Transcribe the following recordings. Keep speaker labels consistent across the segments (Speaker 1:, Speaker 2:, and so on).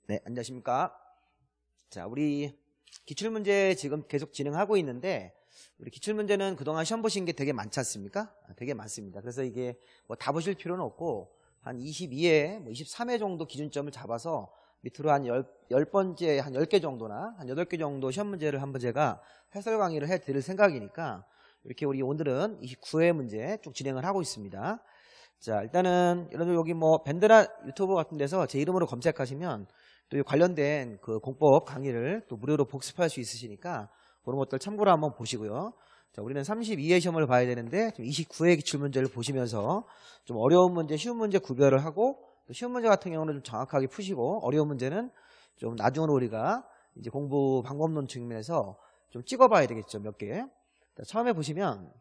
Speaker 1: 네, 안녕하십니까. 자, 우리 기출문제 지금 계속 진행하고 있는데, 우리 기출문제는 그동안 시험 보신 게 되게 많지 않습니까? 되게 많습니다. 그래서 이게 뭐 다 보실 필요는 없고, 한 22회, 23회 정도 기준점을 잡아서 밑으로 한 10번째, 한 10개 정도나, 한 8개 정도 시험 문제를 한번 제가 해설 강의를 해 드릴 생각이니까, 이렇게 우리 오늘은 29회 문제 쭉 진행을 하고 있습니다. 자, 일단은 여러분 여기 뭐 밴드나 유튜브 같은 데서 제 이름으로 검색하시면 또 관련된 그 공법 강의를 또 무료로 복습할 수 있으시니까 그런 것들 참고로 한번 보시고요. 자, 우리는 32회 시험을 봐야 되는데 29회 기출문제를 보시면서 좀 어려운 문제, 쉬운 문제 구별을 하고 또 쉬운 문제 같은 경우는 좀 정확하게 푸시고 어려운 문제는 좀 나중으로 우리가 이제 공부 방법론 측면에서 좀 찍어봐야 되겠죠. 몇 개. 자, 처음에 보시면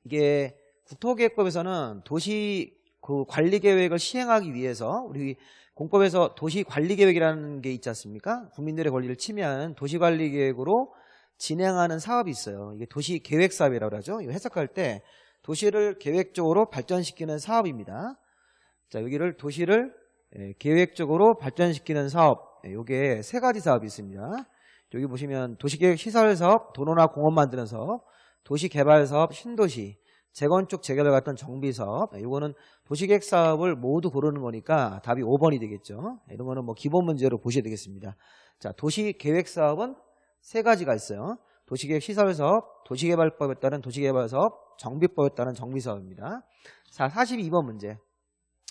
Speaker 1: 이게 국토계획법에서는 도시 그 관리계획을 시행하기 위해서 우리 공법에서 도시관리계획이라는 게 있지 않습니까? 국민들의 권리를 침해하는 도시관리계획으로 진행하는 사업이 있어요. 이게 도시계획사업이라고 하죠. 이거 해석할 때 도시를 계획적으로 발전시키는 사업입니다. 자, 여기를 도시를 계획적으로 발전시키는 사업. 이게 세 가지 사업이 있습니다. 여기 보시면 도시계획 시설사업, 도로나 공원 만드는 사업, 도시개발사업, 신도시, 재건축, 재개발 같은 정비사업. 이거는 도시계획 사업을 모두 고르는 거니까 답이 5번이 되겠죠. 이런 거는 뭐 기본 문제로 보셔야 되겠습니다. 자, 도시계획 사업은 세 가지가 있어요. 도시계획 시설사업, 도시개발법에 따른 도시개발사업, 정비법에 따른 정비사업입니다. 자, 42번 문제.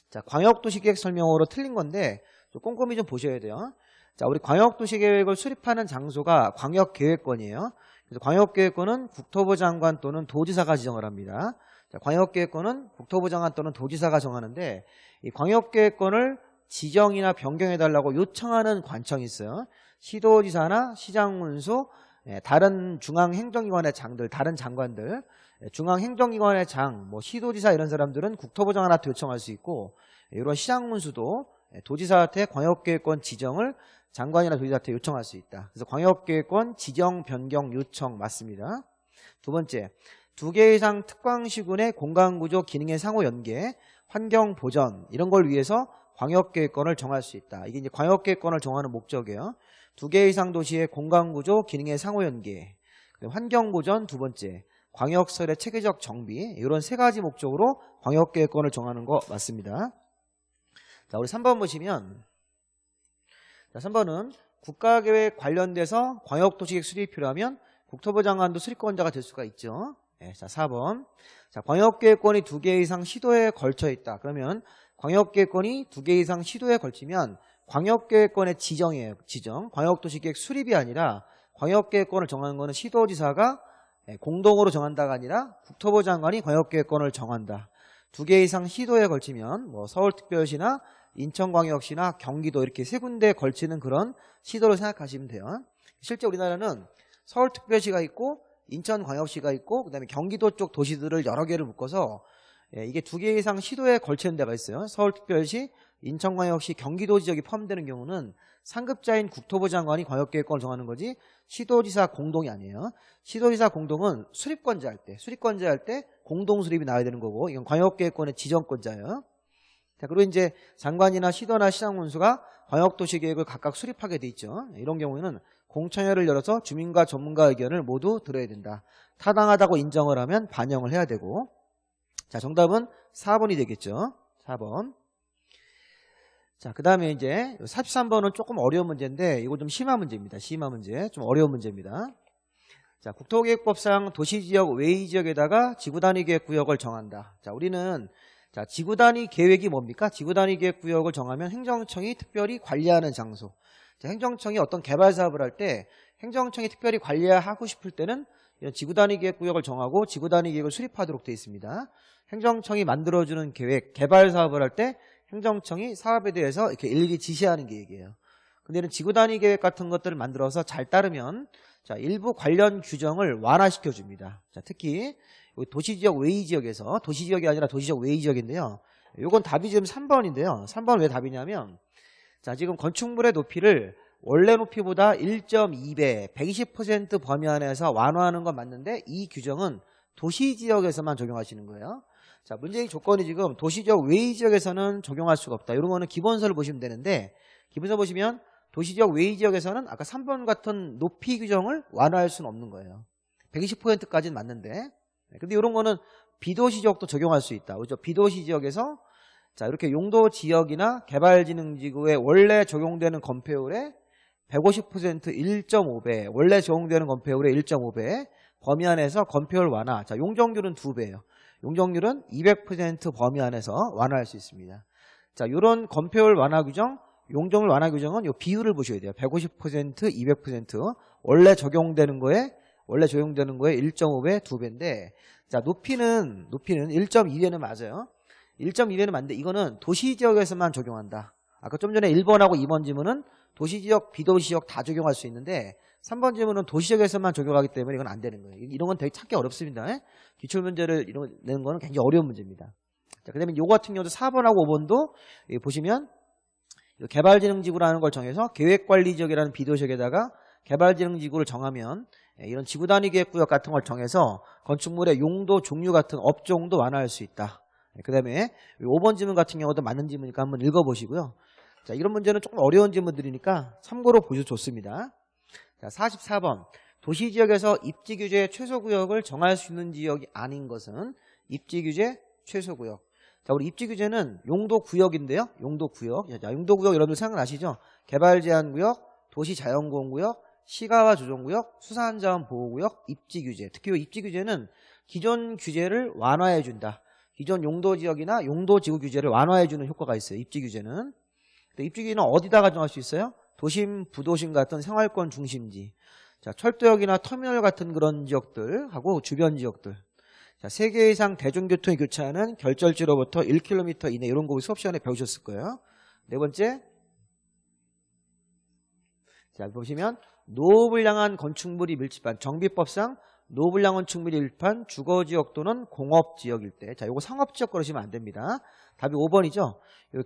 Speaker 1: 자, 광역도시계획 설명으로 틀린 건데 좀 꼼꼼히 좀 보셔야 돼요. 자, 우리 광역도시계획을 수립하는 장소가 광역계획권이에요. 그래서 광역계획권은 국토부 장관 또는 도지사가 지정을 합니다. 자, 광역계획권은 국토부 장관 또는 도지사가 정하는데 이 광역계획권을 지정이나 변경해달라고 요청하는 관청이 있어요. 시도지사나 시장군수, 다른 중앙행정기관의 장들, 다른 장관들, 중앙행정기관의 장, 뭐 시도지사 이런 사람들은 국토부 장관한테 요청할 수 있고 이런 시장군수도 도지사한테 광역계획권 지정을 장관이나 도지사한테 요청할 수 있다. 그래서 광역계획권 지정 변경 요청 맞습니다. 두 번째, 2개 이상 특광시군의 공간구조 기능의 상호 연계, 환경 보전 이런 걸 위해서 광역계획권을 정할 수 있다. 이게 이제 광역계획권을 정하는 목적이에요. 2개 이상 도시의 공간구조 기능의 상호 연계, 환경 보전 두 번째, 광역설의 체계적 정비 이런 세 가지 목적으로 광역계획권을 정하는 거 맞습니다. 자, 우리 3번 보시면 자, 3번은 국가계획 관련돼서 광역도시계획 수립이 필요하면 국토부 장관도 수립권자가 될 수가 있죠. 네, 자, 4번. 자, 광역계획권이 2개 이상 시도에 걸쳐 있다. 그러면 광역계획권이 2개 이상 시도에 걸치면 광역계획권의 지정이에요. 지정. 광역도시계획 수립이 아니라 광역계획권을 정하는 거는 시도지사가 공동으로 정한다가 아니라 국토부 장관이 광역계획권을 정한다. 2개 이상 시도에 걸치면 뭐 서울특별시나 인천광역시나 경기도 이렇게 세 군데에 걸치는 그런 시도를 생각하시면 돼요. 실제 우리나라는 서울특별시가 있고 인천광역시가 있고 그다음에 경기도 쪽 도시들을 여러 개를 묶어서 이게 2개 이상 시도에 걸치는 데가 있어요. 서울특별시, 인천광역시, 경기도 지역이 포함되는 경우는 상급자인 국토부 장관이 광역계획권을 정하는 거지 시도지사 공동이 아니에요. 시도지사 공동은 수립권자 할 때 공동 수립이 나와야 되는 거고 이건 광역계획권의 지정권자예요. 자, 그리고 이제 장관이나 시도나 시장군수가 광역도시계획을 각각 수립하게 돼 있죠. 이런 경우에는 공청회를 열어서 주민과 전문가 의견을 모두 들어야 된다. 타당하다고 인정을 하면 반영을 해야 되고. 자, 정답은 4번이 되겠죠. 4번. 자, 그 다음에 이제 43번은 조금 어려운 문제인데 이거 좀 심한 문제입니다. 심한 문제. 좀 어려운 문제입니다. 자, 국토계획법상 도시지역 외의지역에다가 지구단위계획구역을 정한다. 자, 우리는 자, 지구단위 계획이 뭡니까? 지구단위 계획구역을 정하면 행정청이 특별히 관리하는 장소. 자, 행정청이 어떤 개발 사업을 할 때 행정청이 특별히 관리하고 싶을 때는 이런 지구단위 계획구역을 정하고 지구단위 계획을 수립하도록 되어 있습니다. 행정청이 만들어주는 계획, 개발 사업을 할 때 행정청이 사업에 대해서 이렇게 일일이 지시하는 계획이에요. 근데 이런 지구단위 계획 같은 것들을 만들어서 잘 따르면 자, 일부 관련 규정을 완화시켜 줍니다. 자, 특히 도시지역 외의지역에서 도시지역이 아니라 도시지역 외의지역인데요. 요건 답이 지금 3번인데요. 3번 왜 답이냐면 자, 지금 건축물의 높이를 원래 높이보다 1.2배 120% 범위 안에서 완화하는 건 맞는데 이 규정은 도시지역에서만 적용하시는 거예요. 자, 문제의 조건이 지금 도시지역 외의지역에서는 적용할 수가 없다. 이런 거는 기본서를 보시면 되는데 기본서 보시면 도시지역 외의지역에서는 아까 3번 같은 높이 규정을 완화할 수는 없는 거예요. 120%까지는 맞는데, 근데 이런 거는 비도시 지역도 적용할 수 있다. 그렇죠? 비도시 지역에서 자 이렇게 용도 지역이나 개발진흥지구에 원래 적용되는 건폐율의 150% 1.5배, 원래 적용되는 건폐율의 1.5배 범위 안에서 건폐율 완화. 자, 용적률은 2배예요. 용적률은 200% 범위 안에서 완화할 수 있습니다. 자, 이런 건폐율 완화 규정, 용적률 완화 규정은 이 비율을 보셔야 돼요. 150%, 200% 원래 적용되는 거에 1.5배, 2배인데, 자, 높이는 1.2배는 맞아요. 1.2배는 맞는데 이거는 도시지역에서만 적용한다. 아까 좀 전에 1번하고 2번 지문은 도시지역, 비도시지역 다 적용할 수 있는데 3번 지문은 도시지역에서만 적용하기 때문에 이건 안 되는 거예요. 이런 건 되게 찾기 어렵습니다. 기출문제를 이런 거 내는 거는 굉장히 어려운 문제입니다. 자, 그 다음에 이거 같은 경우도 4번하고 5번도 여기 보시면 개발진흥지구라는 걸 정해서 계획관리지역이라는 비도시역에다가 개발진흥지구를 정하면 이런 지구단위계획구역 같은 걸 정해서 건축물의 용도 종류 같은 업종도 완화할 수 있다. 그 다음에 5번 지문 같은 경우도 맞는 지문이니까 한번 읽어보시고요. 자, 이런 문제는 조금 어려운 지문들이니까 참고로 보셔도 좋습니다. 자, 44번. 도시지역에서 입지규제 최소구역을 정할 수 있는 지역이 아닌 것은 입지규제 최소구역. 자, 우리 입지규제는 용도구역인데요. 용도구역. 자, 용도구역 여러분들 생각나시죠? 개발제한구역, 도시자연공원구역, 시가와 조정구역, 수산자원보호구역, 입지규제. 특히 이 입지규제는 기존 규제를 완화해준다. 기존 용도지역이나 용도지구 규제를 완화해주는 효과가 있어요. 입지규제는. 입지규제는 어디다가 정할 수 있어요? 도심, 부도심 같은 생활권 중심지. 자, 철도역이나 터미널 같은 그런 지역들하고 주변 지역들. 자, 3개 이상 대중교통이 교차하는 결절지로부터 1km 이내 이런 거 우리 수업 시간에 배우셨을 거예요. 네 번째. 자, 보시면 노후를 향한 건축물이 밀집한 정비법상 노후를 향한 건축물이 밀집한 주거지역 또는 공업지역일 때. 자, 요거 상업지역 그러시면 안 됩니다. 답이 5번이죠.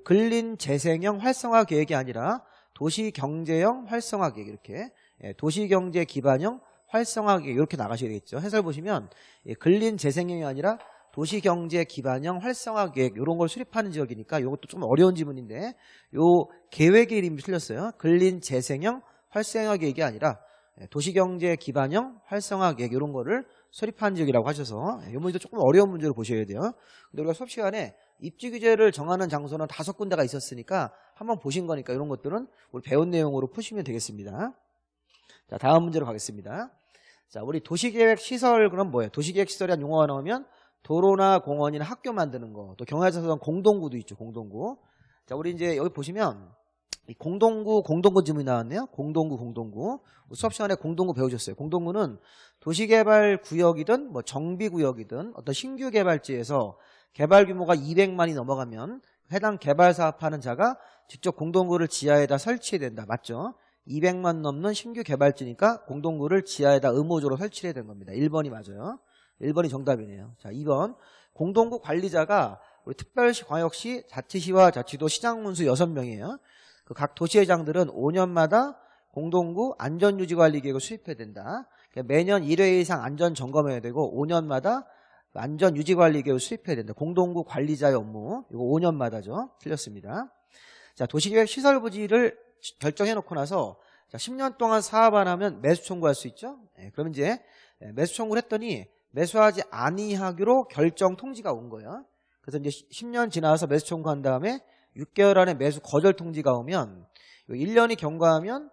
Speaker 1: 근린재생형 활성화 계획이 아니라 도시경제형 활성화 계획 이렇게 도시경제 기반형 활성화 계획 이렇게 나가셔야 되겠죠. 해설 보시면 근린재생형이 아니라 도시경제 기반형 활성화 계획 이런 걸 수립하는 지역이니까 이것도 좀 어려운 지문인데 요 계획의 이름이 틀렸어요. 근린재생형 활성화 계획이 아니라 도시경제 기반형 활성화 계획 이런 거를 수립한 지역이라고 하셔서 이 문제도 조금 어려운 문제로 보셔야 돼요. 근데 우리가 수업 시간에 입지규제를 정하는 장소는 5군데가 있었으니까 한번 보신 거니까 이런 것들은 우리 배운 내용으로 푸시면 되겠습니다. 자, 다음 문제로 가겠습니다. 자, 우리 도시계획 시설 그럼 뭐예요? 도시계획 시설이란 용어가 나오면 도로나 공원이나 학교 만드는 거, 또 경화에서 공동구도 있죠. 공동구. 자, 우리 이제 여기 보시면 공동구 지문이 나왔네요. 공동구. 수업 시간에 공동구 배우셨어요. 공동구는 도시개발구역이든 뭐 정비구역이든 어떤 신규 개발지에서 개발 규모가 200만이 넘어가면 해당 개발 사업하는 자가 직접 공동구를 지하에다 설치해야 된다. 맞죠? 200만 넘는 신규 개발지니까 공동구를 지하에다 의무적으로 설치해야 되는 겁니다. 1번이 맞아요. 1번이 정답이네요. 자, 2번. 공동구 관리자가 우리 특별시, 광역시, 자치시와 자치도 시장 문수 6명이에요. 그 각 도시회장들은 5년마다 공동구 안전유지관리계획을 수립해야 된다. 그러니까 매년 1회 이상 안전 점검해야 되고 5년마다 안전유지관리계획을 수립해야 된다. 공동구 관리자의 업무. 이거 5년마다죠. 틀렸습니다. 자, 도시계획 시설부지를 결정해놓고 나서 자, 10년 동안 사업 안 하면 매수 청구할 수 있죠. 그러면 이제 매수 청구를 했더니 매수하지 아니하기로 결정 통지가 온 거예요. 그래서 이제 10년 지나서 매수 청구한 다음에 6개월 안에 매수 거절 통지가 오면 1년이 경과하면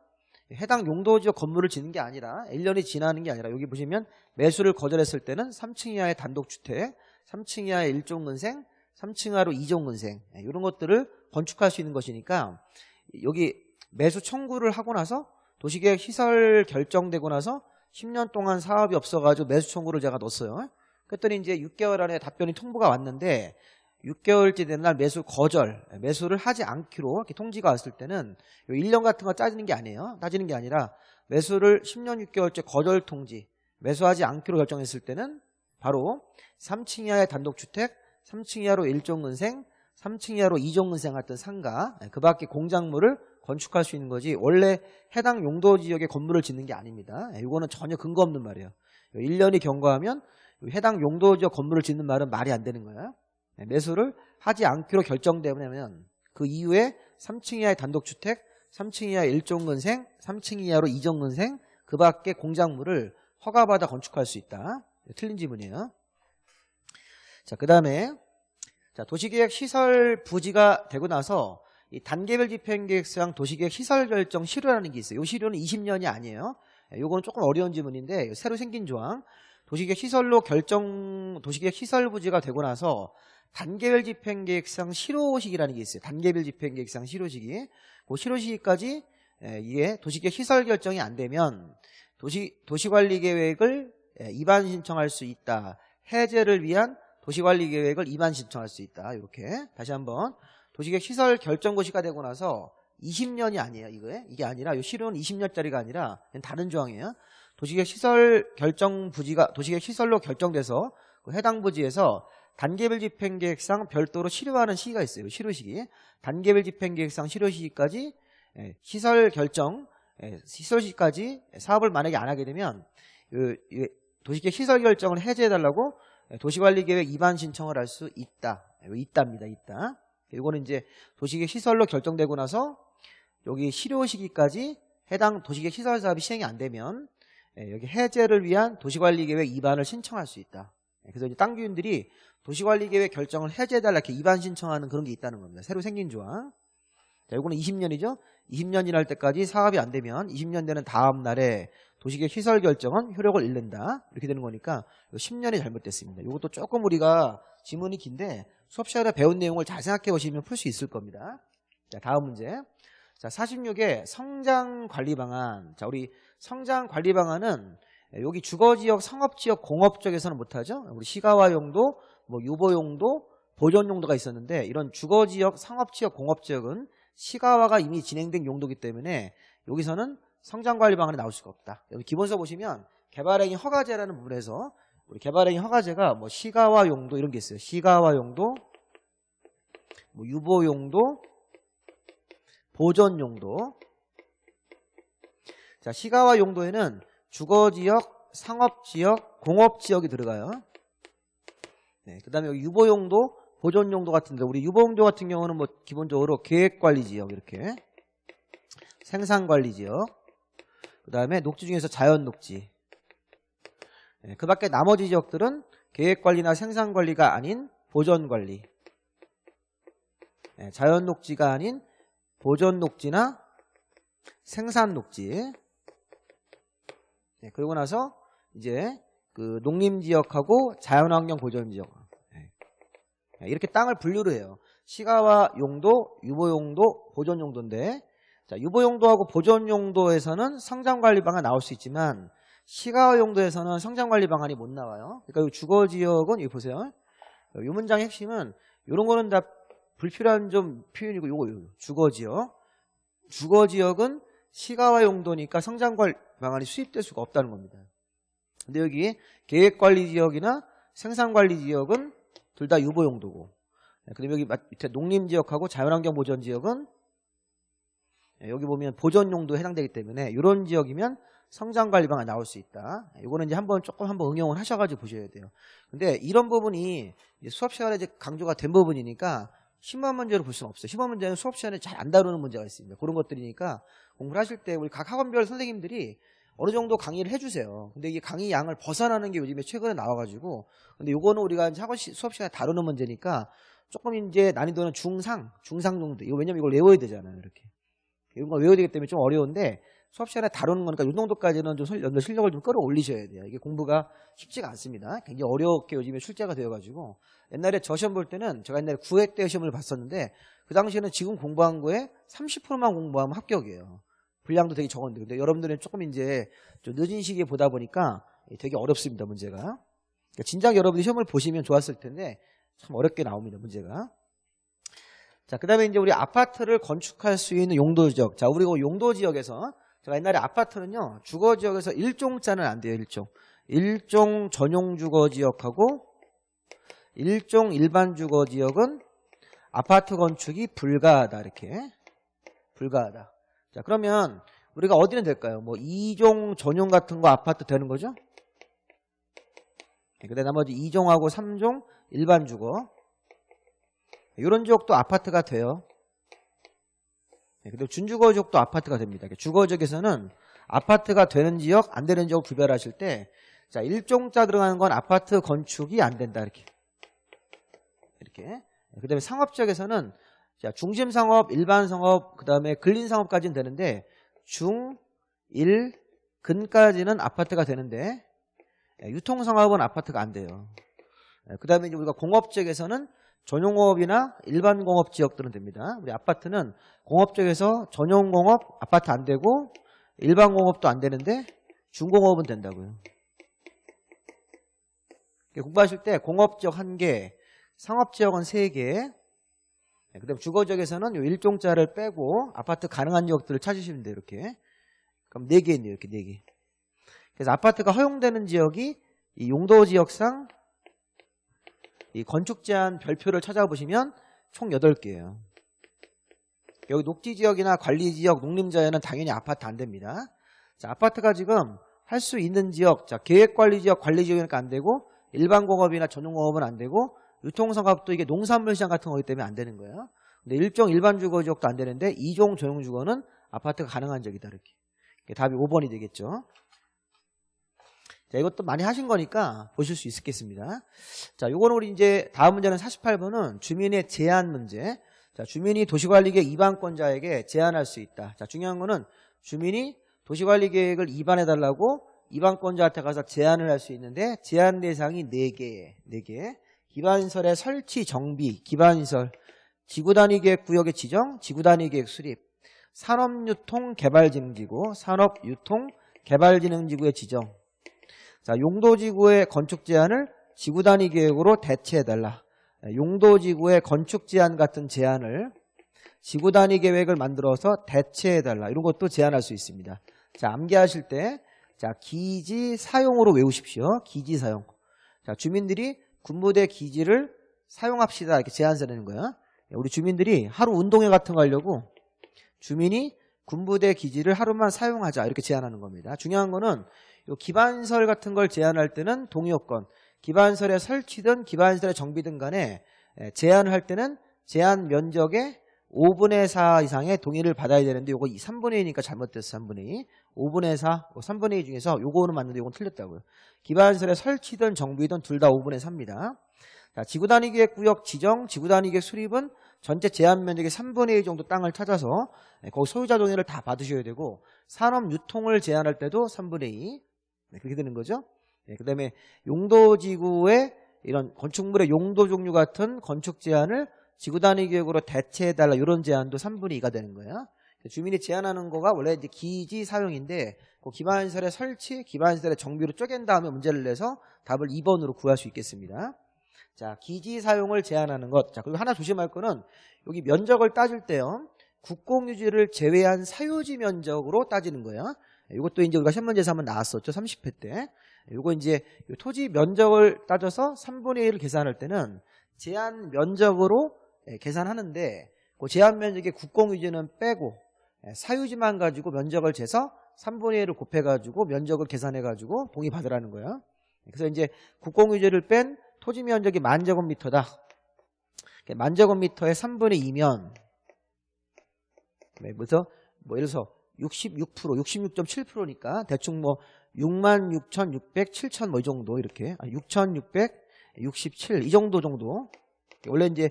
Speaker 1: 해당 용도지역 건물을 짓는 게 아니라 1년이 지나는 게 아니라 여기 보시면 매수를 거절했을 때는 3층 이하의 단독주택, 3층 이하의 1종근생, 3층 이하로 2종근생 이런 것들을 건축할 수 있는 것이니까 여기 매수 청구를 하고 나서 도시계획 시설 결정되고 나서 10년 동안 사업이 없어가지고 매수 청구를 제가 넣었어요. 그랬더니 이제 6개월 안에 답변이 통보가 왔는데 6개월째 되는 날 매수 거절, 매수를 하지 않기로 이렇게 통지가 왔을 때는 1년 같은 거 따지는 게 아니에요. 따지는 게 아니라 매수를 10년 6개월째 거절 통지, 매수하지 않기로 결정했을 때는 바로 3층 이하의 단독주택, 3층 이하로 1종근생, 3층 이하로 2종근생 같은 상가, 그 밖에 공작물을 건축할 수 있는 거지 원래 해당 용도지역에 건물을 짓는 게 아닙니다. 이거는 전혀 근거 없는 말이에요. 1년이 경과하면 해당 용도지역 건물을 짓는 말은 말이 안 되는 거예요. 매수를 하지 않기로 결정되면 그 이후에 3층 이하의 단독주택, 3층 이하 1종근생, 3층 이하로 2종근생, 그 밖에 공작물을 허가받아 건축할 수 있다. 틀린 지문이에요. 자, 그 다음에 자, 도시계획 시설 부지가 되고 나서 이 단계별 집행계획상 도시계획 시설 결정 실효라는 게 있어요. 이 실효는 20년이 아니에요. 요거는 조금 어려운 지문인데 새로 생긴 조항. 도시계획 시설로 도시계획 시설 부지가 되고 나서 단계별 집행계획상 실효시기라는 게 있어요. 단계별 집행계획상 실효시기. 그 실효시기까지 이게 도시계획 시설 결정이 안 되면 도시관리계획을 입안 신청할 수 있다. 해제를 위한 도시관리계획을 입안 신청할 수 있다. 이렇게 다시 한번 도시계획 시설 결정고시가 되고 나서 20년이 아니에요. 이게 아니라 이 실효는 20년짜리가 아니라 다른 조항이에요. 도시계획 시설 결정 부지가 도시계획 시설로 결정돼서 그 해당 부지에서 단계별 집행계획상 별도로 실효하는 시기가 있어요. 실효시기. 단계별 집행계획상 실효시기까지 시설 결정 시설시기까지 사업을 만약에 안 하게 되면 도시계획 시설 결정을 해제해달라고 도시관리계획 입안 신청을 할 수 있다. 있답니다. 있다. 이거는 이제 도시계획 시설로 결정되고 나서 여기 실효 시기까지 해당 도시계획 시설 사업이 시행이 안 되면 여기 해제를 위한 도시관리계획 입안을 신청할 수 있다. 그래서 이제 땅주인들이 도시관리계획 결정을 해제해달라 이렇게 입안 신청하는 그런 게 있다는 겁니다. 새로 생긴 조항. 자, 이거는 20년이죠. 20년이 날 때까지 사업이 안 되면 20년 되는 다음 날에 도시계획 시설 결정은 효력을 잃는다. 이렇게 되는 거니까 10년이 잘못됐습니다. 이것도 조금 우리가 지문이 긴데 수업 시간에 배운 내용을 잘 생각해 보시면 풀 수 있을 겁니다. 자, 다음 문제. 자, 46의 성장관리 방안. 자, 우리 성장관리 방안은 여기 주거지역, 상업지역, 공업지역에서는 못하죠. 우리 시가화 용도, 뭐 유보 용도, 보존 용도가 있었는데 이런 주거지역, 상업지역, 공업지역은 시가화가 이미 진행된 용도이기 때문에 여기서는 성장관리 방안이 나올 수가 없다. 여기 기본서 보시면 개발행위 허가제라는 부분에서 우리 개발행위 허가제가 뭐 시가화 용도 이런 게 있어요. 시가화 용도, 뭐 유보 용도, 보존 용도. 자, 시가화 용도에는 주거지역, 상업지역, 공업지역이 들어가요. 네, 그 다음에 유보 용도, 보존 용도 같은데 우리 유보 용도 같은 경우는 뭐 기본적으로 계획관리지역 이렇게 생산관리지역 그 다음에 녹지 중에서 자연녹지 네, 그 밖에 나머지 지역들은 계획관리나 생산관리가 아닌 보존관리 네, 자연녹지가 아닌 보존녹지나 생산녹지 네, 그러고 나서 이제 그 농림지역하고 자연환경 보존지역 네, 이렇게 땅을 분류를 해요. 시가화 용도, 유보 용도, 보존 용도인데 자, 유보 용도하고 보존 용도에서는 성장관리 방안 나올 수 있지만 시가화 용도에서는 성장관리 방안이 못 나와요. 그러니까 이 주거지역은 여기 보세요. 이 문장의 핵심은 이런 거는 다 불필요한 좀 표현이고 요거 주거지역은 시가화 용도니까 성장관리 방안이 수립될 수가 없다는 겁니다. 근데 여기 계획관리지역이나 생산관리지역은 둘 다 유보 용도고 그다음에 여기 밑에 농림지역하고 자연환경 보존지역은 여기 보면 보존 용도에 해당되기 때문에 이런 지역이면 성장관리 방안이 나올 수 있다. 이거는 이제 한번 응용을 하셔가지고 보셔야 돼요. 근데 이런 부분이 수업 시간에 이제 강조가 된 부분이니까 시험 문제로 볼 수는 없어요. 시험 문제는 수업 시간에 잘 안 다루는 문제가 있습니다. 그런 것들이니까 공부를 하실 때 우리 각 학원별 선생님들이 어느 정도 강의를 해주세요. 근데 이게 강의 양을 벗어나는 게 요즘에 최근에 나와가지고 근데 요거는 우리가 이제 학원 수업 시간에 다루는 문제니까 조금 이제 난이도는 중상 정도. 이거 왜냐면 이걸 외워야 되잖아요. 이렇게 이런 걸 외워야 되기 때문에 좀 어려운데 수업 시간에 다루는 거니까 이 정도까지는 좀 실력을 좀 끌어올리셔야 돼요. 이게 공부가 쉽지가 않습니다. 굉장히 어렵게 요즘에 출제가 되어가지고 옛날에 저 시험 볼 때는 제가 옛날에 9회 때 시험을 봤었는데 그 당시에는 지금 공부한 거에 30%만 공부하면 합격이에요. 분량도 되게 적었는데 근데 여러분들은 조금 이제 좀 늦은 시기에 보다 보니까 되게 어렵습니다. 문제가. 그러니까 진작 여러분이 시험을 보시면 좋았을 텐데 참 어렵게 나옵니다. 문제가. 자, 그 다음에 이제 우리 아파트를 건축할 수 있는 용도지역. 자, 우리 용도지역에서 제가 옛날에 아파트는요 주거지역에서 1종자는 안 돼요. 1종 전용 주거지역하고 1종 일반 주거지역은 아파트 건축이 불가하다. 이렇게 불가하다. 자, 그러면 우리가 어디는 될까요? 뭐 2종 전용 같은 거 아파트 되는 거죠? 근데 나머지 2종하고 3종 일반 주거 이런 지역도 아파트가 돼요. 근데 준주거 지역도 아파트가 됩니다. 주거 지역에서는 아파트가 되는 지역, 안 되는 지역 구별하실 때, 자, 일종자 들어가는 건 아파트 건축이 안 된다. 이렇게. 그 다음에 상업 지역에서는, 자, 중심 상업, 일반 상업, 그 다음에 근린 상업까지는 되는데, 중, 일, 근까지는 아파트가 되는데, 유통 상업은 아파트가 안 돼요. 그 다음에 이제 우리가 공업 지역에서는 전용공업이나 일반 공업 지역들은 됩니다. 우리 아파트는 공업 지역에서 전용공업 아파트 안 되고 일반 공업도 안 되는데 중공업은 된다고요. 공부하실 때 공업 지역 1개, 상업 지역은 3개, 그 다음에 주거 지역에서는 요 일종자를 빼고 아파트 가능한 지역들을 찾으시면 돼요. 이렇게. 그럼 4개 있네요. 이렇게 4개. 그래서 아파트가 허용되는 지역이 이 용도 지역상 이 건축 제한 별표를 찾아보시면 총 8개예요. 여기 녹지 지역이나 관리 지역, 농림자에는 당연히 아파트 안 됩니다. 자, 아파트가 지금 할 수 있는 지역, 자, 계획 관리 지역, 관리 지역이니까 안 되고 일반 공업이나 전용 공업은 안 되고 유통 상업도 이게 농산물 시장 같은 거기 때문에 안 되는 거예요. 근데 일종 일반 주거 지역도 안 되는데 이종 전용 주거는 아파트가 가능한 지역이다. 이렇게. 답이 5번이 되겠죠. 자, 이것도 많이 하신 거니까 보실 수 있겠습니다. 자, 요거는 우리 이제 다음 문제는 48번은 주민의 제한 문제. 자, 주민이 도시관리계획 입안권자에게 제한할 수 있다. 자, 중요한 거는 주민이 도시관리계획을 입안해달라고 입안권자한테 가서 제한을 할 수 있는데 제한 대상이 4개. 기반시설의 설치, 정비, 기반시설, 지구단위계획 구역의 지정, 지구단위계획 수립, 산업유통개발진흥지구, 산업유통개발진흥지구의 지정. 자, 용도지구의 건축 제한을 지구단위 계획으로 대체해달라. 용도지구의 건축 제한 같은 제한을 지구단위 계획을 만들어서 대체해달라. 이런 것도 제한할 수 있습니다. 자, 암기하실 때, 자, 기지 사용으로 외우십시오. 기지 사용. 자, 주민들이 군부대 기지를 사용합시다. 이렇게 제한 써내는 거야. 우리 주민들이 하루 운동회 같은 거 하려고 주민이 군부대 기지를 하루만 사용하자. 이렇게 제한하는 겁니다. 중요한 거는 요 기반시설 같은 걸 제한할 때는 동의요건, 기반시설에 설치든 기반시설에 정비든 간에 제한을 할 때는 제한 면적의 5분의 4 이상의 동의를 받아야 되는데 요거 3분의 2니까 잘못됐어. 3분의 2. 5분의 4, 3분의 2 중에서 요거는 맞는데 요건 틀렸다고요. 기반시설에 설치든 정비든 둘 다 5분의 4입니다. 자, 지구단위계획구역 지정, 지구단위계획 수립은 전체 제한 면적의 3분의 2 정도 땅을 찾아서 거기 소유자 동의를 다 받으셔야 되고 산업유통을 제한할 때도 3분의 2. 그렇게 되는 거죠. 그 다음에 용도지구의 이런 건축물의 용도 종류 같은 건축 제한을 지구단위 계획으로 대체해달라 이런 제한도 3분의 2가 되는 거예요. 주민이 제한하는 거가 원래 이제 기지 사용인데 그 기반시설의 설치, 기반시설의 정비로 쪼갠 다음에 문제를 내서 답을 2번으로 구할 수 있겠습니다. 자, 기지 사용을 제한하는 것. 자, 그리고 하나 조심할 거는 여기 면적을 따질 때요. 국공유지를 제외한 사유지 면적으로 따지는 거예요. 이것도 이제 우리가 시험문제에서 한번 나왔었죠. 30회 때. 이거 이제 토지 면적을 따져서 3분의 1을 계산할 때는 제한 면적으로 계산하는데 그 제한 면적의 국공유지는 빼고 사유지만 가지고 면적을 재서 3분의 1을 곱해가지고 면적을 계산해가지고 동의 받으라는 거예요. 그래서 이제 국공유지를 뺀 토지 면적이 10,000제곱미터다. 10,000제곱미터의 3분의 2면 그래서 뭐 예를 들어서 66%, 66.7%니까 대충 뭐 66,600, 7,000 뭐 이 정도 이렇게 6,667 이 정도 원래 이제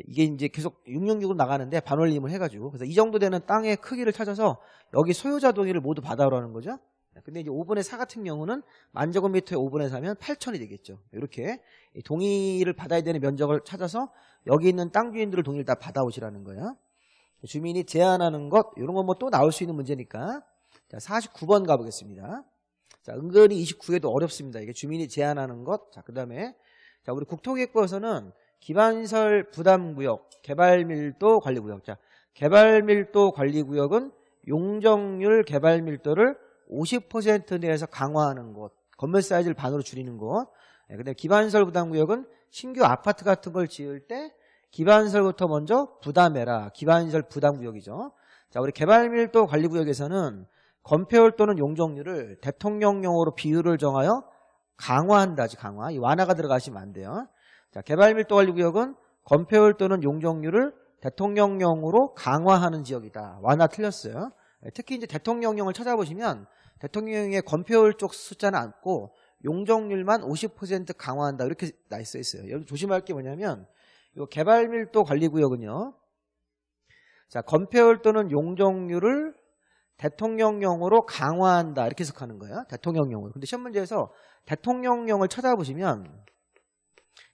Speaker 1: 이게 이제 계속 666으로 나가는데 반올림을 해가지고 그래서 이 정도 되는 땅의 크기를 찾아서 여기 소유자 동의를 모두 받아오라는 거죠. 근데 이제 5분의 4 같은 경우는 10,000제곱미터에 5분의 4면 8,000이 되겠죠. 이렇게 동의를 받아야 되는 면적을 찾아서 여기 있는 땅 주인들을 동의를 다 받아오시라는 거예요. 주민이 제한하는 것 이런 건 뭐 또 나올 수 있는 문제니까 자 49번 가보겠습니다. 자 은근히 29에도 어렵습니다. 이게 주민이 제한하는 것. 자 그다음에 자 우리 국토기획부에서는 기반시설 부담구역, 개발밀도 관리구역. 자 개발밀도 관리구역은 용적률 개발밀도를 50% 내에서 강화하는 것, 건물 사이즈를 반으로 줄이는 것. 근데 기반시설 부담구역은 신규 아파트 같은 걸 지을 때 기반시설부터 먼저 부담해라. 기반시설 부담구역이죠. 자, 우리 개발밀도 관리구역에서는 건폐율 또는 용적률을 대통령령으로 비율을 정하여 강화한다지 강화. 이 완화가 들어가시면 안 돼요. 자, 개발밀도 관리구역은 건폐율 또는 용적률을 대통령령으로 강화하는 지역이다. 완화 틀렸어요. 특히 이제 대통령령을 찾아보시면 대통령령의 건폐율 쪽 숫자는 않고 용적률만 50% 강화한다 이렇게 나 있어요. 여기 조심할 게 뭐냐면 이 개발밀도 관리구역은요. 자, 건폐율 또는 용적률을 대통령령으로 강화한다 이렇게 해석하는 거예요. 대통령령으로. 근데 시험 문제에서 대통령령을 찾아보시면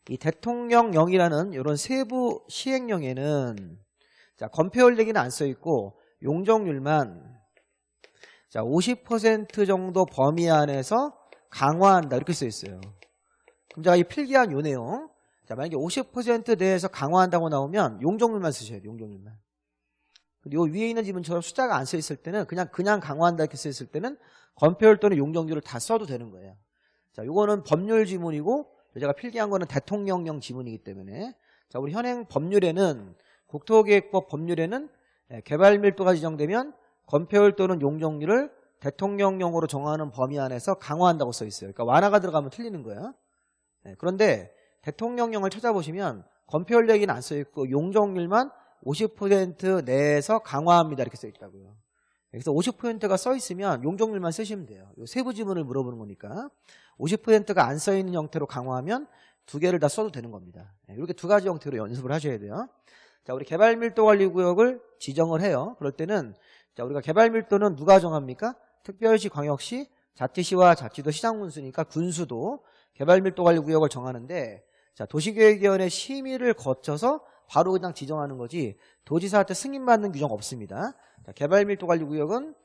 Speaker 1: 이 대통령령이라는 이런 세부 시행령에는 자, 건폐율 얘기는 안 써 있고 용적률만 자, 50% 정도 범위 안에서 강화한다 이렇게 써 있어요. 그럼 제가 이 필기한 요 내용 자, 만약에 50% 내에서 강화한다고 나오면 용적률만 쓰셔야 돼요. 용적률만. 근데 요 위에 있는 지문처럼 숫자가 안 써 있을 때는 그냥 강화한다 이렇게 써 있을 때는 건폐율 또는 용적률을 다 써도 되는 거예요. 자, 요거는 법률 지문이고 제가 필기한 거는 대통령령 지문이기 때문에 자, 우리 현행 법률에는 국토계획법 법률에는 개발밀도가 지정되면 건폐율 또는 용적률을 대통령령으로 정하는 범위 안에서 강화한다고 써 있어요. 그러니까 완화가 들어가면 틀리는 거예요. 그런데 대통령령을 찾아보시면 건폐율 얘기는 안 써 있고 용적률만 50% 내에서 강화합니다 이렇게 써 있다고요. 그래서 50%가 써 있으면 용적률만 쓰시면 돼요. 세부 지문을 물어보는 거니까 50%가 안 써 있는 형태로 강화하면 두 개를 다 써도 되는 겁니다. 이렇게 두 가지 형태로 연습을 하셔야 돼요. 자, 우리 개발밀도관리구역을 지정을 해요. 그럴 때는 자, 우리가 개발밀도는 누가 정합니까? 특별시, 광역시, 자치시와 자치도 시장군수니까 군수도 개발밀도관리구역을 정하는데 자, 도시계획위원회 심의를 거쳐서 바로 그냥 지정하는 거지 도지사한테 승인받는 규정 없습니다. 자, 개발밀도관리구역은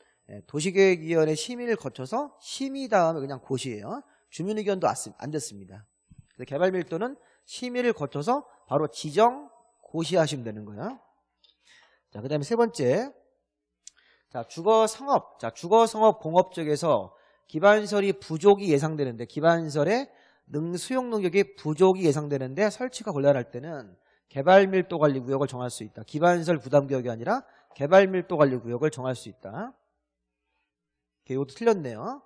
Speaker 1: 도시계획위원회 심의를 거쳐서 심의 다음에 그냥 고시예요. 주민의견도 안 됐습니다. 그래서 개발밀도는 심의를 거쳐서 바로 지정, 고시하시면 되는 거예요. 자, 그 다음에 세 번째. 자, 주거상업. 자, 주거상업 공업 쪽에서 기반설이 부족이 예상되는데 기반설의 수용 능력이 부족이 예상되는데 설치가 곤란할 때는 개발밀도관리구역을 정할 수 있다. 기반설 부담구역이 아니라 개발밀도관리구역을 정할 수 있다. 이것도 틀렸네요.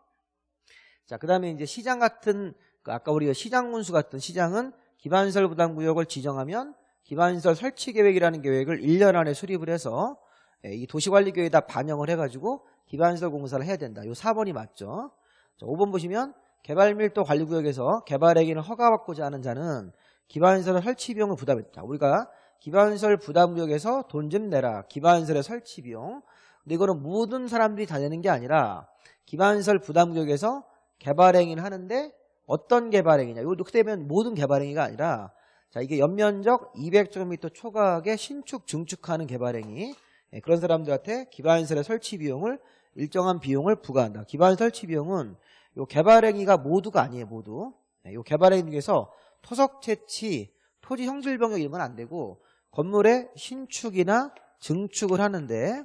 Speaker 1: 자, 그 다음에 이제 시장 같은 아까 우리가 시장군수 같은 시장은 기반설 부담구역을 지정하면 기반설 설치계획이라는 계획을 1년 안에 수립을 해서 이 도시관리계획에다 반영을 해가지고 기반설 공사를 해야 된다. 요 4번이 맞죠. 자, 5번 보시면 개발밀도관리구역에서 개발행위를 허가받고자 하는 자는 기반설 설치 비용을 부담했다. 우리가 기반설 부담구역에서 돈 좀 내라. 기반설의 설치 비용. 근데 이거는 모든 사람들이 다 내는 게 아니라 기반설 부담구역에서 개발행위를 하는데 어떤 개발행위냐. 이거 그때 되면 모든 개발행위가 아니라 자, 이게 연면적 200제곱미터 초과하게 신축, 증축하는 개발행위. 그런 사람들한테 기반설의 설치 비용을 일정한 비용을 부과한다. 기반 설치 비용은 요 개발행위가 모두가 아니에요. 모두. 요 개발행위 중에서 토석 채취, 토지 형질 변경 이런 건 안 되고 건물의 신축이나 증축을 하는데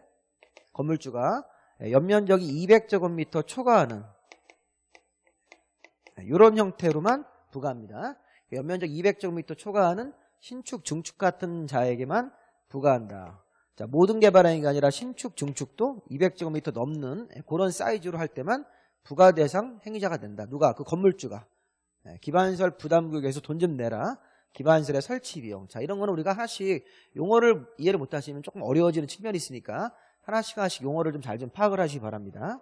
Speaker 1: 건물주가 연면적이 200제곱미터 초과하는 이런 형태로만 부과합니다. 연면적 200제곱미터 초과하는 신축, 증축 같은 자에게만 부과한다. 자, 모든 개발행위가 아니라 신축, 증축도 200제곱미터 넘는 그런 사이즈로 할 때만 부과 대상 행위자가 된다. 누가? 그 건물주가. 기반설 부담구역에서 돈 좀 내라. 기반설의 설치 비용. 자, 이런 거는 우리가 하나씩 용어를 이해를 못 하시면 조금 어려워지는 측면이 있으니까 하나씩 용어를 좀 잘 좀 파악을 하시기 바랍니다.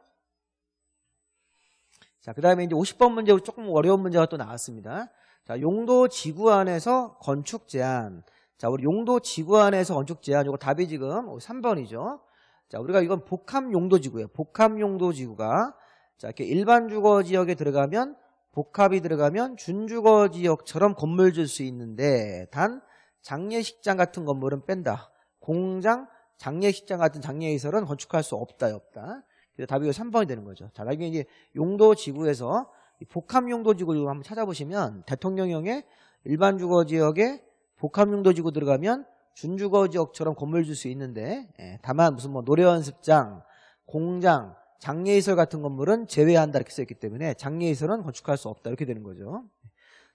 Speaker 1: 자, 그 다음에 이제 50번 문제 조금 어려운 문제가 또 나왔습니다. 자, 용도 지구 안에서 건축 제한. 자, 우리 용도 지구 안에서 건축 제한. 이거 답이 지금 3번이죠. 자, 우리가 이건 복합 용도 지구예요. 복합 용도 지구가 자, 이렇게 일반 주거 지역에 들어가면 복합이 들어가면 준주거 지역처럼 건물 질 수 있는데 단 장례식장 같은 건물은 뺀다. 공장, 장례식장 같은 장례시설은 건축할 수 없다. 그래서 답이 3번이 되는 거죠. 자, 나중에 이제 용도 지구에서 복합 용도 지구를 한번 찾아보시면 대통령령의 일반 주거 지역에 복합 용도 지구 들어가면 준주거 지역처럼 건물 질 수 있는데 다만 무슨 뭐 노래 연습장, 공장, 장례시설 같은 건물은 제외한다 이렇게 써있기 때문에 장례시설은 건축할 수 없다 이렇게 되는 거죠.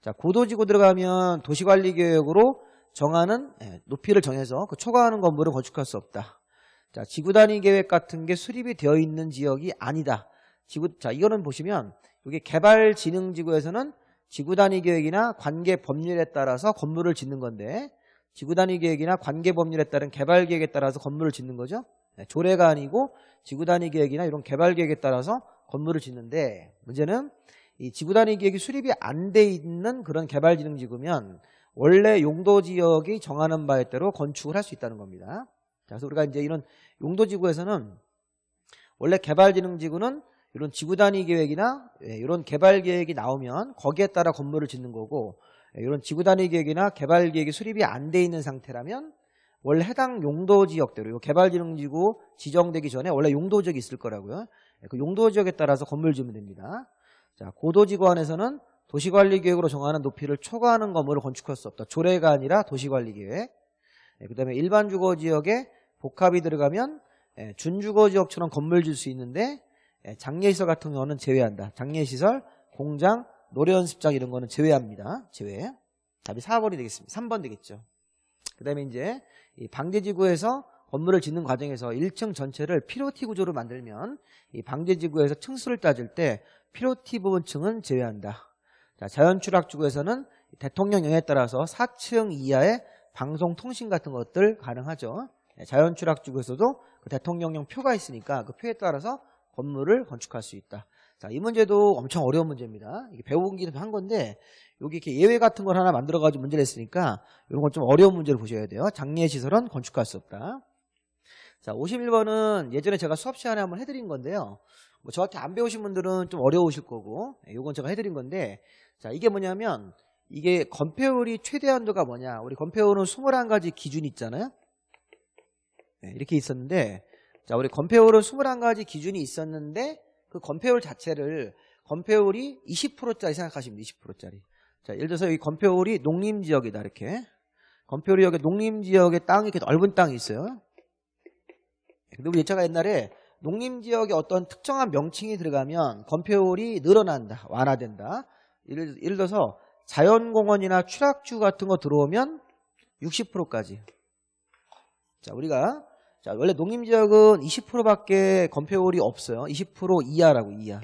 Speaker 1: 자, 고도지구 들어가면 도시관리계획으로 정하는 높이를 정해서 그 초과하는 건물은 건축할 수 없다. 자, 지구단위 계획 같은 게 수립이 되어 있는 지역이 아니다. 자, 이거는 보시면 여기 개발진흥지구에서는 지구단위 계획이나 관계 법률에 따라서 건물을 짓는 건데 지구 단위 계획이나 관계 법률에 따른 개발 계획에 따라서 건물을 짓는 거죠. 조례가 아니고 지구 단위 계획이나 이런 개발 계획에 따라서 건물을 짓는데 문제는 이 지구 단위 계획이 수립이 안 돼 있는 그런 개발진흥지구면 원래 용도 지역이 정하는 바에 따라 건축을 할 수 있다는 겁니다. 그래서 우리가 이제 이런 용도지구에서는 원래 개발진흥지구는 이런 지구 단위 계획이나 이런 개발 계획이 나오면 거기에 따라 건물을 짓는 거고 이런 지구 단위 계획이나 개발 계획이 수립이 안 돼 있는 상태라면 원래 해당 용도 지역대로 이 개발진흥지구 지정되기 전에 원래 용도 지역이 있을 거라고요. 그 용도 지역에 따라서 건물을 지으면 됩니다. 자, 고도지구 안에서는 도시관리계획으로 정하는 높이를 초과하는 건물을 건축할 수 없다. 조례가 아니라 도시관리계획. 그 다음에 일반 주거지역에 복합이 들어가면 준주거지역처럼 건물 질 수 있는데 장례시설 같은 경우는 제외한다. 장례시설, 공장, 노래연습장 이런 거는 제외합니다. 제외. 답이 4번이 되겠습니다. 3번 되겠죠. 그 다음에 이제 이 방제지구에서 건물을 짓는 과정에서 1층 전체를 피로티 구조로 만들면 이 방제지구에서 층수를 따질 때 피로티 부분층은 제외한다. 자, 자연추락지구에서는 대통령령에 따라서 4층 이하의 방송통신 같은 것들 가능하죠. 자연추락지구에서도 그 대통령령 표가 있으니까 그 표에 따라서 건물을 건축할 수 있다. 자, 이 문제도 엄청 어려운 문제입니다. 이게 배우기도 한 건데 여기 이렇게 예외 같은 걸 하나 만들어가지고 문제를 했으니까 이런 건 좀 어려운 문제를 보셔야 돼요. 장례시설은 건축할 수 없다. 자, 51번은 예전에 제가 수업 시간에 한번 해드린 건데요. 뭐 저한테 안 배우신 분들은 좀 어려우실 거고 이건 제가 해드린 건데 자, 이게 뭐냐면 이게 건폐율이 최대 한도가 뭐냐. 우리 건폐율은 21가지 기준이 있잖아요. 이렇게 있었는데 자, 우리 건폐율은 21가지 기준이 있었는데 그 건폐율 자체를 건폐율이 20%짜리 생각하시면 돼요. 20%짜리. 자, 예를 들어서 이 건폐율이 농림지역이다. 이렇게. 건폐율이 여기 농림지역에 땅이 이렇게 넓은 땅이 있어요. 근데 우리 제가 옛날에 농림지역에 어떤 특정한 명칭이 들어가면 건폐율이 늘어난다. 완화된다. 예를 들어서 자연공원이나 추락지구 같은 거 들어오면 60%까지. 자, 우리가 자, 원래 농림지역은 20%밖에 건폐율이 없어요. 20% 이하라고, 이하.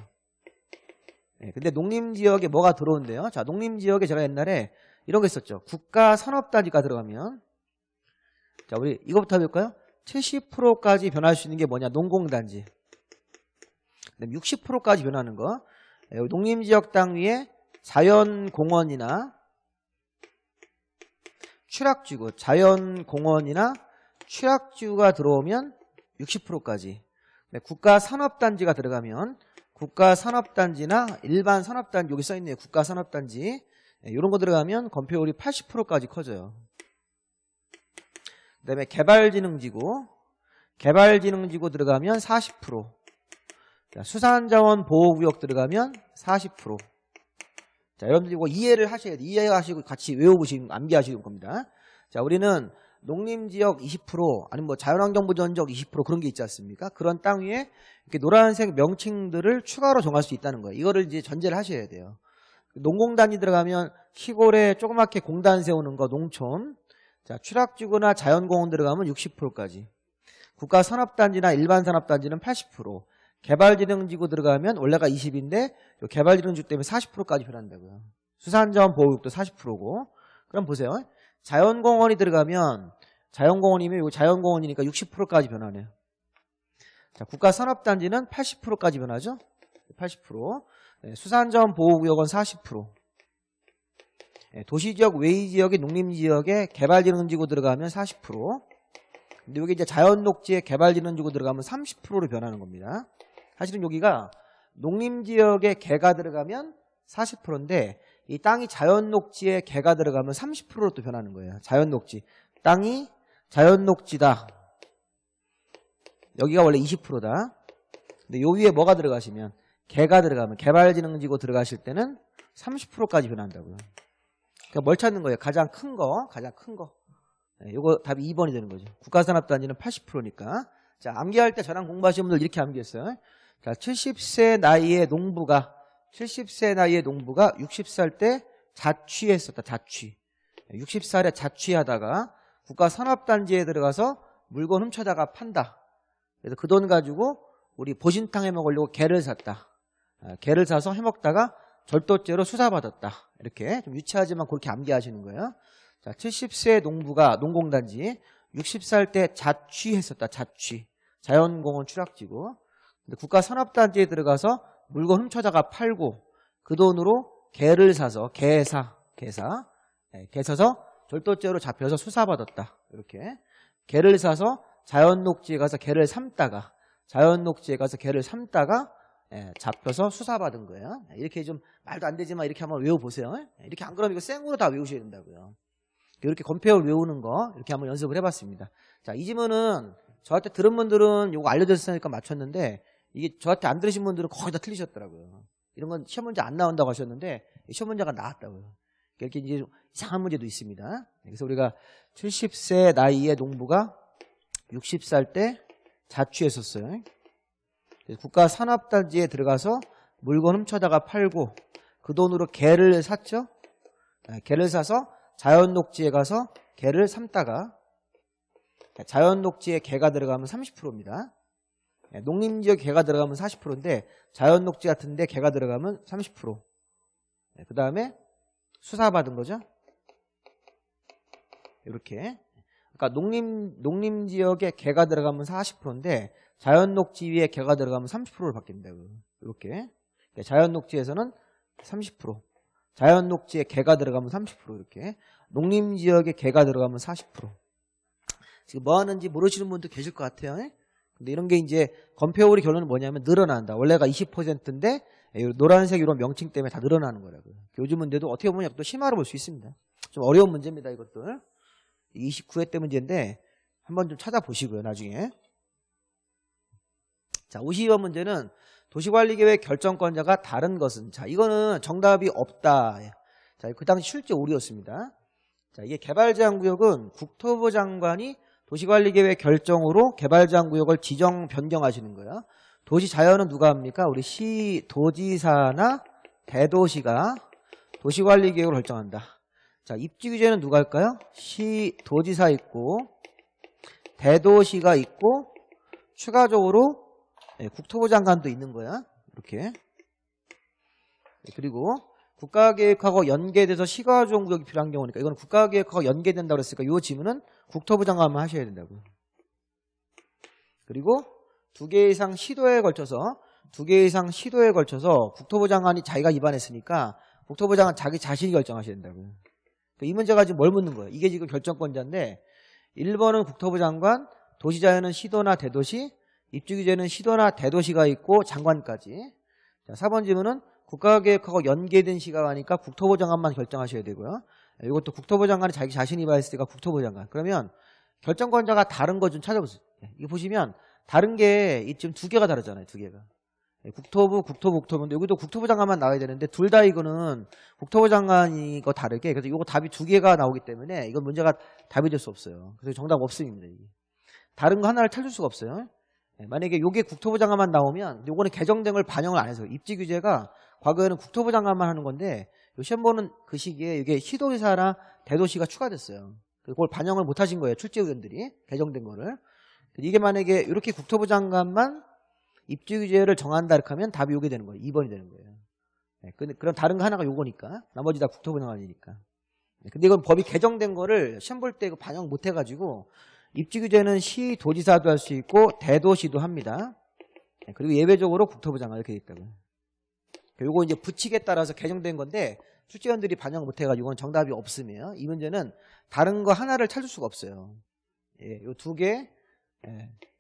Speaker 1: 근데 농림지역에 뭐가 들어온대요? 자, 농림지역에 제가 옛날에 이런 거 있었죠. 국가산업단지가 들어가면. 자, 우리 이거부터 해볼까요? 70%까지 변할 수 있는 게 뭐냐? 농공단지. 그다음 60%까지 변하는 거. 농림지역 땅 위에 자연공원이나 추락지구, 자연공원이나 추락지구가 들어오면 60%까지. 국가산업단지가 들어가면 국가산업단지나 일반 산업단지, 여기 써있네요. 국가산업단지. 이런 거 들어가면 건폐율이 80%까지 커져요. 그 다음에 개발진흥지구. 개발진흥지구 들어가면 40%. 수산자원 보호구역 들어가면 40%. 자, 여러분들 이거 이해를 하셔야 돼요. 이해하시고 같이 외워보시고 암기하시는 겁니다. 자, 우리는 농림지역 20% 아니면 뭐 자연환경보전지역 20% 그런 게 있지 않습니까? 그런 땅 위에 이렇게 노란색 명칭들을 추가로 정할 수 있다는 거예요. 이거를 이제 전제를 하셔야 돼요. 농공단이 들어가면 시골에 조그맣게 공단 세우는 거 농촌. 자, 추락지구나 자연공원 들어가면 60%까지. 국가산업단지나 일반산업단지는 80%. 개발진흥지구 들어가면 원래가 20인데 개발진흥지구 때문에 40%까지 변한다고요. 수산자원 보호구역도 40%고. 그럼 보세요. 자연공원이 들어가면 자연공원이면 이거 자연공원이니까 60%까지 변하네요. 자, 국가산업단지는 80%까지 변하죠. 80%. 수산자원 보호구역은 40%. 도시지역, 외지지역이 농림지역에 개발진흥지구 들어가면 40%. 근데 여기 이제 자연녹지에 개발진흥지구 들어가면 30%로 변하는 겁니다. 사실은 여기가 농림지역에 개가 들어가면 40%인데 이 땅이 자연녹지에 개가 들어가면 30%로 또 변하는 거예요. 자연녹지. 땅이 자연녹지다. 여기가 원래 20%다. 근데 요 위에 뭐가 들어가시면 개가 들어가면 개발진흥지구 들어가실 때는 30%까지 변한다고요. 그러니까 뭘 찾는 거예요? 가장 큰 거. 가장 큰 거. 요거 답이 2번이 되는 거죠. 국가산업단지는 80%니까. 자, 암기할 때 저랑 공부하시는 분들 이렇게 암기했어요. 자, 70세 나이의 농부가 60살 때 자취했었다. 자취. 60살에 자취하다가 국가산업단지에 들어가서 물건 훔쳐다가 판다. 그래서 그 돈 가지고 우리 보신탕 해먹으려고 개를 샀다. 개를 사서 해먹다가 절도죄로 수사받았다. 이렇게 좀 유치하지만 그렇게 암기하시는 거예요. 자, 70세 농부가 농공단지 60살 때 자취했었다. 자취. 자연공원 추락지구. 근데 국가산업단지에 들어가서 물건 훔쳐다가 팔고 그 돈으로 개를 사서 개사 절도죄로 잡혀서 수사받았다. 이렇게 개를 사서 자연녹지에 가서 개를 삶다가 잡혀서 수사받은 거예요. 이렇게 좀 말도 안 되지만 이렇게 한번 외워보세요. 이렇게 안 그러면 이거 생으로 다 외우셔야 된다고요. 이렇게 건폐율 외우는 거 이렇게 한번 연습을 해봤습니다. 자, 이 지문은 저한테 들은 분들은 이거 알려줬으니까 맞췄는데 이게 저한테 안 들으신 분들은 거의 다 틀리셨더라고요. 이런 건 시험 문제 안 나온다고 하셨는데 시험 문제가 나왔다고요. 이렇게 이제 좀 이상한 문제도 있습니다. 그래서 우리가 70세 나이의 농부가 60살 때 자취했었어요. 국가산업단지에 들어가서 물건 훔쳐다가 팔고 그 돈으로 개를 샀죠. 개를 사서 자연녹지에 가서 개를 삶다가 자연녹지에 개가 들어가면 30%입니다. 농림지역에 개가 들어가면 40%인데 자연녹지 같은데 개가 들어가면 30%. 그 다음에 수사받은 거죠. 이렇게. 그러니까 농림지역에 개가 들어가면 40%인데 자연녹지 위에 개가 들어가면 30%를 받겠다고요. 이렇게. 자연녹지에서는 30%. 자연녹지에 개가 들어가면 30% 이렇게. 농림지역에 개가 들어가면 40%. 지금 뭐 하는지 모르시는 분도 계실 것 같아요. 근데 이런 게 이제 건폐율의 결론은 뭐냐면 늘어난다. 원래가 20%인데 노란색 이런 명칭 때문에 다 늘어나는 거라고요. 요즘 문제도 어떻게 보면 또 심화로 볼 수 있습니다. 좀 어려운 문제입니다. 이것들. 29회 때 문제인데 한번 좀 찾아보시고요. 나중에. 자, 52번 문제는 도시관리계획 결정권자가 다른 것은. 자, 이거는 정답이 없다. 자, 그 당시 실제 오류였습니다. 자, 이게 개발제한구역은 국토부 장관이 도시관리계획 결정으로 개발제한구역을 지정 변경하시는 거예요. 도시자연은 누가 합니까? 우리 시도지사나 대도시가 도시관리계획을 결정한다. 자, 입지규제는 누가 할까요? 시도지사 있고 대도시가 있고 추가적으로 국토부 장관도 있는 거야. 이렇게. 그리고 국가계획하고 연계돼서 시가조정구역이 필요한 경우니까 이거는 국가계획하고 연계된다고 그랬으니까 이 지문은 국토부 장관만 하셔야 된다고요. 그리고 두 개 이상 시도에 걸쳐서 국토부 장관이 자기가 위반했으니까 국토부 장관 자기 자신이 결정하셔야 된다고요. 이 문제가 지금 뭘 묻는 거예요? 이게 지금 결정권자인데 1번은 국토부 장관, 도시자연은 시도나 대도시, 입지규제는 시도나 대도시가 있고 장관까지. 자, 4번 질문은 국가계획하고 연계된 시가 하니까 국토부 장관만 결정하셔야 되고요. 이것도 국토부 장관이 자기 자신이 위반했으니까 국토부 장관. 그러면 결정권자가 다른 거 좀 찾아보세요. 이거 보시면 다른 게 지금 두 개가 다르잖아요. 두 개가. 국토부인데 여기도 국토부 장관만 나와야 되는데 둘 다 이거는 국토부 장관이 거 다르게 그래서 이거 답이 두 개가 나오기 때문에 이건 문제가 답이 될 수 없어요. 그래서 정답 없습니다. 이게. 다른 거 하나를 찾을 수가 없어요. 만약에 이게 국토부 장관만 나오면 이거는 개정된 걸 반영을 안 해서 입지 규제가 과거에는 국토부 장관만 하는 건데 시험 보는 그 시기에 이게 시도지사나 대도시가 추가됐어요. 그걸 반영을 못 하신 거예요. 출제 의원들이 개정된 거를. 이게 만약에 이렇게 국토부 장관만 입지 규제를 정한다 이렇게 하면 답이 요게 되는 거예요. 2번이 되는 거예요. 그럼 다른 거 하나가 요거니까 나머지 다 국토부 장관이니까. 근데 이건 법이 개정된 거를 시험 볼 때 반영 못 해가지고 입지 규제는 시, 도지사도 할 수 있고 대도시도 합니다. 그리고 예외적으로 국토부 장관 이렇게 돼 있다고요. 요거 이제 부칙에 따라서 개정된 건데 출제위원들이 반영 못 해가지고 이건 정답이 없으면 이 문제는 다른 거 하나를 찾을 수가 없어요. 요 두 개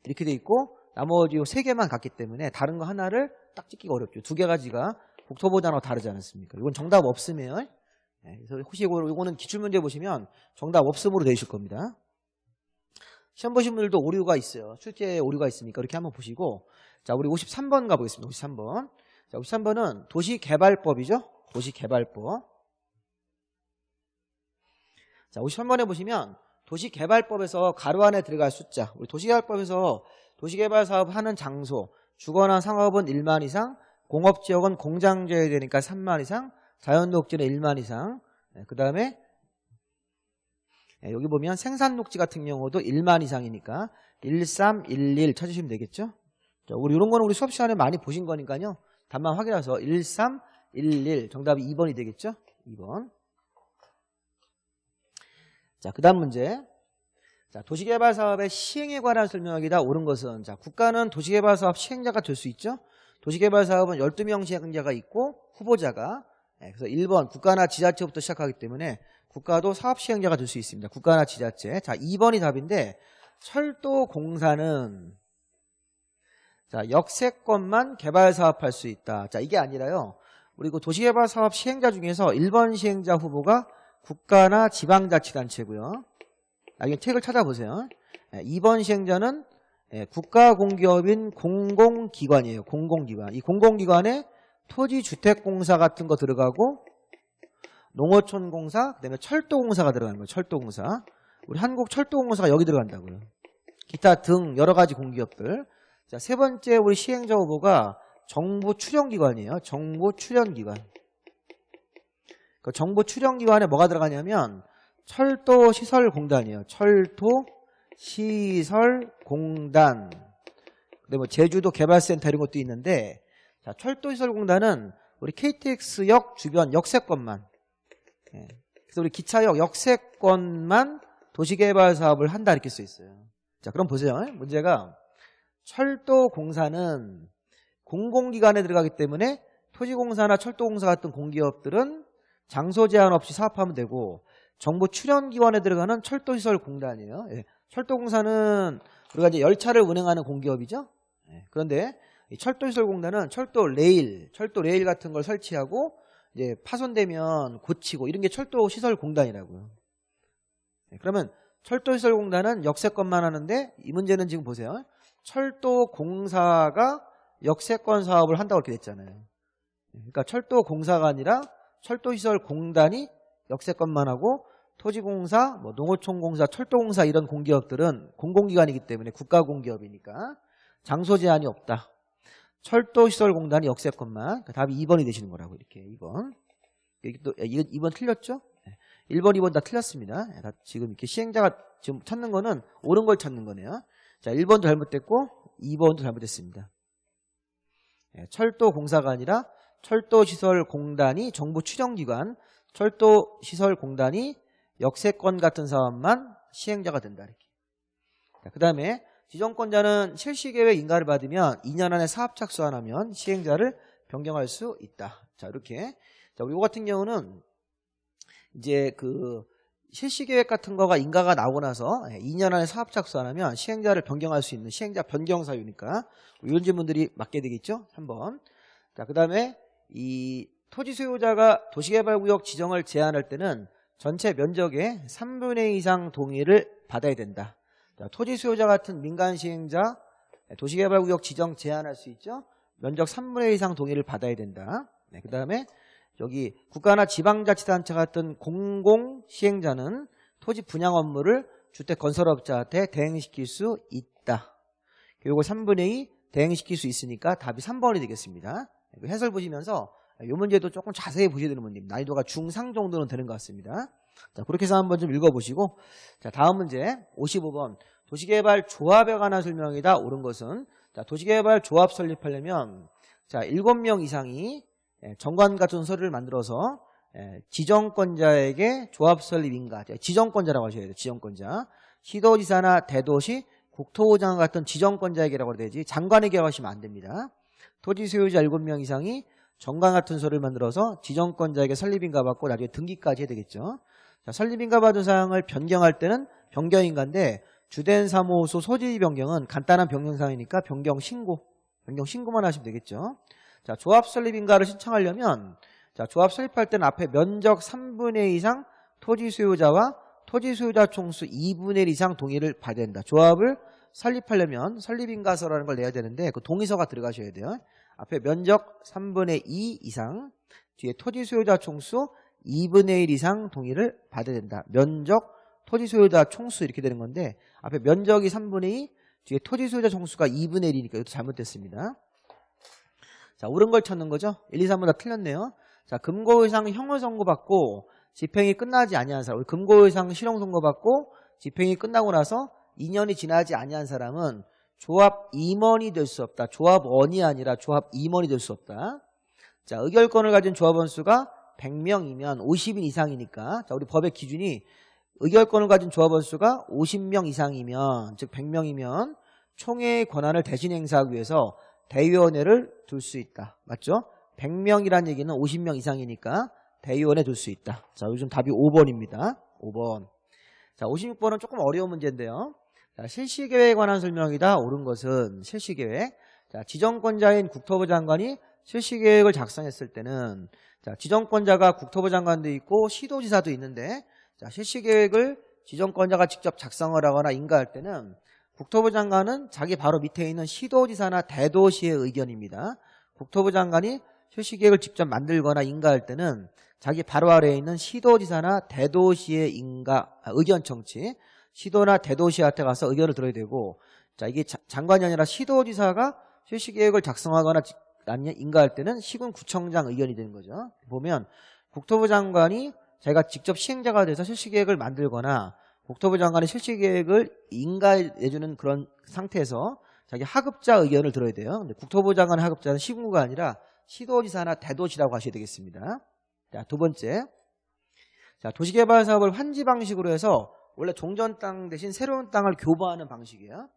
Speaker 1: 이렇게 돼 있고 나머지 요 세 개만 갔기 때문에 다른 거 하나를 딱 찍기가 어렵죠. 두 개 가지가 국토부 장관하고 다르지 않았습니까? 이건 정답 없으면 그래서 혹시 이거는 기출문제 보시면 정답 없음으로 되실 겁니다. 시험 보신 분들도 오류가 있어요. 출제에 오류가 있으니까 이렇게 한번 보시고 자 우리 53번 가보겠습니다. 53번. 자 53번은 도시개발법이죠. 도시개발법. 자 53번에 보시면 도시개발법에서 가로 안에 들어갈 숫자 우리 도시개발법에서 도시개발 사업 하는 장소 주거나 상업은 1만 이상 공업지역은 공장지어야 되니까 3만 이상 자연녹지는 1만 이상 그 다음에 여기 보면 생산녹지 같은 경우도 1만 이상이니까 1311 찾으시면 되겠죠. 자, 우리 이런 거는 우리 수업 시간에 많이 보신 거니까요. 답만 확인해서 1311 정답이 2번이 되겠죠. 2번. 자, 그 다음 문제. 자, 도시개발 사업의 시행에 관한 설명하기다. 옳은 것은, 자, 국가는 도시개발 사업 시행자가 될 수 있죠. 도시개발 사업은 12명 시행자가 있고 후보자가, 그래서 1번 국가나 지자체부터 시작하기 때문에 국가도 사업 시행자가 될 수 있습니다. 국가나 지자체. 자, 2번이 답인데, 철도공사는 자, 역세권만 개발 사업할 수 있다. 자, 이게 아니라요. 그리고 도시개발 사업 시행자 중에서 1번 시행자 후보가 국가나 지방자치단체고요. 나중에 책을 찾아보세요. 2번 시행자는 국가공기업인 공공기관이에요. 공공기관. 이 공공기관에 토지주택공사 같은 거 들어가고 농어촌공사, 그다음에 철도공사가 들어가는 거예요. 철도공사. 우리 한국철도공사가 여기 들어간다고요. 기타 등 여러 가지 공기업들. 자, 세 번째 우리 시행자 후보가 정부 출연기관이에요. 정부 출연기관. 그 정부 출연기관에 뭐가 들어가냐면 철도시설공단이에요. 철도시설공단. 근데 뭐 제주도 개발센터 이런 것도 있는데, 자, 철도시설공단은 우리 KTX역 주변 역세권만. 그래서 우리 기차역 역세권만 도시개발 사업을 한다 이렇게 써 있어요. 자, 그럼 보세요. 문제가 철도공사는 공공기관에 들어가기 때문에 토지공사나 철도공사 같은 공기업들은 장소 제한 없이 사업하면 되고, 정부 출연기관에 들어가는 철도시설공단이에요. 철도공사는 우리가 이제 열차를 운행하는 공기업이죠. 그런데 이 철도시설공단은 철도 레일 같은 걸 설치하고 이제 파손되면 고치고 이런 게 철도시설공단이라고요. 그러면 철도시설공단은 역세권만 하는데, 이 문제는 지금 보세요. 철도공사가 역세권 사업을 한다고 이렇게 됐잖아요. 그러니까 철도공사가 아니라 철도시설공단이 역세권만 하고, 토지공사, 뭐 농어촌공사, 철도공사 이런 공기업들은 공공기관이기 때문에 국가공기업이니까 장소 제한이 없다. 철도시설공단이 역세권만. 답이 2번이 되시는 거라고. 이렇게 2번. 여기 또 2번 틀렸죠? 1번, 2번 다 틀렸습니다. 다 지금 이렇게 시행자가 지금 찾는 거는 옳은 걸 찾는 거네요. 자, 1번도 잘못됐고 2번도 잘못됐습니다. 철도공사가 아니라 철도시설공단이 정부 추정기관, 철도시설공단이 역세권 같은 사업만 시행자가 된다. 이렇게. 그 다음에 지정권자는 실시계획 인가를 받으면 2년 안에 사업 착수 안 하면 시행자를 변경할 수 있다. 자, 이렇게. 자, 우리 이거 같은 경우는 이제 그 실시계획 같은 거가 인가가 나오고 나서 2년 안에 사업 착수 안 하면 시행자를 변경할 수 있는 시행자 변경 사유니까 이런 질문들이 맞게 되겠죠? 3번. 자, 그 다음에 이 토지 소유자가 도시개발구역 지정을 제한할 때는 전체 면적의 3분의 2 이상 동의를 받아야 된다. 자, 토지 소유자 같은 민간 시행자 도시개발구역 지정 제한할 수 있죠? 면적 3분의 2 이상 동의를 받아야 된다. 그 다음에 여기 국가나 지방자치단체 같은 공공시행자는 토지 분양 업무를 주택건설업자한테 대행시킬 수 있다. 그리고 3분의 2 대행시킬 수 있으니까 답이 3번이 되겠습니다. 해설 보시면서 이 문제도 조금 자세히 보셔야 되는 문제입니다. 난이도가 중상 정도는 되는 것 같습니다. 자, 그렇게 해서 한번 좀 읽어보시고, 자, 다음 문제 55번 도시개발 조합에 관한 설명이다. 옳은 것은, 자, 도시개발 조합 설립하려면 자 7명 이상이 정관 같은 서류를 만들어서 지정권자에게 조합 설립 인가, 지정권자라고 하셔야 돼요. 지정권자. 시도지사나 대도시, 국토부장 같은 지정권자에게라고 해야 되지 장관에게 하시면 안 됩니다. 토지 소유자 7명 이상이 정관 같은 서류를 만들어서 지정권자에게 설립인가 받고 나중에 등기까지 해야 되겠죠. 자, 설립인가 받은 사항을 변경할 때는 변경인가인데 주된 사무소 소지 변경은 간단한 변경사항이니까 변경 신고만 하시면 되겠죠. 자, 조합 설립인가를 신청하려면 자, 조합 설립할 때는 앞에 면적 3분의 2 이상 토지 소유자와 토지 소유자 총수 2분의 1 이상 동의를 받아야 된다. 조합을 설립하려면 설립인가서라는 걸 내야 되는데 그 동의서가 들어가셔야 돼요. 앞에 면적 3분의 2 이상, 뒤에 토지 소유자 총수 2분의 1 이상 동의를 받아야 된다. 면적, 토지 소유자 총수 이렇게 되는 건데 앞에 면적이 3분의 2, 뒤에 토지 소유자 총수가 2분의 1이니까 이것도 잘못됐습니다. 자, 옳은 걸 찾는 거죠. 1, 2, 3번 다 틀렸네요. 자, 금고 이상 형을 선고받고 집행이 끝나지 아니한 사람, 우리 금고 이상 실형 선고받고 집행이 끝나고 나서 2년이 지나지 아니한 사람은 조합 임원이 될 수 없다. 조합원이 아니라 조합 임원이 될 수 없다. 자, 의결권을 가진 조합원 수가 100명이면 50인 이상이니까 자, 우리 법의 기준이 의결권을 가진 조합원 수가 50명 이상이면, 즉 100명이면 총회의 권한을 대신 행사하기 위해서 대의원회를 둘 수 있다. 맞죠? 100명이란 얘기는 50명 이상이니까 대의원회 둘 수 있다. 자, 요즘 답이 5번입니다. 5번. 자, 56번은 조금 어려운 문제인데요. 자, 실시계획에 관한 설명이다. 옳은 것은 실시계획. 자, 지정권자인 국토부 장관이 실시계획을 작성했을 때는, 자, 지정권자가 국토부 장관도 있고 시도지사도 있는데, 자, 실시계획을 지정권자가 직접 작성을 하거나 인가할 때는 국토부 장관은 자기 바로 밑에 있는 시도지사나 대도시의 의견입니다. 국토부 장관이 실시계획을 직접 만들거나 인가할 때는 자기 바로 아래에 있는 시도지사나 대도시의 의견 청취, 시도나 대도시한테 가서 의견을 들어야 되고, 자, 이게 장관이 아니라 시도지사가 실시계획을 작성하거나 인가할 때는 시군구청장 의견이 되는 거죠. 보면 국토부 장관이 자기가 직접 시행자가 돼서 실시계획을 만들거나 국토부 장관이 실시계획을 인가해주는 그런 상태에서 자기 하급자 의견을 들어야 돼요. 근데 국토부 장관의 하급자는 시군구가 아니라 시도지사나 대도시라고 하셔야 되겠습니다. 자, 두 번째. 자, 도시개발 사업을 환지 방식으로 해서 원래 종전 땅 대신 새로운 땅을 교부하는 방식이에요.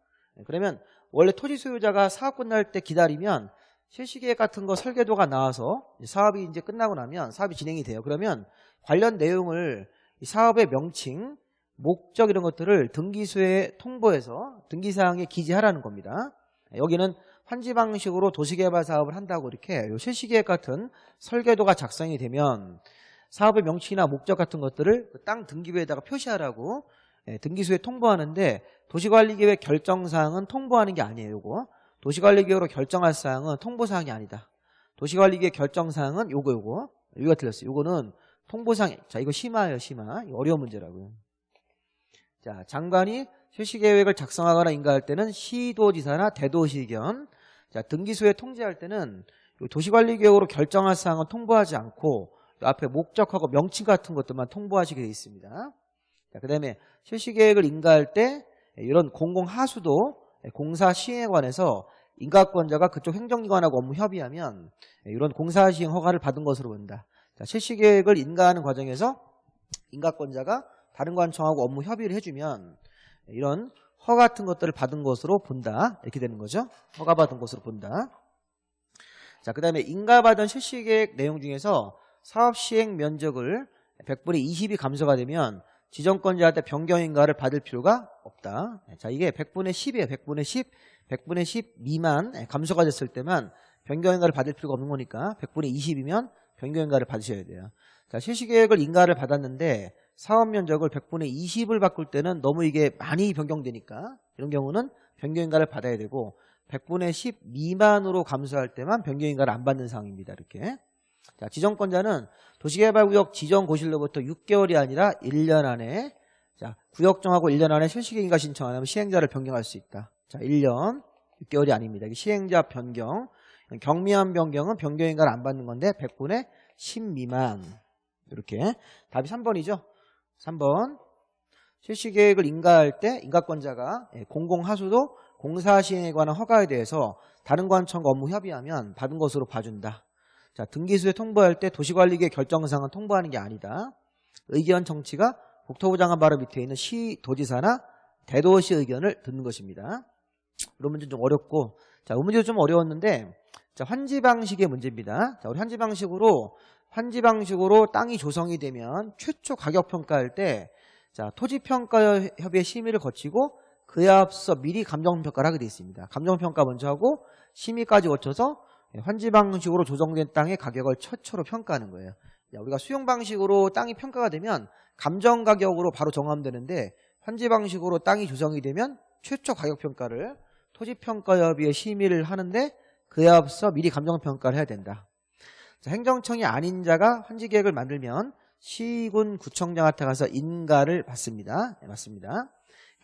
Speaker 1: 그러면 원래 토지 소유자가 사업 끝날 때 기다리면 실시계획 같은 거 설계도가 나와서 사업이 이제 끝나고 나면 사업이 진행이 돼요. 그러면 관련 내용을 이 사업의 명칭, 목적 이런 것들을 등기소에 통보해서 등기사항에 기재하라는 겁니다. 여기는 환지 방식으로 도시개발 사업을 한다고 이렇게 실시계획 같은 설계도가 작성이 되면 사업의 명칭이나 목적 같은 것들을 땅 등기부에다가 표시하라고 등기소에 통보하는데, 도시관리계획 결정사항은 통보하는 게 아니에요. 요거 도시관리계획으로 결정할 사항은 통보사항이 아니다. 도시관리계획 결정사항은 요거 여기가 틀렸어요. 요거는 통보사항. 자, 이거 심화예요. 심화. 이거 어려운 문제라고요. 자, 장관이 실시계획을 작성하거나 인가할 때는 시도지사나 대도시 의견, 자, 등기소에 통지할 때는 도시관리계획으로 결정할 사항은 통보하지 않고 앞에 목적하고 명칭 같은 것들만 통보하시게 되어 있습니다. 자, 그다음에 실시계획을 인가할 때 이런 공공하수도 공사 시행에 관해서 인가권자가 그쪽 행정기관하고 업무 협의하면 이런 공사 시행 허가를 받은 것으로 본다. 자, 실시계획을 인가하는 과정에서 인가권자가 다른 관청하고 업무 협의를 해주면 이런 허가 같은 것들을 받은 것으로 본다. 이렇게 되는 거죠. 허가받은 것으로 본다. 자, 그 다음에 인가받은 실시계획 내용 중에서 사업 시행 면적을 100분의 20이 감소가 되면 지정권자한테 변경 인가를 받을 필요가 없다. 자, 이게 100분의 10이에요. 100분의 10, 100분의 10 미만 감소가 됐을 때만 변경 인가를 받을 필요가 없는 거니까 100분의 20이면 변경 인가를 받으셔야 돼요. 자, 실시계획을 인가를 받았는데 사업 면적을 100분의 20을 바꿀 때는 너무 이게 많이 변경되니까 이런 경우는 변경 인가를 받아야 되고, 100분의 10 미만으로 감소할 때만 변경 인가를 안 받는 상황입니다. 이렇게. 자, 지정권자는 도시개발구역 지정고시로부터 6개월이 아니라 1년 안에, 자, 구역 정하고 1년 안에 실시계획 인가 신청 안 하면 시행자를 변경할 수 있다. 자, 1년 6개월이 아닙니다. 이게 시행자 변경, 경미한 변경은 변경 인가를 안 받는 건데 100분의 10 미만. 이렇게. 답이 3번이죠. 3번. 실시계획을 인가할 때 인가권자가 공공하수도 공사 시행에 관한 허가에 대해서 다른 관청과 업무 협의하면 받은 것으로 봐준다. 자, 등기소에 통보할 때 도시관리계획 결정사항은 통보하는 게 아니다. 의견 청취가 국토부 장관 바로 밑에 있는 시도지사나 대도시 의견을 듣는 것입니다. 이런 문제는 좀 어렵고, 자, 이 문제도 좀 어려웠는데, 자, 환지 방식의 문제입니다. 자, 우리 환지 방식으로 땅이 조성이 되면 최초 가격 평가할 때, 자, 토지평가협의회 심의를 거치고 그에 앞서 미리 감정평가를 하게 되어 있습니다. 감정평가 먼저 하고 심의까지 거쳐서 환지 방식으로 조정된 땅의 가격을 최초로 평가하는 거예요. 자, 우리가 수용 방식으로 땅이 평가가 되면 감정 가격으로 바로 정하면 되는데, 환지 방식으로 땅이 조성이 되면 최초 가격 평가를 토지평가협의회 심의를 하는데 그에 앞서 미리 감정평가를 해야 된다. 자, 행정청이 아닌 자가 환지계획을 만들면 시군구청장한테 가서 인가를 받습니다. 네, 맞습니다.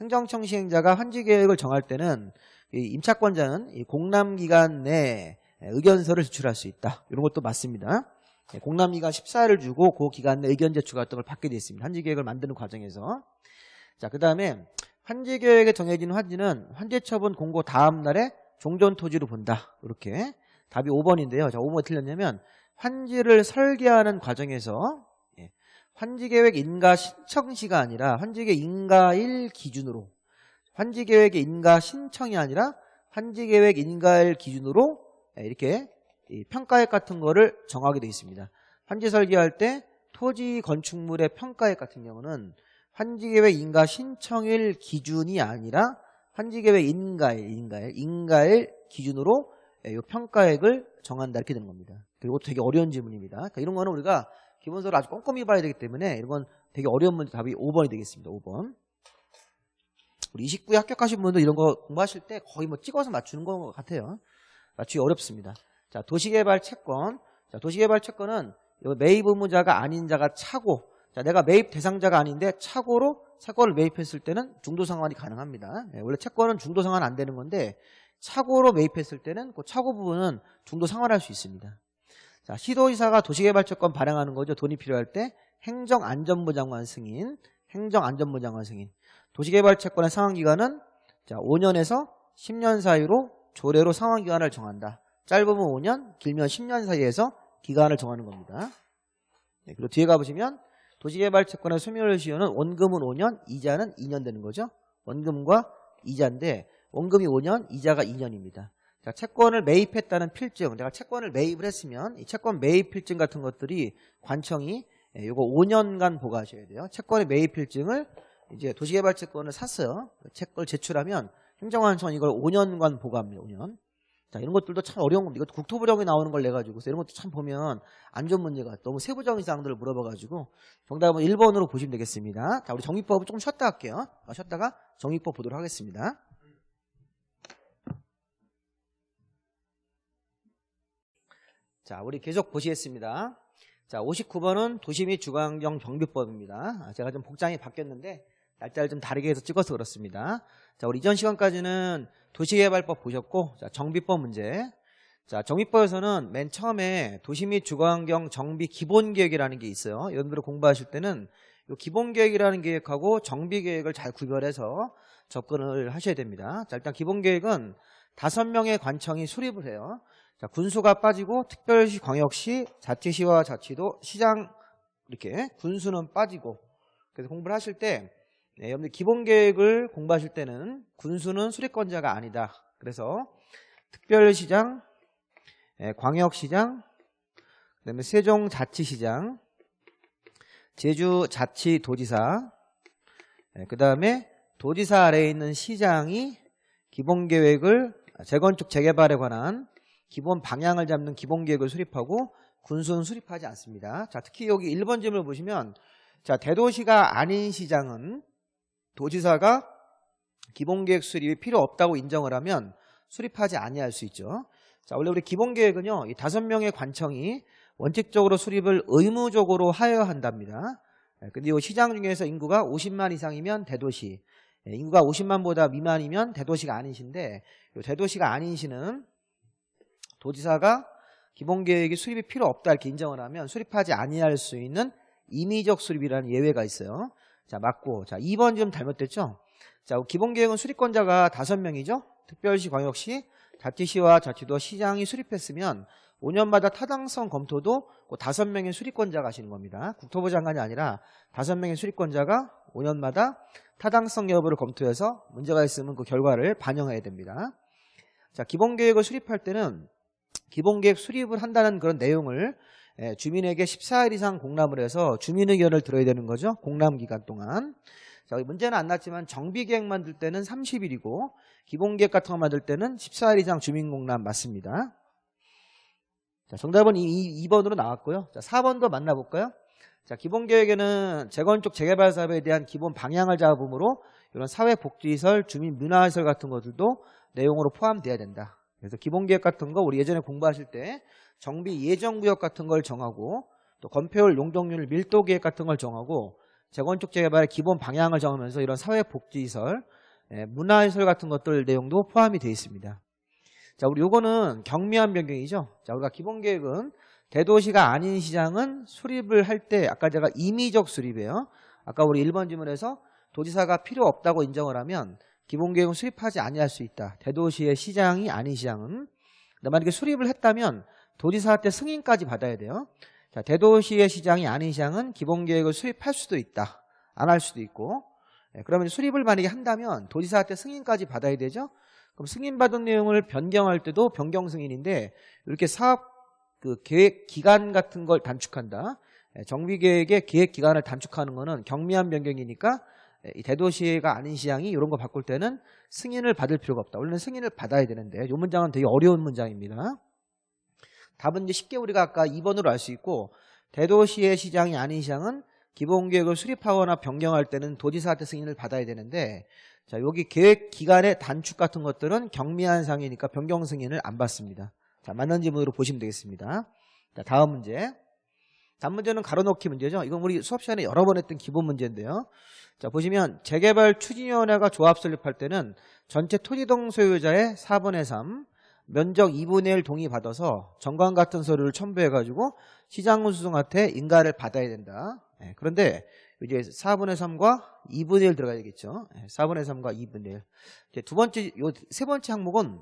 Speaker 1: 행정청 시행자가 환지계획을 정할 때는 이 임차권자는 이 공람기간 내에 의견서를 제출할 수 있다. 이런 것도 맞습니다. 네, 공람기간 14일을 주고 그 기간 내 의견 제출 같은 걸 받게 되어 있습니다. 환지계획을 만드는 과정에서. 자, 그 다음에 환지계획에 정해진 환지는 환지처분 공고 다음 날에 종전토지로 본다. 이렇게. 답이 5번인데요. 자, 5번이 틀렸냐면 환지를 설계하는 과정에서 환지계획 인가 신청시가 아니라 환지계획 인가일 기준으로, 환지계획의 인가 신청이 아니라 환지계획 인가일 기준으로 이렇게 이 평가액 같은 거를 정하게 되어 있습니다. 환지 설계할 때 토지 건축물의 평가액 같은 경우는 환지계획 인가 신청일 기준이 아니라 환지계획 인가일 기준으로 이 평가액을 정한다 이렇게 되는 겁니다. 그리고 되게 어려운 질문입니다. 그러니까 이런 거는 우리가 기본적으로 아주 꼼꼼히 봐야 되기 때문에 이런 건 되게 어려운 문제 답이 5번이 되겠습니다. 5번. 우리 29에 합격하신 분들 이런 거 공부하실 때 거의 뭐 찍어서 맞추는 것 같아요. 맞추기 어렵습니다. 자, 도시개발 채권. 자, 도시개발 채권은 매입 의무자가 아닌 자가 차고, 자, 내가 매입 대상자가 아닌데 차고로 채권을 매입했을 때는 중도상환이 가능합니다. 원래 채권은 중도상환 안 되는 건데 차고로 매입했을 때는 그 차고 부분은 중도상환할 수 있습니다. 자, 시도지사가 도시개발채권 발행하는 거죠. 돈이 필요할 때 행정안전부 장관 승인, 행정안전부 장관 승인. 도시개발채권의 상환기간은 자, 5년에서 10년 사이로 조례로 상환기간을 정한다. 짧으면 5년, 길면 10년 사이에서 기간을 정하는 겁니다. 네, 그리고 뒤에 가보시면 도시개발채권의 소멸시효는 원금은 5년, 이자는 2년 되는 거죠. 원금과 이자인데 원금이 5년, 이자가 2년입니다. 자, 채권을 매입했다는 필증, 내가 채권을 매입을 했으면 이 채권 매입 필증 같은 것들이 관청이 이거 5년간 보관하셔야 돼요. 채권의 매입 필증을 이제 도시개발채권을 샀어요. 채권을 제출하면 행정관청은 이걸 5년간 보관합니다. 5년. 자, 이런 것들도 참 어려운 겁니다. 이것도 국토부령에 나오는 걸 내가지고 이런 것도 참 보면 안 좋은 문제가 너무 세부적인 사항들을 물어봐가지고 정답은 1번으로 보시면 되겠습니다. 자, 우리 정비법을 조금 쉬었다 할게요. 쉬었다가 정비법 보도록 하겠습니다. 자, 우리 계속 보시겠습니다. 자, 59번은 도시 및 주거환경 정비법입니다. 제가 좀 복장이 바뀌었는데 날짜를 좀 다르게 해서 찍어서 그렇습니다. 자, 우리 이전 시간까지는 도시개발법 보셨고, 자, 정비법 문제. 자, 정비법에서는 맨 처음에 도시 및 주거환경 정비 기본계획이라는 게 있어요. 여러분들 공부하실 때는 이 기본계획이라는 계획하고 정비계획을 잘 구별해서 접근을 하셔야 됩니다. 자, 일단 기본계획은 5명의 관청이 수립을 해요. 자, 군수가 빠지고 특별시, 광역시, 자치시와 자치도, 시장 이렇게 군수는 빠지고. 그래서 공부를 하실 때 여러분들 기본계획을 공부하실 때는 군수는 수립권자가 아니다. 그래서 특별시장, 광역시장, 그다음에 세종자치시장, 제주자치도지사, 그다음에 도지사 아래에 있는 시장이 기본계획을 재건축 재개발에 관한 기본 방향을 잡는 기본계획을 수립하고 군수는 수립하지 않습니다. 자, 특히 여기 1번 질문을 보시면 자, 대도시가 아닌 시장은 도지사가 기본계획 수립이 필요 없다고 인정을 하면 수립하지 아니할 수 있죠. 자, 원래 우리 기본계획은요, 이 5명의 관청이 원칙적으로 수립을 의무적으로 하여야 한답니다. 근데 이 시장 중에서 인구가 50만 이상이면 대도시, 인구가 50만보다 미만이면 대도시가 아니신데, 이 대도시가 아닌 시는 도지사가 기본계획이 수립이 필요 없다 이렇게 인정을 하면 수립하지 아니할 수 있는 임의적 수립이라는 예외가 있어요. 자, 맞고. 자, 2번 지금 잘못됐죠? 자, 기본계획은 수립권자가 5명이죠? 특별시, 광역시, 자치시와 자치도, 시장이 수립했으면 5년마다 타당성 검토도 그 5명의 수립권자가 하시는 겁니다. 국토부 장관이 아니라 5명의 수립권자가 5년마다 타당성 여부를 검토해서 문제가 있으면 그 결과를 반영해야 됩니다. 자, 기본계획을 수립할 때는 기본계획 수립을 한다는 그런 내용을 주민에게 14일 이상 공람을 해서 주민 의견을 들어야 되는 거죠. 공람 기간 동안. 자, 문제는 안 났지만 정비계획 만들 때는 30일이고 기본계획 같은 거 만들 때는 14일 이상 주민 공람 맞습니다. 자, 정답은 2번으로 나왔고요. 자, 4번도 만나볼까요? 자, 기본계획에는 재건축 재개발 사업에 대한 기본 방향을 잡음으로 이런 사회복지시설, 주민 문화시설 같은 것들도 내용으로 포함돼야 된다. 그래서 기본계획 같은 거 우리 예전에 공부하실 때 정비 예정구역 같은 걸 정하고 또 건폐율, 용적률, 밀도계획 같은 걸 정하고 재건축 재개발의 기본 방향을 정하면서 이런 사회복지시설, 문화시설 같은 것들 내용도 포함이 되어 있습니다. 자, 우리 요거는 경미한 변경이죠. 자, 우리가 기본계획은 대도시가 아닌 시장은 수립을 할 때 아까 제가 임의적 수립이에요. 아까 우리 1번 질문에서 도지사가 필요 없다고 인정을 하면 기본계획은 수립하지 아니할 수 있다. 대도시의 시장이 아닌 시장은. 만약에 수립을 했다면 도지사한테 승인까지 받아야 돼요. 자, 대도시의 시장이 아닌 시장은 기본계획을 수립할 수도 있다. 안 할 수도 있고. 그러면 수립을 만약에 한다면 도지사한테 승인까지 받아야 되죠. 그럼 승인받은 내용을 변경할 때도 변경 승인인데 이렇게 사업 그 계획 기간 같은 걸 단축한다. 정비계획의 계획 기간을 단축하는 거는 경미한 변경이니까 이 대도시가 아닌 시장이 이런 거 바꿀 때는 승인을 받을 필요가 없다. 원래는 승인을 받아야 되는데 이 문장은 되게 어려운 문장입니다. 답은 이제 쉽게 우리가 아까 2번으로 알 수 있고 대도시의 시장이 아닌 시장은 기본계획을 수립하거나 변경할 때는 도지사한테 승인을 받아야 되는데 자 여기 계획 기간의 단축 같은 것들은 경미한 사항이니까 변경 승인을 안 받습니다. 자 맞는 지문으로 보시면 되겠습니다. 자 다음 문제. 다음 문제는 가로넣기 문제죠. 이건 우리 수업 시간에 여러 번 했던 기본 문제인데요. 자 보시면 재개발 추진위원회가 조합 설립할 때는 전체 토지동 소유자의 4분의 3 면적 2분의 1 동의받아서 정관 같은 서류를 첨부해가지고 시장군수청한테 인가를 받아야 된다. 그런데 이제 4분의 3과 2분의 1 들어가야 되겠죠. 4분의 3과 2분의 1. 이제 두 번째, 요 세 번째 항목은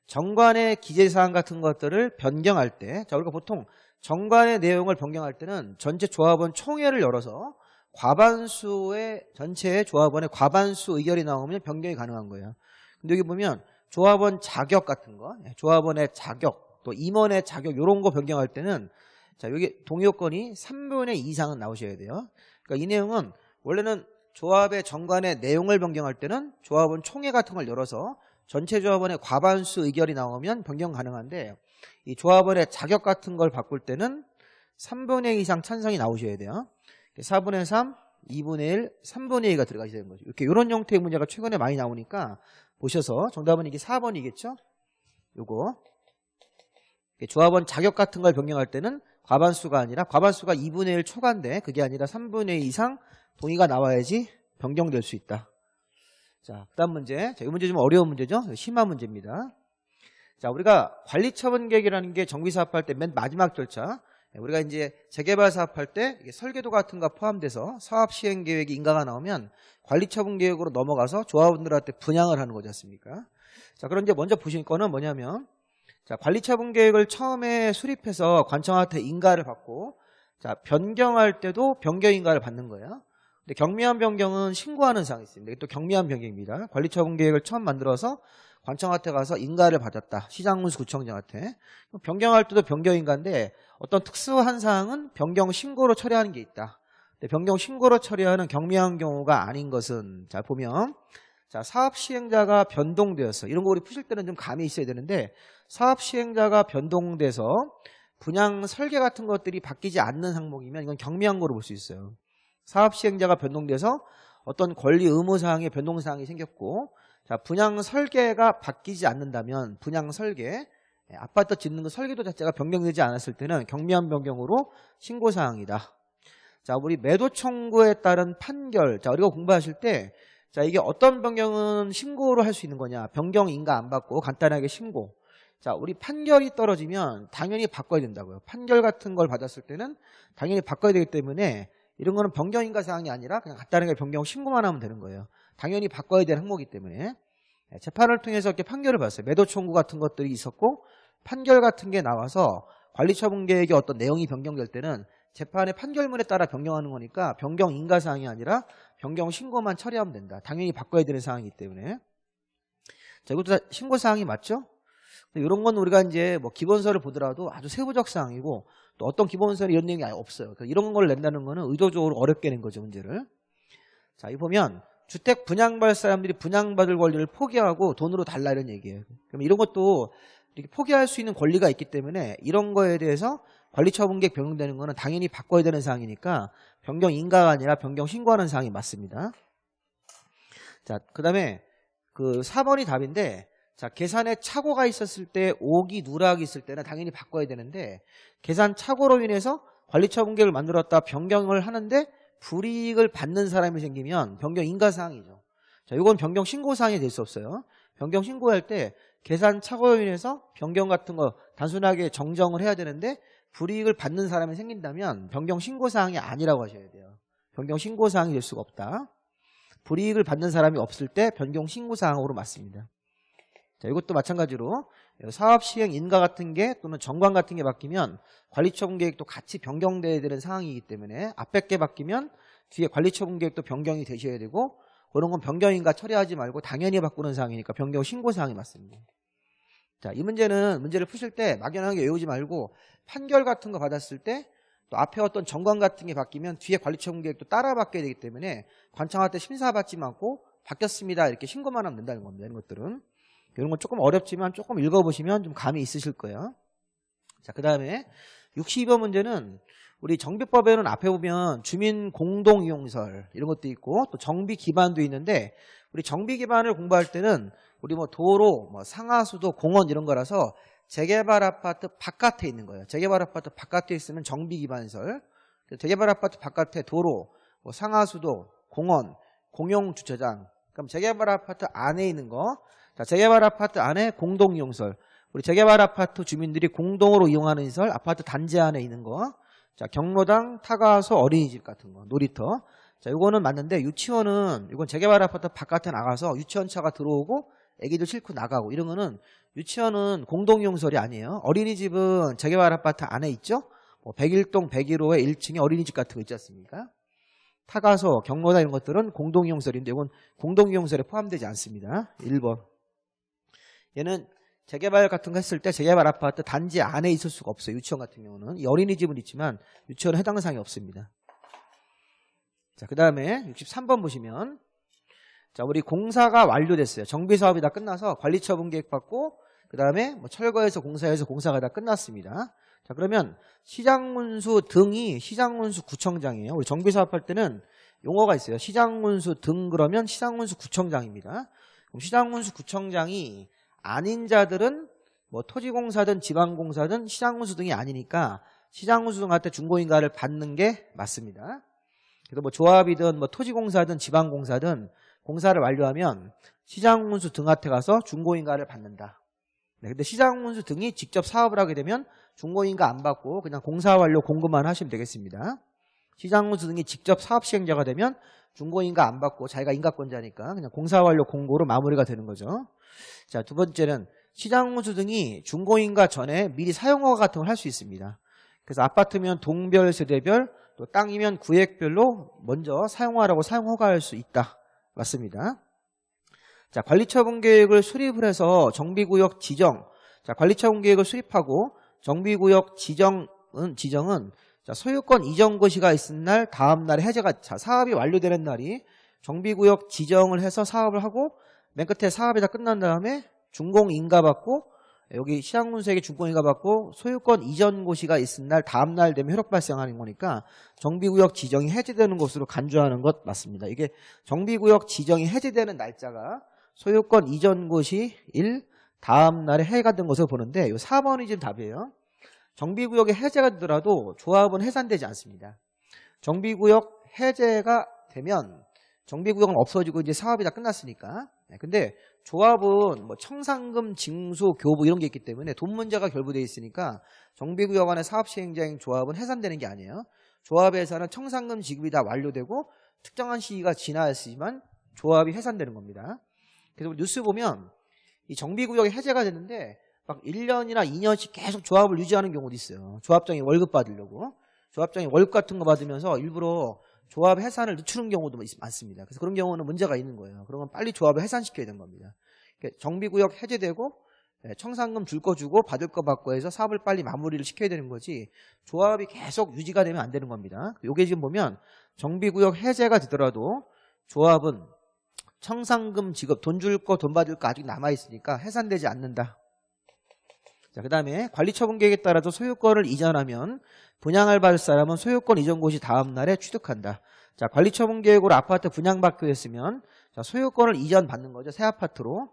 Speaker 1: 정관의 기재사항 같은 것들을 변경할 때, 자 우리가 보통 정관의 내용을 변경할 때는 전체 조합원 총회를 열어서 과반수의 전체 조합원의 과반수 의결이 나오면 변경이 가능한 거예요. 근데 여기 보면 조합원 자격 같은 거, 조합원의 자격, 또 임원의 자격 이런 거 변경할 때는 자 여기 동의 요건이 3분의 2 이상은 나오셔야 돼요. 그러니까 이 내용은 원래는 조합의 정관의 내용을 변경할 때는 조합원 총회 같은 걸 열어서 전체 조합원의 과반수 의결이 나오면 변경 가능한데 이 조합원의 자격 같은 걸 바꿀 때는 3분의 2 이상 찬성이 나오셔야 돼요. 4분의 3, 2분의 1, 3분의 2가 들어가셔야 되는 거죠. 이렇게 이런 형태의 문제가 최근에 많이 나오니까 보셔서 정답은 이게 4번이겠죠? 요거 조합원 자격 같은 걸 변경할 때는 과반수가 아니라 과반수가 2분의 1 초과인데 그게 아니라 3분의 2 이상 동의가 나와야지 변경될 수 있다. 자, 그다음 문제. 자, 이 문제 좀 어려운 문제죠? 심화 문제입니다. 자, 우리가 관리처분 계획이라는 게 정비 사업할 때 맨 마지막 절차. 우리가 이제 재개발 사업할 때 설계도 같은 거 포함돼서 사업 시행 계획이 인가가 나오면 관리처분 계획으로 넘어가서 조합원들한테 분양을 하는 거지 않습니까? 자, 그럼 이제 먼저 보실 거는 뭐냐면 자, 관리처분 계획을 처음에 수립해서 관청한테 인가를 받고 자, 변경할 때도 변경 인가를 받는 거예요. 근데 경미한 변경은 신고하는 사항이 있습니다. 이게 또 경미한 변경입니다. 관리처분 계획을 처음 만들어서 관청한테 가서 인가를 받았다. 시장군수 구청장한테. 변경할 때도 변경 인가인데 어떤 특수한 사항은 변경 신고로 처리하는 게 있다. 근데 변경 신고로 처리하는 경미한 경우가 아닌 것은 자 보면 자 사업 시행자가 변동되어서 이런 거 우리 푸실 때는 좀 감이 있어야 되는데 사업 시행자가 변동돼서 분양 설계 같은 것들이 바뀌지 않는 항목이면 이건 경미한 거로 볼 수 있어요. 사업 시행자가 변동돼서 어떤 권리 의무 사항의 변동 사항이 생겼고 자 분양 설계가 바뀌지 않는다면 분양 설계 아파트 짓는 거 설계도 자체가 변경되지 않았을 때는 경미한 변경으로 신고 사항이다. 자 우리 매도 청구에 따른 판결 자 우리가 공부하실 때 자 이게 어떤 변경은 신고로 할 수 있는 거냐 변경 인가 안 받고 간단하게 신고 자 우리 판결이 떨어지면 당연히 바꿔야 된다고요. 판결 같은 걸 받았을 때는 당연히 바꿔야 되기 때문에 이런 거는 변경 인가 사항이 아니라 그냥 간단하게 변경 신고만 하면 되는 거예요. 당연히 바꿔야 되는 항목이기 때문에 재판을 통해서 이렇게 판결을 받았어요. 매도 청구 같은 것들이 있었고 판결 같은 게 나와서 관리처분 계획의 어떤 내용이 변경될 때는 재판의 판결문에 따라 변경하는 거니까 변경 인가 사항이 아니라 변경 신고만 처리하면 된다. 당연히 바꿔야 되는 사항이기 때문에 자 이것도 다 신고 사항이 맞죠? 이런 건 우리가 이제 뭐 기본서를 보더라도 아주 세부적 사항이고 또 어떤 기본서에 이런 내용이 아예 없어요. 그러니까 이런 걸 낸다는 거는 의도적으로 어렵게 낸 거죠 문제를. 자 이 보면 주택 분양받을 사람들이 분양받을 권리를 포기하고 돈으로 달라 이런 얘기예요. 그럼 이런 것도 이렇게 포기할 수 있는 권리가 있기 때문에 이런 거에 대해서 관리처분계획 변경되는 거는 당연히 바꿔야 되는 사항이니까 변경 인가가 아니라 변경 신고하는 사항이 맞습니다. 자, 그다음에 그 4번이 답인데 자, 계산에 착오가 있었을 때 오기 누락이 있을 때는 당연히 바꿔야 되는데 계산 착오로 인해서 관리처분계획을 만들었다 변경을 하는데 불이익을 받는 사람이 생기면 변경 인가 사항이죠. 자, 이건 변경 신고 사항이 될 수 없어요. 변경 신고할 때 계산 착오로 인해서 변경 같은 거 단순하게 정정을 해야 되는데 불이익을 받는 사람이 생긴다면 변경 신고 사항이 아니라고 하셔야 돼요. 변경 신고 사항이 될 수가 없다. 불이익을 받는 사람이 없을 때 변경 신고 사항으로 맞습니다. 자, 이것도 마찬가지로 사업 시행 인가 같은 게 또는 정관 같은 게 바뀌면 관리처분 계획도 같이 변경돼야 되는 상황이기 때문에 앞에 게 바뀌면 뒤에 관리처분 계획도 변경이 되셔야 되고 그런 건 변경인가 처리하지 말고 당연히 바꾸는 사항이니까 변경 신고 사항이 맞습니다. 자, 이 문제를 푸실 때 막연하게 외우지 말고 판결 같은 거 받았을 때 또 앞에 어떤 정관 같은 게 바뀌면 뒤에 관리처분 계획도 따라 바뀌어야 되기 때문에 관청할 때 심사받지 않고 바뀌었습니다 이렇게 신고만 하면 된다는 겁니다. 이런 것들은 이런 건 조금 어렵지만 조금 읽어보시면 좀 감이 있으실 거예요. 자, 그 다음에 62번 문제는 우리 정비법에는 앞에 보면 주민 공동이용설 이런 것도 있고 또 정비 기반도 있는데 우리 정비 기반을 공부할 때는 우리 뭐 도로, 뭐 상하수도, 공원 이런 거라서 재개발 아파트 바깥에 있는 거예요. 재개발 아파트 바깥에 있으면 정비 기반설. 재개발 아파트 바깥에 도로, 뭐 상하수도, 공원, 공용 주차장. 그럼 재개발 아파트 안에 있는 거. 자, 재개발 아파트 안에 공동이용설. 우리 재개발 아파트 주민들이 공동으로 이용하는 시설, 아파트 단지 안에 있는 거. 자, 경로당, 타가소, 어린이집 같은 거, 놀이터. 자, 이거는 맞는데 유치원은 이건 재개발 아파트 바깥에 나가서 유치원 차가 들어오고 애기들 싣고 나가고 이런 거는 유치원은 공동이용설이 아니에요. 어린이집은 재개발 아파트 안에 있죠. 뭐 101동 101호에 1층에 어린이집 같은 거 있지 않습니까? 타가소, 경로당 이런 것들은 공동이용설인데 이건 공동이용설에 포함되지 않습니다. 1번. 얘는 재개발 같은 거 했을 때 재개발 아파트 단지 안에 있을 수가 없어요. 유치원 같은 경우는. 이 어린이집은 있지만 유치원은 해당 사항이 없습니다. 자, 그 다음에 63번 보시면 자, 우리 공사가 완료됐어요. 정비사업이 다 끝나서 관리처분 계획 받고 그 다음에 뭐 철거해서 공사해서 공사가 다 끝났습니다. 자, 그러면 시장문수 등이 시장문수 구청장이에요. 우리 정비사업 할 때는 용어가 있어요. 시장문수 등 그러면 시장문수 구청장입니다. 그럼 시장문수 구청장이 아닌 자들은 뭐 토지공사든 지방공사든 시장문수 등이 아니니까 시장문수 등한테 중고인가를 받는 게 맞습니다. 그래서 뭐 조합이든 뭐 토지공사든 지방공사든 공사를 완료하면 시장문수 등한테 가서 중고인가를 받는다. 네, 근데 시장문수 등이 직접 사업을 하게 되면 중고인가 안 받고 그냥 공사 완료 공고만 하시면 되겠습니다. 시장문수 등이 직접 사업 시행자가 되면 중고인가 안 받고 자기가 인가권자니까 그냥 공사 완료 공고로 마무리가 되는 거죠. 자, 두 번째는 시장문수 등이 중고인가 전에 미리 사용허가 같은 걸 할 수 있습니다. 그래서 아파트면 동별, 세대별, 또 땅이면 구획별로 먼저 사용하라고 사용허가할 수 있다. 맞습니다. 자, 관리처분 계획을 수립을 해서 정비구역 지정. 자, 관리처분 계획을 수립하고 정비구역 지정은 자, 소유권 이전 고시가 있은 날 다음 날에 해제가 자, 사업이 완료되는 날이 정비구역 지정을 해서 사업을 하고 맨 끝에 사업이 다 끝난 다음에 준공인가 받고 여기 시장문수에게 준공인가 받고 소유권 이전 고시가 있은 날 다음 날 되면 효력 발생하는 거니까 정비구역 지정이 해제되는 것으로 간주하는 것 맞습니다. 이게 정비구역 지정이 해제되는 날짜가 소유권 이전 고시 1 다음 날에 해가 된 것을 보는데 이 4번이 지금 답이에요. 정비구역이 해제가 되더라도 조합은 해산되지 않습니다. 정비구역 해제가 되면 정비구역은 없어지고 이제 사업이 다 끝났으니까. 근데 조합은 뭐 청산금, 징수, 교부 이런 게 있기 때문에 돈 문제가 결부되어 있으니까 정비구역 안에 사업시행자인 조합은 해산되는 게 아니에요. 조합에서는 청산금 지급이 다 완료되고 특정한 시기가 지나야지만 조합이 해산되는 겁니다. 그래서 뉴스 보면 이 정비구역이 해제가 되는데 막 1년이나 2년씩 계속 조합을 유지하는 경우도 있어요. 조합장이 월급 받으려고. 조합장이 월급 같은 거 받으면서 일부러 조합 해산을 늦추는 경우도 많습니다. 그래서 그런 경우는 문제가 있는 거예요. 그러면 빨리 조합을 해산시켜야 되는 겁니다. 정비구역 해제되고 청산금 줄 거 주고 받을 거 받고 해서 사업을 빨리 마무리를 시켜야 되는 거지 조합이 계속 유지가 되면 안 되는 겁니다. 이게 지금 보면 정비구역 해제가 되더라도 조합은 청산금 지급, 돈 줄 거, 돈 받을 거 아직 남아있으니까 해산되지 않는다. 자, 그 다음에 관리처분 계획에 따라서 소유권을 이전하면 분양을 받을 사람은 소유권 이전 고시 다음 날에 취득한다. 자, 관리처분 계획으로 아파트 분양받기로 했으면 자, 소유권을 이전받는 거죠. 새 아파트로.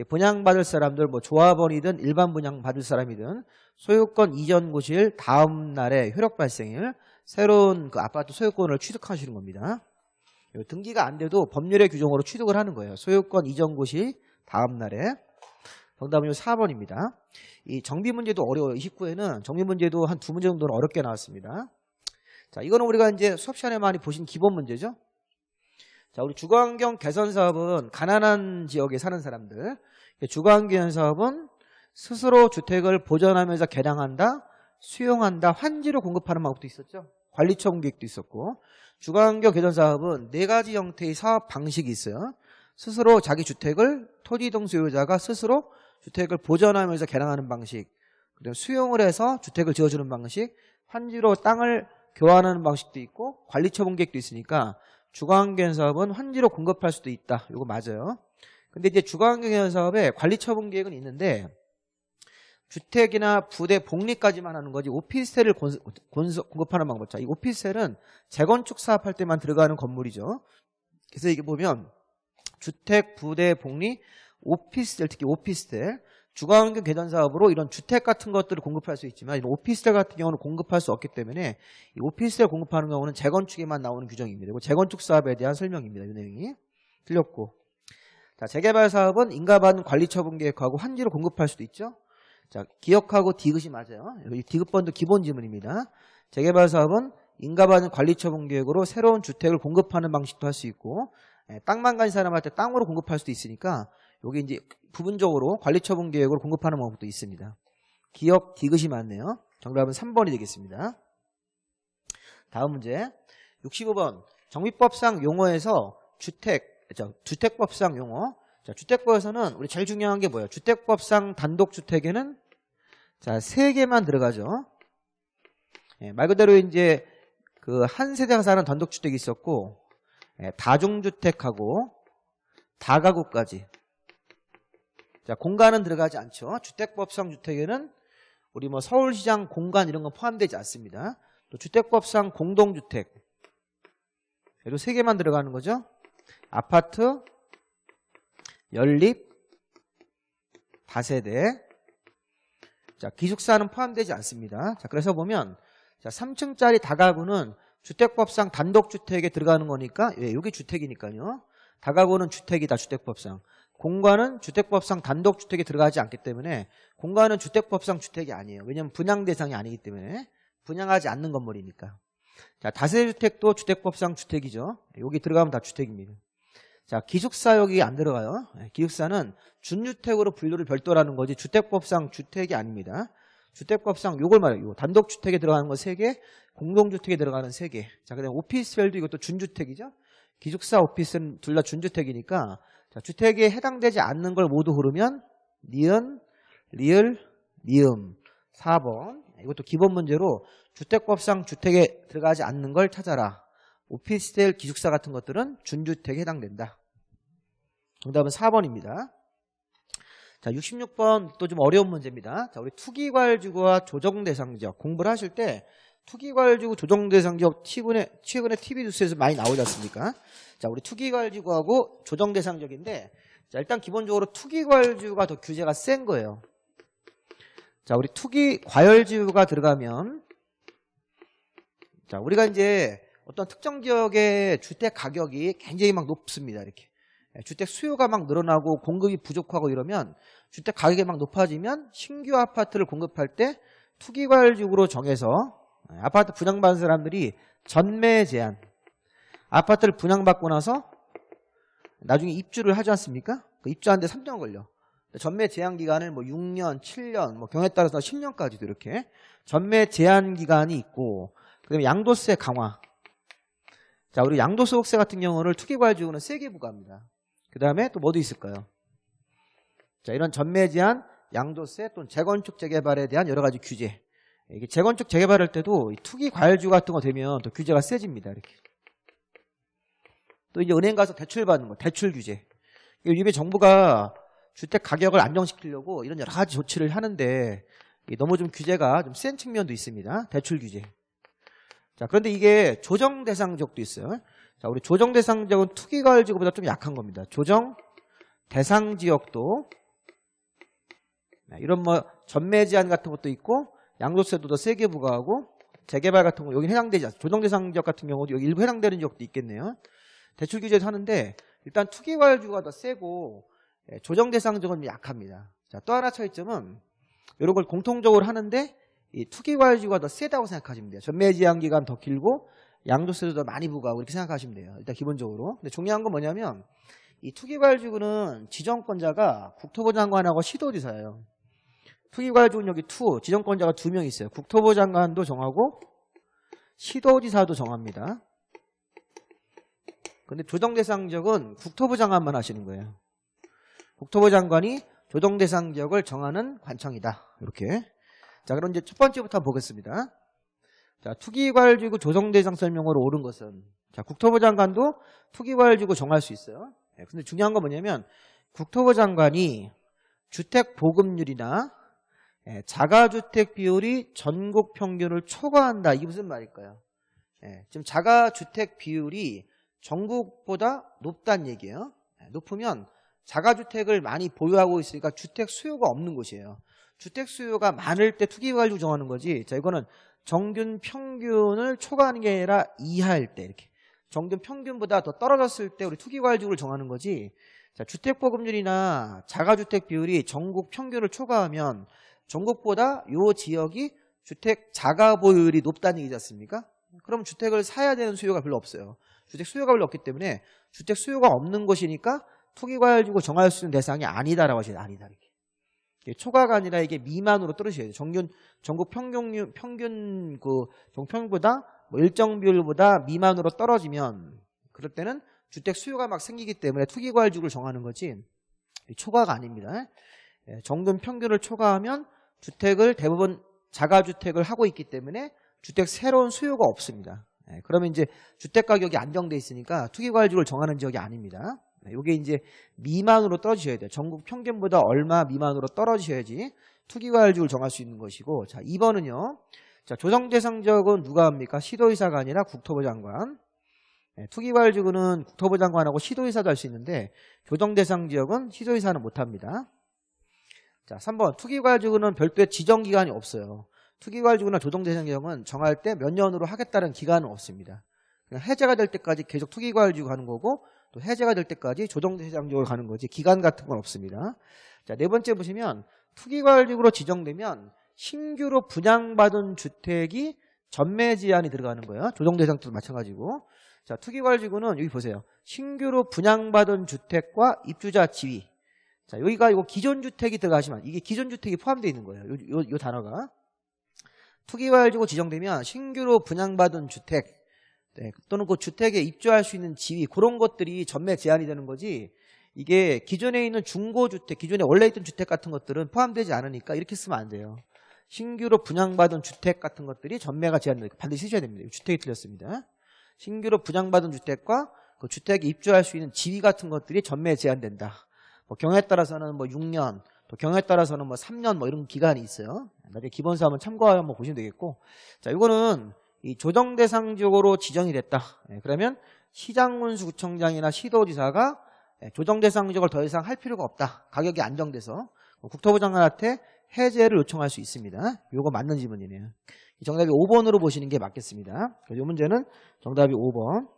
Speaker 1: 분양받을 사람들 뭐 조합원이든 일반 분양받을 사람이든 소유권 이전 고시일 다음 날에 효력 발생일 새로운 그 아파트 소유권을 취득하시는 겁니다. 등기가 안 돼도 법률의 규정으로 취득을 하는 거예요. 소유권 이전 고시 다음 날에. 정답은 4번입니다. 이 정비 문제도 어려워요. 29에는 정비 문제도 한 2문제 정도는 어렵게 나왔습니다. 자, 이거는 우리가 이제 수업 시간에 많이 보신 기본 문제죠. 자, 우리 주거환경 개선 사업은 가난한 지역에 사는 사람들. 주거환경 사업은 스스로 주택을 보전하면서 개량한다, 수용한다, 환지로 공급하는 방법도 있었죠. 관리처분 계획도 있었고, 주거환경 개선 사업은 4가지 형태의 사업 방식이 있어요. 스스로 자기 주택을 토지이동 소유자가 스스로 주택을 보전하면서 개량하는 방식, 그리고 수용을 해서 주택을 지어주는 방식, 환지로 땅을 교환하는 방식도 있고 관리처분 계획도 있으니까 주거환경 사업은 환지로 공급할 수도 있다. 이거 맞아요. 근데 이제 주거환경 개선 사업에 관리처분 계획은 있는데 주택이나 부대 복리까지만 하는 거지 오피스텔을 공급하는 방법. 자, 이 오피스텔은 재건축 사업할 때만 들어가는 건물이죠. 그래서 이게 보면 주택, 부대, 복리, 오피스텔, 특히 오피스텔, 주거환경 개선 사업으로 이런 주택 같은 것들을 공급할 수 있지만 이런 오피스텔 같은 경우는 공급할 수 없기 때문에 이 오피스텔 공급하는 경우는 재건축에만 나오는 규정입니다. 이거 재건축 사업에 대한 설명입니다. 이 내용이 틀렸고, 자, 재개발 사업은 인가받은 관리처분 계획하고 환지로 공급할 수도 있죠. 자, 기억하고 디귿이 맞아요. 이 디귿번도 기본 지문입니다. 재개발 사업은 인가받은 관리처분 계획으로 새로운 주택을 공급하는 방식도 할 수 있고, 땅만 가진 사람한테 땅으로 공급할 수도 있으니까 여기 이제 부분적으로 관리처분 계획으로 공급하는 방법도 있습니다. 기억 디귿이 맞네요. 정답은 3번이 되겠습니다. 다음 문제 65번 정비법상 용어에서 주택법상 용어. 자, 주택법에서는 우리 제일 중요한 게 뭐예요? 주택법상 단독주택에는 자, 3개만 들어가죠. 말 그대로 이제 그 한 세대가 사는 단독주택이 있었고, 다중주택하고 다가구까지. 자, 공간은 들어가지 않죠. 주택법상 주택에는 우리 뭐 서울시장 공간 이런 건 포함되지 않습니다. 또 주택법상 공동주택. 얘도 3개만 들어가는 거죠. 아파트, 연립, 다세대. 자, 기숙사는 포함되지 않습니다. 자, 그래서 보면 자, 3층짜리 다가구는 주택법상 단독주택에 들어가는 거니까 여기 주택이니까요. 다가구는 주택이다. 주택법상. 공간은 주택법상 단독주택에 들어가지 않기 때문에 공간은 주택법상 주택이 아니에요. 왜냐하면 분양 대상이 아니기 때문에 분양하지 않는 건물이니까. 자, 다세대주택도 주택법상 주택이죠. 여기 들어가면 다 주택입니다. 자, 기숙사 여기 안 들어가요. 기숙사는 준주택으로 분류를 별도라는 거지 주택법상 주택이 아닙니다. 주택법상 요걸 말해요. 단독주택에 들어가는 거 3개, 공동주택에 들어가는 3개. 자, 그다음에 오피스텔도 이것도 준주택이죠. 기숙사, 오피스는 둘 다 준주택이니까 자, 주택에 해당되지 않는 걸 모두 고르면 니은, 리을, 니음. 4번. 이것도 기본 문제로 주택법상 주택에 들어가지 않는 걸 찾아라. 오피스텔, 기숙사 같은 것들은 준주택에 해당된다. 정답은 4번입니다. 자, 66번 또 좀 어려운 문제입니다. 자, 우리 투기과열지구와 조정대상지역 공부를 하실 때 투기과열지구 조정대상지역 최근에 TV 뉴스에서 많이 나오지 않습니까? 자, 우리 투기과열지구하고 조정대상지역인데 자, 일단 기본적으로 투기과열지구가 더 규제가 센 거예요. 자, 우리 투기과열지구가 들어가면 자, 우리가 이제 어떤 특정 지역의 주택 가격이 굉장히 막 높습니다. 이렇게. 주택 수요가 막 늘어나고 공급이 부족하고 이러면 주택 가격이 막 높아지면 신규 아파트를 공급할 때 투기과열지구로 정해서 아파트 분양받은 사람들이 전매 제한 아파트를 분양받고 나서 나중에 입주를 하지 않습니까? 그 입주하는데 3년 걸려. 전매 제한 기간을 뭐 6년, 7년, 뭐 경우에 따라서 10년까지도 이렇게 전매 제한 기간이 있고 그다음에 양도세 강화. 자, 우리 양도소득세 같은 경우를 투기과열지구는 세게 부과합니다. 그 다음에 또 뭐도 있을까요? 자, 이런 전매 제한, 양도세 또는 재건축 재개발에 대한 여러 가지 규제. 이게 재건축 재개발할 때도 투기과열지구 같은 거 되면 또 규제가 세집니다. 이렇게. 또 이제 은행 가서 대출 받는 거, 대출 규제. 이게 정부가 주택 가격을 안정시키려고 이런 여러 가지 조치를 하는데 너무 좀 규제가 좀 센 측면도 있습니다. 대출 규제. 자, 그런데 이게 조정 대상 지역도 있어요. 자, 우리 조정 대상 지역은 투기과열지구보다 좀 약한 겁니다. 조정 대상 지역도 이런 뭐 전매 제한 같은 것도 있고 양도세도 더 세게 부과하고 재개발 같은 거 여기 해당되지 않습니다. 조정 대상 지역 같은 경우도 여기 일부 해당되는 지역도 있겠네요. 대출 규제에서 하는데 일단 투기과열지구가 더 세고 조정 대상 지역은 좀 약합니다. 자, 또 하나 차이점은 이런 걸 공통적으로 하는데 이 투기과열지구가 더 세다고 생각하시면 돼요. 전매 제한 기간 더 길고 양도세도 더 많이 부과하고 이렇게 생각하시면 돼요. 일단 기본적으로. 근데 중요한 건 뭐냐면 이 투기과열지구는 지정권자가 국토부 장관하고 시도지사예요. 투기과열지구는 여기 지정권자가 2명 있어요. 국토부 장관도 정하고 시도지사도 정합니다. 근데 조정 대상 지역은 국토부 장관만 하시는 거예요. 국토부 장관이 조정 대상 지역을 정하는 관청이다. 이렇게. 자, 그럼 이제 첫 번째부터 한번 보겠습니다. 자, 투기과열지구 조정 대상 설명으로 옳은 것은, 자, 국토부 장관도 투기과열지구 정할 수 있어요. 근데 중요한 건 뭐냐면 국토부 장관이 주택 보급률이나 자가주택 비율이 전국 평균을 초과한다. 이게 무슨 말일까요? 지금 자가주택 비율이 전국보다 높다는 얘기예요. 높으면 자가주택을 많이 보유하고 있으니까 주택 수요가 없는 곳이에요. 주택 수요가 많을 때 투기과열지구 정하는 거지. 자, 이거는 정균 평균을 초과하는 게 아니라 이하일 때 이렇게. 정균 평균보다 더 떨어졌을 때 우리 투기과열지구를 정하는 거지. 자, 주택보급률이나 자가주택 비율이 전국 평균을 초과하면 전국보다 요 지역이 주택 자가보유율이 높다는 얘기지 않습니까? 그럼 주택을 사야 되는 수요가 별로 없어요. 주택 수요가 별로 없기 때문에 주택 수요가 없는 곳이니까 투기과열지구 정할 수 있는 대상이 아니다라고 하셔야 돼요. 아니다 이렇게. 이게 초과가 아니라 이게 미만으로 떨어져야 돼요. 전국 평균 그 정평보다 뭐 일정 비율보다 미만으로 떨어지면 그럴 때는 주택 수요가 막 생기기 때문에 투기과열지구를 정하는 거지 초과가 아닙니다. 정균 평균을 초과하면 주택을 대부분 자가주택을 하고 있기 때문에 주택 새로운 수요가 없습니다. 그러면 이제 주택 가격이 안정돼 있으니까 투기과열지구를 정하는 지역이 아닙니다. 이게 이제 미만으로 떨어지셔야 돼요. 전국 평균보다 얼마 미만으로 떨어지셔야지 투기과열지구를 정할 수 있는 것이고. 자, 2번은요. 자, 조정 대상 지역은 누가 합니까? 시도의사가 아니라 국토부 장관. 투기과열지구는 국토부 장관하고 시도의사도 할 수 있는데 조정 대상 지역은 시도의사는 못 합니다. 자, 3번 투기과열지구는 별도의 지정 기간이 없어요. 투기과열지구나 조정 대상 지역은 정할 때 몇 년으로 하겠다는 기간은 없습니다. 그냥 해제가 될 때까지 계속 투기과열지구 가는 거고 또 해제가 될 때까지 조정 대상 지역을 가는 거지 기간 같은 건 없습니다. 자, 네 번째 보시면 투기과열지구로 지정되면 신규로 분양받은 주택이 전매 제한이 들어가는 거예요. 조정 대상도 마찬가지고. 자, 투기과열지구는 여기 보세요. 신규로 분양받은 주택과 입주자 지위. 자, 여기가 이거 기존 주택이 들어가시면 이게 기존 주택이 포함되어 있는 거예요. 요 단어가. 투기과열지구 지정되면 신규로 분양받은 주택 또는 그 주택에 입주할 수 있는 지위 그런 것들이 전매 제한이 되는 거지. 이게 기존에 있는 중고주택, 기존에 원래 있던 주택 같은 것들은 포함되지 않으니까 이렇게 쓰면 안 돼요. 신규로 분양받은 주택 같은 것들이 전매가 제한되니까 반드시 쓰셔야 됩니다. 주택이 틀렸습니다. 신규로 분양받은 주택과 그 주택에 입주할 수 있는 지위 같은 것들이 전매 제한된다. 뭐 경우에 따라서는 뭐 6년, 또 경우에 따라서는 뭐 3년 뭐 이런 기간이 있어요. 나중에 기본서 한번 참고하여 한번 보시면 되겠고. 자, 이거는 이 조정 대상 지역으로 지정이 됐다. 그러면 시장군수구청장이나 시도지사가 조정 대상 지역을 더 이상 할 필요가 없다. 가격이 안정돼서 국토부 장관한테 해제를 요청할 수 있습니다. 이거 맞는 질문이네요. 정답이 5번으로 보시는 게 맞겠습니다. 이 문제는 정답이 5번.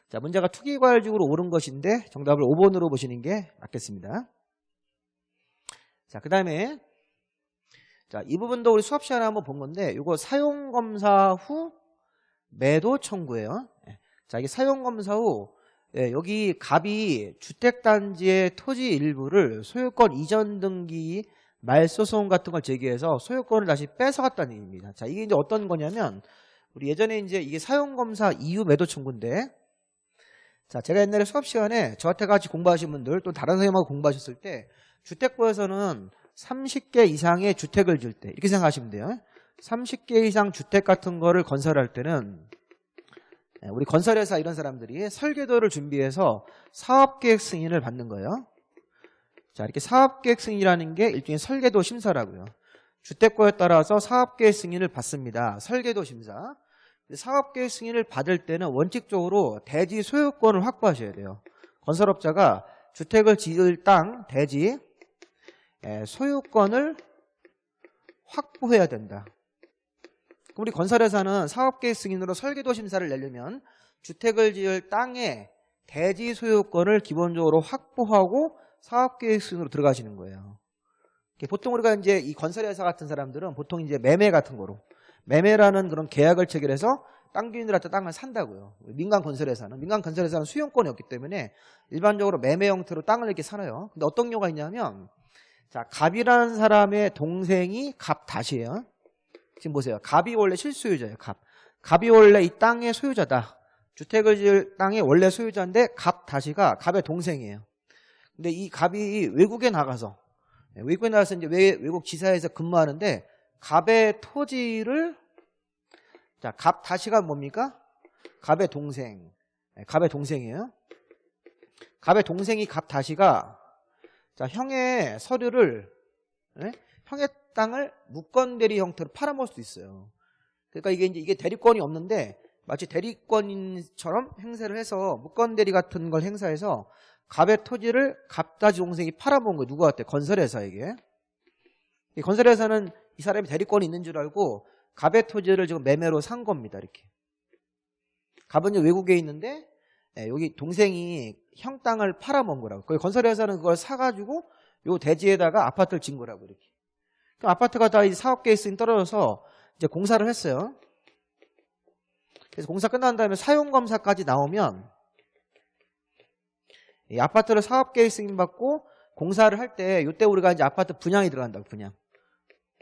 Speaker 1: 자, 문제가 투기과열지구로 옳은 것인데 정답을 5번으로 보시는 게 맞겠습니다. 자, 그 다음에 자, 이 부분도 우리 수업 시간에 한번 본 건데 이거 사용검사 후 매도 청구예요. 자, 이게 사용검사 후 여기 갑이 주택단지의 토지 일부를 소유권 이전 등기 말소송 같은 걸 제기해서 소유권을 다시 뺏어갔다는 얘기입니다. 자, 이게 이제 어떤 거냐면 우리 예전에 이제 이게 사용검사 이후 매도 청구인데 자, 제가 옛날에 수업 시간에 저한테 같이 공부하신 분들 또 다른 선생님하고 공부하셨을 때 주택부에서는 30개 이상의 주택을 지을 때 이렇게 생각하시면 돼요. 30개 이상 주택 같은 거를 건설할 때는 우리 건설회사 이런 사람들이 설계도를 준비해서 사업계획 승인을 받는 거예요. 자, 이렇게 사업계획 승인이라는 게 일종의 설계도 심사라고요. 주택고에 따라서 사업계획 승인을 받습니다. 설계도 심사. 사업계획 승인을 받을 때는 원칙적으로 대지 소유권을 확보하셔야 돼요. 건설업자가 주택을 지을 땅, 대지 소유권을 확보해야 된다. 그럼 우리 건설회사는 사업계획 승인으로 설계도 심사를 내려면 주택을 지을 땅의 대지 소유권을 기본적으로 확보하고 사업계획 승인으로 들어가시는 거예요. 보통 우리가 이제 이 건설회사 같은 사람들은 보통 이제 매매 같은 거로 매매라는 그런 계약을 체결해서 땅 주인들한테 땅을 산다고요. 민간 건설회사는 수용권이 없기 때문에 일반적으로 매매 형태로 땅을 이렇게 사나요. 근데 어떤 경우가 있냐면 자, 갑이라는 사람의 동생이 갑-이에요. 지금 보세요. 갑이 원래 실소유자예요. 갑이 원래 이 땅의 소유자다. 주택을 지을 땅의 원래 소유자인데 갑-가 갑의 동생이에요. 근데 이 갑이 외국에 나가서 이제 외국 지사에서 근무하는데 갑의 토지를, 자, 갑-가 뭡니까? 갑의 동생. 갑의 동생이에요. 갑의 동생이 갑-가 자, 형의 서류를, 형의 땅을 무건대리 형태로 팔아먹을 수도 있어요. 그러니까 이게 대리권이 없는데 마치 대리권인처럼 행세를 해서 무건대리 같은 걸 행사해서 갑의 토지를 갑-지 동생이 팔아먹은 거예요. 누구한테? 건설회사에게. 이 건설회사는 이 사람이 대리권이 있는 줄 알고 갑의 토지를 지금 매매로 산 겁니다. 이렇게. 갑은 외국에 있는데 여기 동생이 형 땅을 팔아먹은 거라고. 거기 건설회사는 그걸 사가지고 요 대지에다가 아파트를 진 거라고 이렇게. 그럼 아파트가 다 이제 사업계획서에 떨어져서 이제 공사를 했어요. 그래서 공사 끝난 다음에 사용검사까지 나오면 이 아파트를 사업계획 승인받고 공사를 할 때 이때 우리가 이제 아파트 분양이 들어간다고. 분양.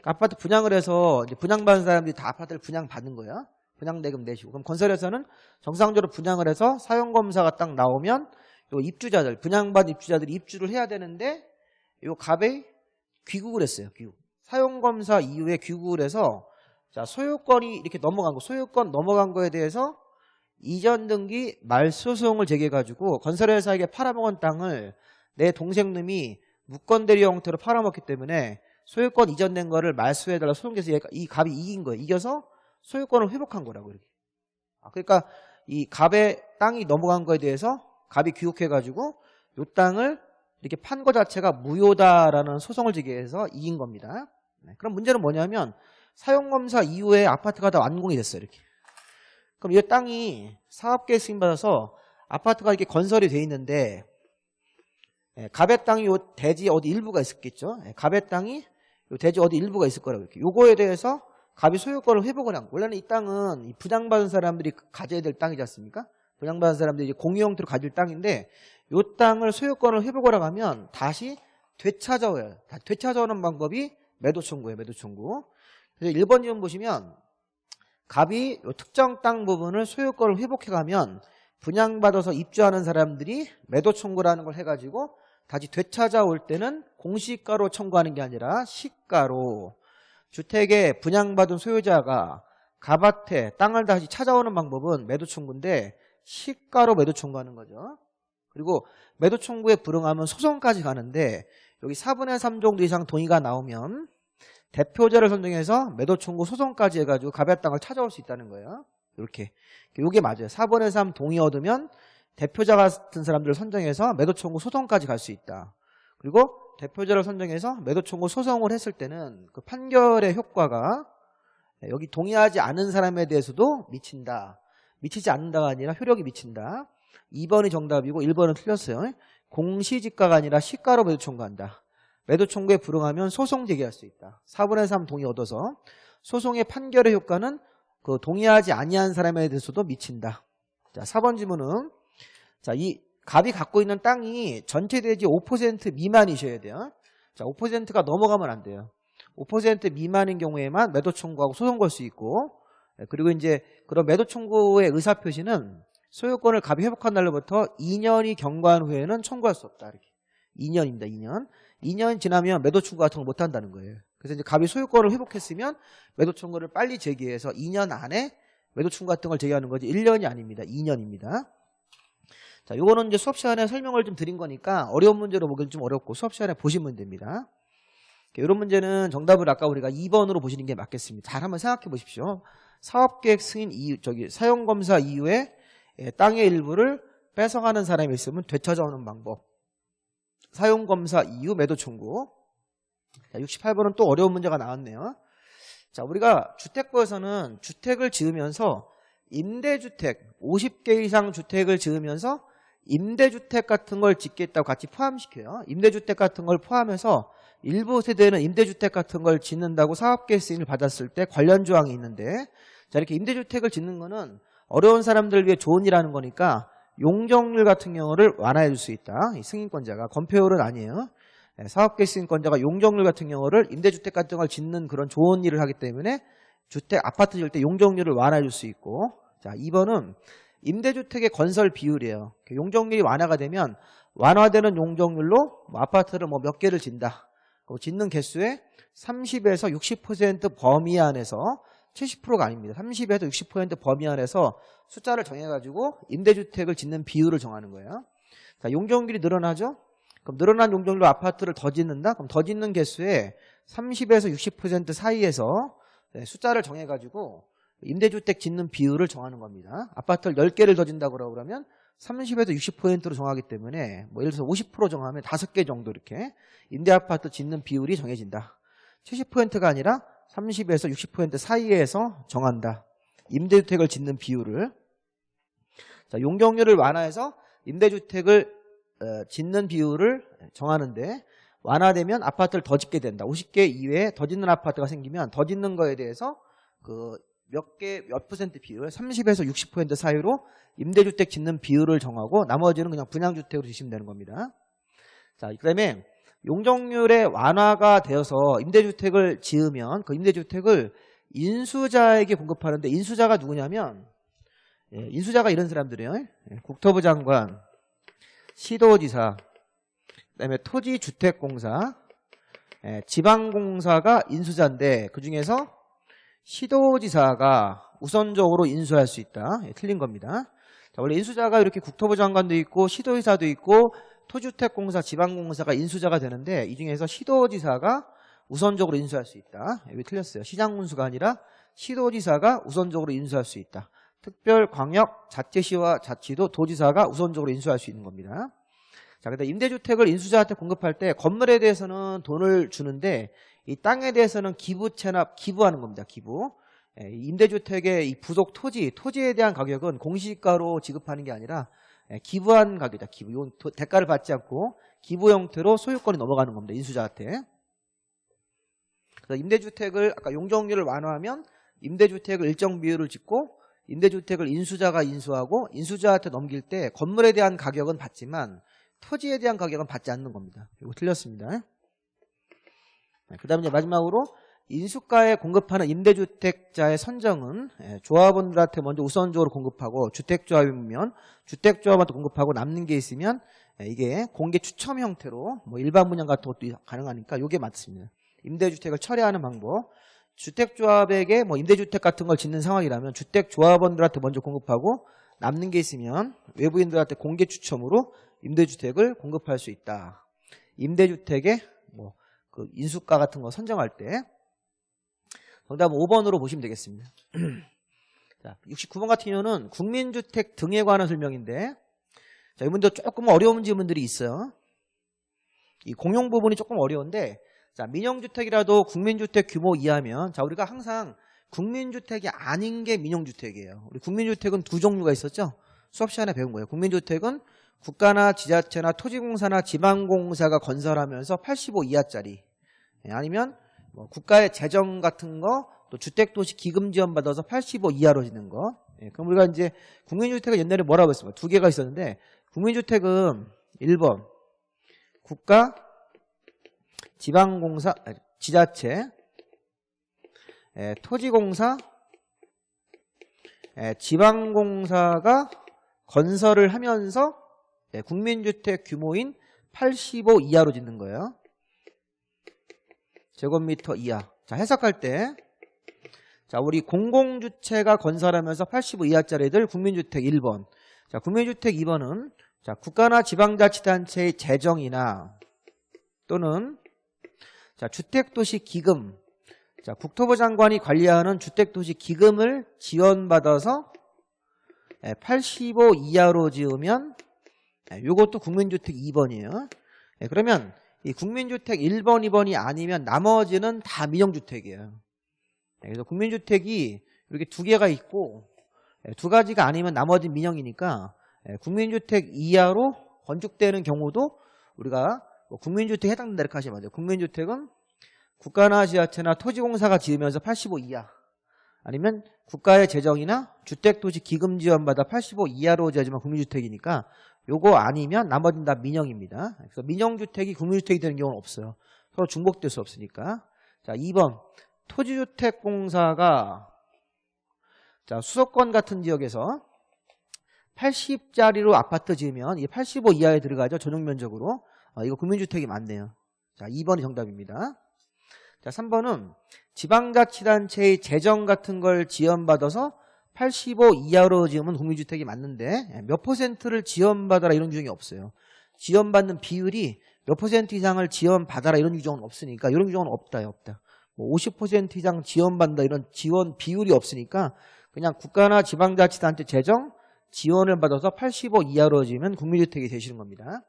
Speaker 1: 아파트 분양을 해서 이제 분양받은 사람들이 다 아파트를 분양받는 거야. 분양대금 내시고. 그럼 건설회사는 정상적으로 분양을 해서 사용검사가 딱 나오면 요 입주자들, 분양받은 입주자들이 입주를 해야 되는데 요 갑에 귀국을 했어요. 귀국. 사용검사 이후에 귀국을 해서 자, 소유권이 이렇게 넘어간 거, 소유권 넘어간 거에 대해서 이전 등기 말소송을 제기해가지고 건설회사에게 팔아먹은 땅을 내 동생놈이 무건대리 형태로 팔아먹기 때문에 소유권 이전된 거를 말소해달라 소송해서 이 갑이 이긴 거예요. 이겨서 소유권을 회복한 거라고 이렇게. 그러니까 이 갑의 땅이 넘어간 거에 대해서 갑이 귀국해가지고 이 땅을 이렇게 판 거 자체가 무효다라는 소송을 제기해서 이긴 겁니다. 그럼 문제는 뭐냐면 사용검사 이후에 아파트가 다 완공이 됐어요. 이렇게. 그럼 이 땅이 사업계획 승인받아서 아파트가 이렇게 건설이 돼 있는데 갑의 땅이 요 대지 어디 일부가 있었겠죠. 갑의 땅이 요 대지 어디 일부가 있을 거라고 이렇게. 요거에 대해서 갑이 소유권을 회복을 한 거. 원래는 이 땅은 이 분양받은 사람들이 가져야 될 땅이지 않습니까? 분양받은 사람들이 이제 공유 형태로 가질 땅인데 요 땅을 소유권을 회복을 하면 다시 되찾아와요. 되찾아오는 방법이 매도 청구예요. 매도 청구. 그래서 1번 지문 보시면 갑이 요 특정 땅 부분을 소유권을 회복해가면 분양받아서 입주하는 사람들이 매도 청구라는 걸 해가지고 다시 되찾아올 때는 공시가로 청구하는 게 아니라 시가로 주택에 분양받은 소유자가 갑한테 땅을 다시 찾아오는 방법은 매도 청구인데 시가로 매도 청구하는 거죠. 그리고 매도 청구에 불응하면 소송까지 가는데 여기 4분의 3 정도 이상 동의가 나오면 대표자를 선정해서 매도 청구 소송까지 해가지고 갑의 땅을 찾아올 수 있다는 거예요. 이렇게. 이게 맞아요. 4분의 3 동의 얻으면 대표자 같은 사람들을 선정해서 매도 청구 소송까지 갈 수 있다. 그리고 대표자를 선정해서 매도 청구 소송을 했을 때는 그 판결의 효과가 여기 동의하지 않은 사람에 대해서도 미친다. 미치지 않는다가 아니라 효력이 미친다. 2번이 정답이고 1번은 틀렸어요. 공시지가가 아니라 시가로 매도 청구한다. 매도 청구에 불응하면 소송 제기할 수 있다. 4분의 3 동의 얻어서 소송의 판결의 효과는 그 동의하지 아니한 사람에 대해서도 미친다. 자, 4번 지문은 자, 이 갑이 갖고 있는 땅이 전체 대지 5% 미만이셔야 돼요. 자, 5%가 넘어가면 안 돼요. 5% 미만인 경우에만 매도 청구하고 소송 걸 수 있고, 그리고 이제 그런 매도 청구의 의사 표시는 소유권을 갑이 회복한 날로부터 2년이 경과한 후에는 청구할 수 없다. 이렇게. 2년입니다. 2년. 2년 지나면 매도 청구 같은 걸 못 한다는 거예요. 그래서 이제 갑이 소유권을 회복했으면 매도 청구를 빨리 제기해서 2년 안에 매도 청구 같은 걸 제기하는 거지 1년이 아닙니다. 2년입니다. 자, 요거는 이제 수업 시간에 설명을 좀 드린 거니까 어려운 문제로 보기는 좀 어렵고 수업 시간에 보시면 됩니다. 이런 문제는 정답을 아까 우리가 2번으로 보시는 게 맞겠습니다. 잘 한번 생각해 보십시오. 사업계획 승인 이후, 사용검사 이후에 땅의 일부를 뺏어가는 사람이 있으면 되찾아오는 방법. 사용검사 이후 매도 청구. 자, 68번은 또 어려운 문제가 나왔네요. 자, 우리가 주택부에서는 주택을 지으면서 임대주택, 50개 이상 주택을 지으면서 임대주택 같은 걸 짓겠다고 같이 포함시켜요. 임대주택 같은 걸 포함해서 일부 세대는 임대주택 같은 걸 짓는다고 사업계획 승인을 받았을 때 관련 조항이 있는데, 자, 이렇게 임대주택을 짓는 거는 어려운 사람들을 위해 좋은 일하는 거니까 용적률 같은 경우를 완화해 줄 수 있다. 이 승인권자가. 건폐율은 아니에요. 사업계획승인권자가 용적률 같은 경우를 임대주택 같은 걸 짓는 그런 좋은 일을 하기 때문에 아파트 지을 때 용적률을 완화해 줄 수 있고, 자, 2번은 임대주택의 건설 비율이에요. 용적률이 완화가 되면 완화되는 용적률로 뭐 아파트를 뭐 몇 개를 짓는다. 짓는 개수의 30에서 60% 범위 안에서 70%가 아닙니다. 30에서 60% 범위 안에서 숫자를 정해가지고 임대주택을 짓는 비율을 정하는 거예요. 자, 용적률이 늘어나죠? 그럼 늘어난 용적률로 아파트를 더 짓는다? 그럼 더 짓는 개수의 30에서 60% 사이에서 숫자를 정해가지고 임대주택 짓는 비율을 정하는 겁니다. 아파트를 10개를 더 짓는다고 그러면 30에서 60%로 정하기 때문에 뭐 예를 들어서 50% 정하면 5개 정도 이렇게 임대아파트 짓는 비율이 정해진다. 70%가 아니라 30에서 60% 사이에서 정한다. 임대주택을 짓는 비율을. 자, 용적률을 완화해서 임대주택을 짓는 비율을 정하는데, 완화되면 아파트를 더 짓게 된다. 50개 이외에 더 짓는 아파트가 생기면 더 짓는 거에 대해서 그 몇 퍼센트 비율, 30에서 60% 사이로 임대주택 짓는 비율을 정하고 나머지는 그냥 분양주택으로 지시면 되는 겁니다. 자, 그다음에 용적률의 완화가 되어서 임대주택을 지으면 그 임대주택을 인수자에게 공급하는데, 인수자가 누구냐면 인수자가 이런 사람들이에요. 국토부 장관, 시도지사, 그다음에 토지주택공사, 지방공사가 인수자인데 그중에서 시도지사가 우선적으로 인수할 수 있다. 틀린 겁니다. 자, 원래 인수자가 이렇게 국토부 장관도 있고 시도지사도 있고 토지주택공사, 지방공사가 인수자가 되는데 이 중에서 시도지사가 우선적으로 인수할 수 있다. 여기 틀렸어요. 시장군수가 아니라 시도지사가 우선적으로 인수할 수 있다. 특별 광역 자치시와 자치도 도지사가 우선적으로 인수할 수 있는 겁니다. 자, 근데 임대주택을 인수자한테 공급할 때 건물에 대해서는 돈을 주는데 이 땅에 대해서는 기부하는 겁니다. 기부. 임대주택의 이 부속 토지에 대한 가격은 공시가로 지급하는 게 아니라 기부한 가격이다. 기부. 대가를 받지 않고 기부 형태로 소유권이 넘어가는 겁니다. 인수자한테. 그래서 임대주택을 아까 용적률을 완화하면 임대주택을 일정 비율을 짓고 임대주택을 인수자가 인수하고 인수자한테 넘길 때 건물에 대한 가격은 받지만 토지에 대한 가격은 받지 않는 겁니다. 이거 틀렸습니다. 그 다음에 이제 마지막으로 인수가에 공급하는 임대주택자의 선정은 조합원들한테 먼저 우선적으로 공급하고 주택조합이면 주택조합한테 공급하고 남는 게 있으면 이게 공개 추첨 형태로 뭐 일반 분양 같은 것도 가능하니까 이게 맞습니다. 임대주택을 철회하는 방법. 주택조합에게 뭐 임대주택 같은 걸 짓는 상황이라면 주택조합원들한테 먼저 공급하고 남는 게 있으면 외부인들한테 공개 추첨으로 임대주택을 공급할 수 있다. 임대주택의 뭐 그 인수가 같은 거 선정할 때 정답은 5번으로 보시면 되겠습니다. 자, 69번 같은 경우는 국민주택 등에 관한 설명인데, 자, 이분들 조금 어려운 지문들이 있어요. 이 공용 부분이 조금 어려운데, 자, 민영주택이라도 국민주택 규모 이하면, 자, 우리가 항상 국민주택이 아닌 게 민영주택이에요. 우리 국민주택은 두 종류가 있었죠. 수업 시간에 배운 거예요. 국민주택은 국가나 지자체나 토지공사나 지방공사가 건설하면서 85 이하짜리, 아니면 뭐 국가의 재정 같은 거, 또 주택도시 기금 지원 받아서 85 이하로 짓는 거. 그럼 우리가 이제 국민주택은 옛날에 뭐라고 했습니까? 두 개가 있었는데, 국민주택은 1번 국가, 지방공사, 지자체, 토지공사, 지방공사가 건설을 하면서 국민주택 규모인 85 이하로 짓는 거예요. 제곱미터 이하. 자, 해석할 때, 자, 우리 공공주체가 건설하면서 85 이하짜리들 국민주택 1번. 자, 국민주택 2번은 자, 국가나 지방자치단체의 재정이나 또는 자, 주택도시 기금. 자, 국토부 장관이 관리하는 주택도시 기금을 지원받아서 85 이하로 지으면 이것도 국민주택 2번이에요. 그러면 이 국민주택 1번, 2번이 아니면 나머지는 다 민영주택이에요. 그래서 국민주택이 이렇게 두 개가 있고 두 가지가 아니면 나머지는 민영이니까 국민주택 이하로 건축되는 경우도 우리가 국민주택에 해당된다 이렇게 하시면 돼요. 국민주택은 국가나 지자체나 토지공사가 지으면서 85 이하, 아니면 국가의 재정이나 주택도시 기금 지원받아 85 이하로 지어지면 국민주택이니까 요거 아니면 나머지는 다 민영입니다. 그래서 민영주택이 국민주택이 되는 경우는 없어요. 서로 중복될 수 없으니까. 자, 2번. 토지주택공사가 자, 수도권 같은 지역에서 80짜리로 아파트 지으면 이게 85 이하에 들어가죠. 전용 면적으로. 이거 국민주택이 맞네요. 자, 2번이 정답입니다. 자, 3번은 지방자치단체의 재정 같은 걸 지원받아서 85 이하로 지으면 국민주택이 맞는데 몇 퍼센트를 지원받아라 이런 규정이 없어요. 지원받는 비율이 몇 퍼센트 이상을 지원받아라 이런 규정은 없으니까 이런 규정은 없다. 뭐 50% 이상 지원받는다 이런 지원 비율이 없으니까 그냥 국가나 지방자치단체 재정 지원을 받아서 85 이하로 지으면 국민주택이 되시는 겁니다.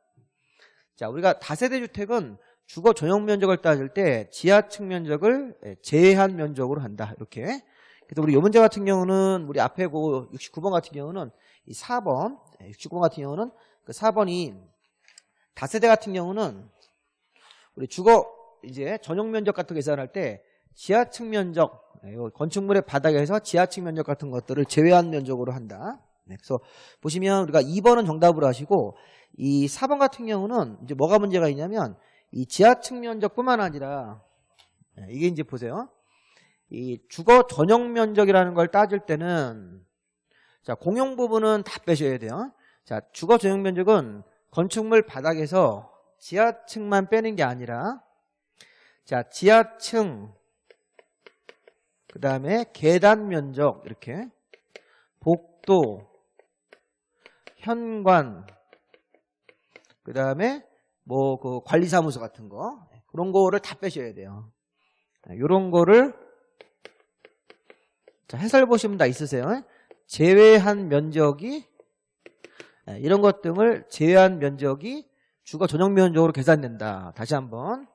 Speaker 1: 자, 우리가 다세대 주택은 주거 전용 면적을 따질 때 지하층 면적을 제외한 면적으로 한다. 이렇게. 그래서 우리 요 문제 같은 경우는 우리 앞에 그 69번 같은 경우는 이 4번, 69번 같은 경우는 그 4번이 다세대 같은 경우는 우리 주거 이제 전용 면적 같은 거 계산할 때 지하층 면적, 건축물의 바닥에서 지하층 면적 같은 것들을 제외한 면적으로 한다. 그래서 보시면 우리가 2번은 정답으로 하시고 이 4번 같은 경우는 이제 뭐가 문제가 있냐면 이 지하층 면적뿐만 아니라 이게 이제 보세요. 이 주거 전용 면적이라는 걸 따질 때는 자, 공용 부분은 다 빼셔야 돼요. 자, 주거 전용 면적은 건축물 바닥에서 지하층만 빼는 게 아니라 자, 지하층 그다음에 계단 면적 이렇게 복도 현관 그다음에 뭐 그 관리사무소 같은 거 그런 거를 다 빼셔야 돼요. 이런 거를 자, 해설 보시면 다 있으세요. 제외한 면적이 이런 것 등을 제외한 면적이 주거 전용 면적으로 계산된다. 다시 한번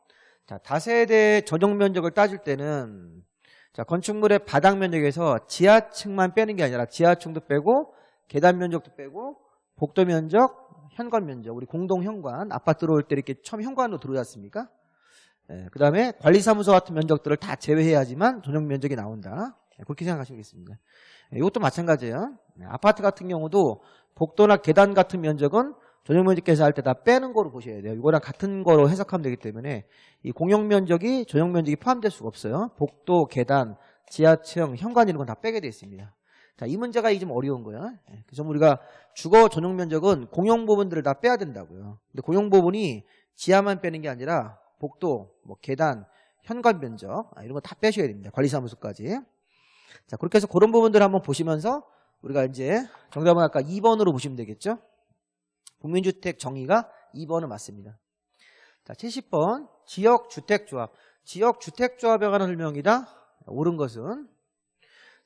Speaker 1: 자, 다세대 전용 면적을 따질 때는 자, 건축물의 바닥 면적에서 지하층만 빼는 게 아니라 지하층도 빼고 계단 면적도 빼고 복도 면적, 현관 면적, 우리 공동 현관, 아파트 들어올 때 이렇게 처음 현관으로 들어오지 않습니까? 그 다음에 관리사무소 같은 면적들을 다 제외해야지만 전용 면적이 나온다. 그렇게 생각하시겠습니다. 이것도 마찬가지예요. 아파트 같은 경우도 복도나 계단 같은 면적은 전용 면적 계산할 때 다 빼는 거로 보셔야 돼요. 이거랑 같은 거로 해석하면 되기 때문에 이 공용 면적이 전용 면적이 포함될 수가 없어요. 복도, 계단, 지하층, 현관 이런 건 다 빼게 되어 있습니다. 자, 이 문제가 좀 어려운 거예요. 그래서 우리가 주거 전용 면적은 공용 부분들을 다 빼야 된다고요. 근데 공용 부분이 지하만 빼는 게 아니라 복도, 뭐 계단, 현관 면적 이런 거 다 빼셔야 됩니다. 관리사무소까지. 자, 그렇게 해서 그런 부분들을 한번 보시면서 우리가 이제 정답은 아까 2번으로 보시면 되겠죠. 국민주택 정의가 2번은 맞습니다. 자, 70번 지역주택조합. 지역주택조합에 관한 설명이다. 옳은 것은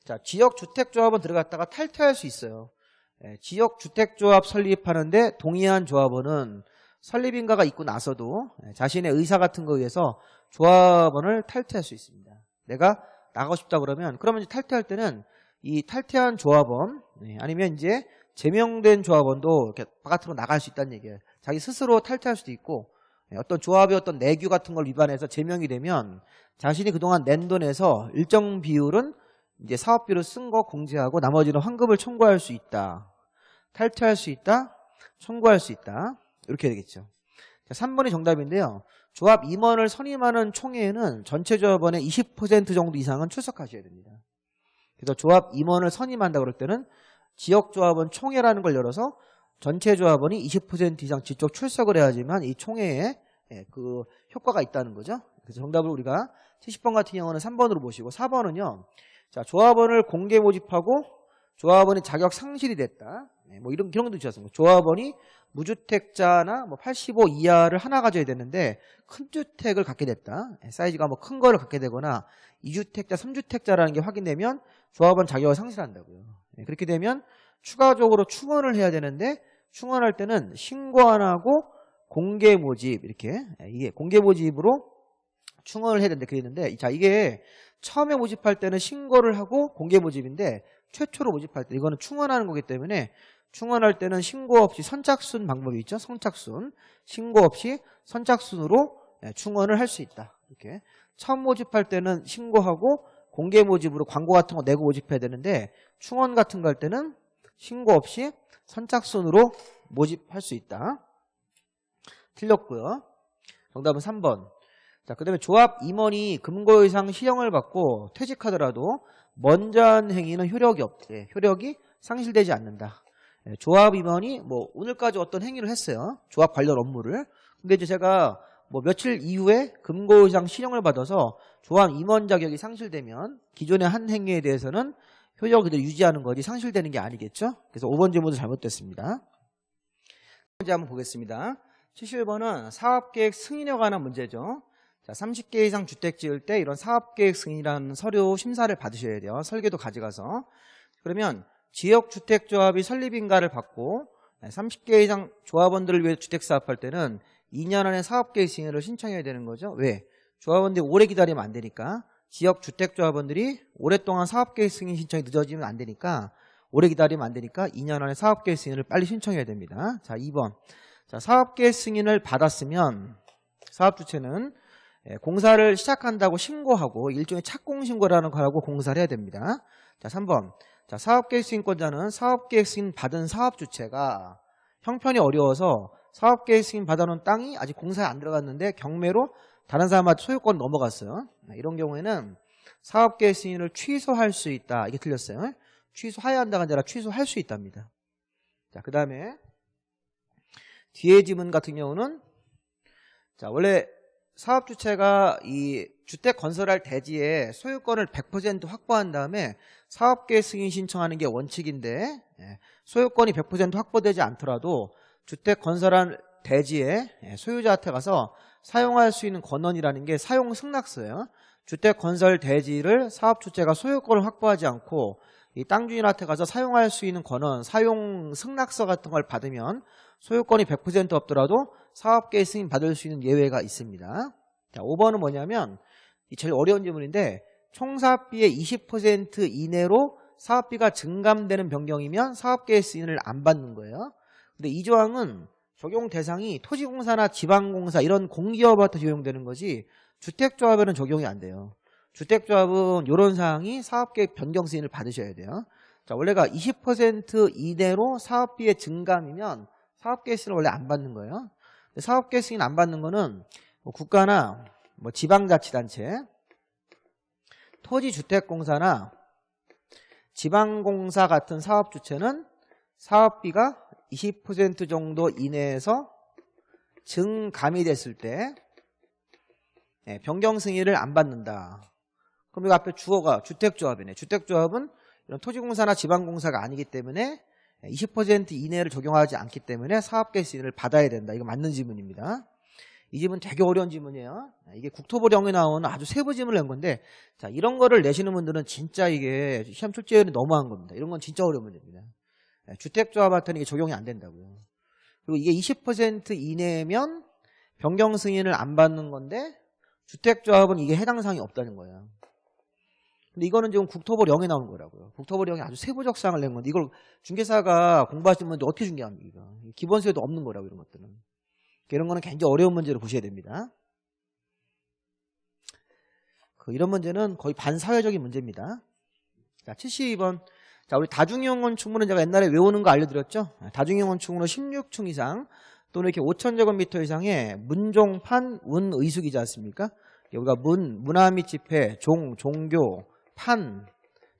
Speaker 1: 자, 지역주택조합은 들어갔다가 탈퇴할 수 있어요. 지역주택조합 설립하는데 동의한 조합원은 설립인가가 있고 나서도 자신의 의사 같은 거에 의해서 조합원을 탈퇴할 수 있습니다. 내가 나가고 싶다 그러면 이제 탈퇴할 때는 이 탈퇴한 조합원 아니면 이제 제명된 조합원도 이렇게 바깥으로 나갈 수 있다는 얘기예요. 자기 스스로 탈퇴할 수도 있고 어떤 조합의 어떤 내규 같은 걸 위반해서 제명이 되면 자신이 그동안 낸 돈에서 일정 비율은 이제 사업비로 쓴 거 공제하고 나머지는 환급을 청구할 수 있다. 탈퇴할 수 있다. 청구할 수 있다. 이렇게 되겠죠. 3번이 정답인데요. 조합 임원을 선임하는 총회에는 전체 조합원의 20% 정도 이상은 출석하셔야 됩니다. 그래서 조합 임원을 선임한다 그럴 때는 지역조합원 총회라는 걸 열어서 전체 조합원이 20% 이상 직접 출석을 해야지만 이 총회에 그 효과가 있다는 거죠. 그래서 정답을 우리가 70번 같은 경우는 3번으로 보시고 4번은요. 자, 조합원을 공개 모집하고 조합원이 자격 상실이 됐다. 뭐 이런 경우도 있었습니다. 조합원이 무주택자나 뭐 85 이하를 하나 가져야 되는데 큰 주택을 갖게 됐다. 사이즈가 뭐 큰 거를 갖게 되거나 2주택자, 3주택자라는 게 확인되면 조합원 자격을 상실한다고요. 그렇게 되면 추가적으로 충원을 해야 되는데 충원할 때는 신고 안 하고 공개 모집 이렇게 이게 공개 모집으로 충원을 해야 되는데 그랬는데 자 이게 처음에 모집할 때는 신고를 하고 공개 모집인데 최초로 모집할 때 이거는 충원하는 거기 때문에 충원할 때는 신고 없이 선착순 방법이 있죠. 선착순 신고 없이 선착순으로 충원을 할 수 있다. 이렇게 처음 모집할 때는 신고하고 공개 모집으로 광고 같은 거 내고 모집해야 되는데 충원 같은 거 할 때는 신고 없이 선착순으로 모집할 수 있다. 틀렸고요. 정답은 3번. 자, 그 다음에 조합 임원이 금고 이상 실형을 받고 퇴직하더라도 먼저 한 행위는 효력이 없대. 효력이 상실되지 않는다. 조합 임원이 뭐 오늘까지 어떤 행위를 했어요. 조합 관련 업무를. 근데 이제 제가 뭐 며칠 이후에 금고 이상 실형을 받아서 조합 임원 자격이 상실되면 기존의 한 행위에 대해서는 효력을 그대로 유지하는 거지 상실되는 게 아니겠죠. 그래서 5번 질문도 잘못됐습니다. 문제 한번 보겠습니다. 71번은 사업계획 승인에 관한 문제죠. 자, 30개 이상 주택 지을 때 이런 사업계획 승인이라는 서류 심사를 받으셔야 돼요. 설계도 가져가서. 그러면 지역주택조합이 설립인가를 받고 30개 이상 조합원들을 위해 주택 사업할 때는 2년 안에 사업계획 승인을 신청해야 되는 거죠. 왜? 조합원들이 오래 기다리면 안 되니까. 지역주택조합원들이 오랫동안 사업계획 승인 신청이 늦어지면 안 되니까 오래 기다리면 안 되니까 2년 안에 사업계획 승인을 빨리 신청해야 됩니다. 자, 2번. 자, 사업계획 승인을 받았으면 사업주체는 공사를 시작한다고 신고하고 일종의 착공신고라는 거라고 공사를 해야 됩니다. 자, 3번. 자, 사업계획 승인권자는 사업계획 승인 받은 사업주체가 형편이 어려워서 사업계획 승인 받아놓은 땅이 아직 공사에 안 들어갔는데 경매로 다른 사람한테 소유권 넘어갔어요. 이런 경우에는 사업계획 승인을 취소할 수 있다. 이게 틀렸어요. 취소해야 한다가 아니라 취소할 수 있답니다. 자, 그 다음에 뒤에 지문 같은 경우는 자, 원래 사업주체가 이 주택 건설할 대지에 소유권을 100% 확보한 다음에 사업계획 승인 신청하는 게 원칙인데 소유권이 100% 확보되지 않더라도 주택 건설한 대지에 소유자한테 가서 사용할 수 있는 권한이라는 게 사용 승낙서예요. 주택 건설 대지를 사업주체가 소유권을 확보하지 않고 이 땅 주인한테 가서 사용할 수 있는 권한, 사용 승낙서 같은 걸 받으면 소유권이 100% 없더라도 사업계획 승인 받을 수 있는 예외가 있습니다. 자, 5번은 뭐냐면 이 제일 어려운 질문인데 총사업비의 20% 이내로 사업비가 증감되는 변경이면 사업계획 승인을 안 받는 거예요. 근데 이 조항은 적용 대상이 토지공사나 지방공사 이런 공기업한테 적용되는 거지 주택조합에는 적용이 안 돼요. 주택조합은 이런 사항이 사업계획 변경 승인을 받으셔야 돼요. 자, 원래가 20% 이내로 사업비의 증감이면 사업계획 승인을 원래 안 받는 거예요. 사업계획 승인 안 받는 거는 뭐 국가나 뭐 지방자치단체, 토지주택공사나 지방공사 같은 사업주체는 사업비가 20% 정도 이내에서 증감이 됐을 때 변경 승인을 안 받는다. 그럼 이거 앞에 주어가 주택조합이네. 주택조합은 이런 토지공사나 지방공사가 아니기 때문에 20% 이내를 적용하지 않기 때문에 사업계획 승인을 받아야 된다. 이거 맞는 지문입니다. 이 지문 되게 어려운 지문이에요. 이게 국토부령에 나오는 아주 세부 지문을 낸 건데 자, 이런 거를 내시는 분들은 진짜 이게 시험 출제율이 너무한 겁니다. 이런 건 진짜 어려운 문제입니다. 주택조합한테는 이게 적용이 안 된다고요. 그리고 이게 20% 이내면 변경 승인을 안 받는 건데 주택조합은 이게 해당 사항이 없다는 거예요. 근데 이거는 지금 국토부령에 나오는 거라고요. 국토부령이 아주 세부적 사항을 낸 건데 이걸 중개사가 공부하시는 분들 어떻게 중개합니까? 기본서에도 없는 거라고 이런 것들은. 이런 거는 굉장히 어려운 문제로 보셔야 됩니다. 이런 문제는 거의 반사회적인 문제입니다. 자, 72번. 자, 우리 다중이용 건축물은 제가 옛날에 외우는 거 알려드렸죠? 다중이용 건축물은 16층 이상 또는 이렇게 5,000제곱미터 이상의 문종판, 운의숙이지 않습니까? 우리가 문화 및 집회, 종교,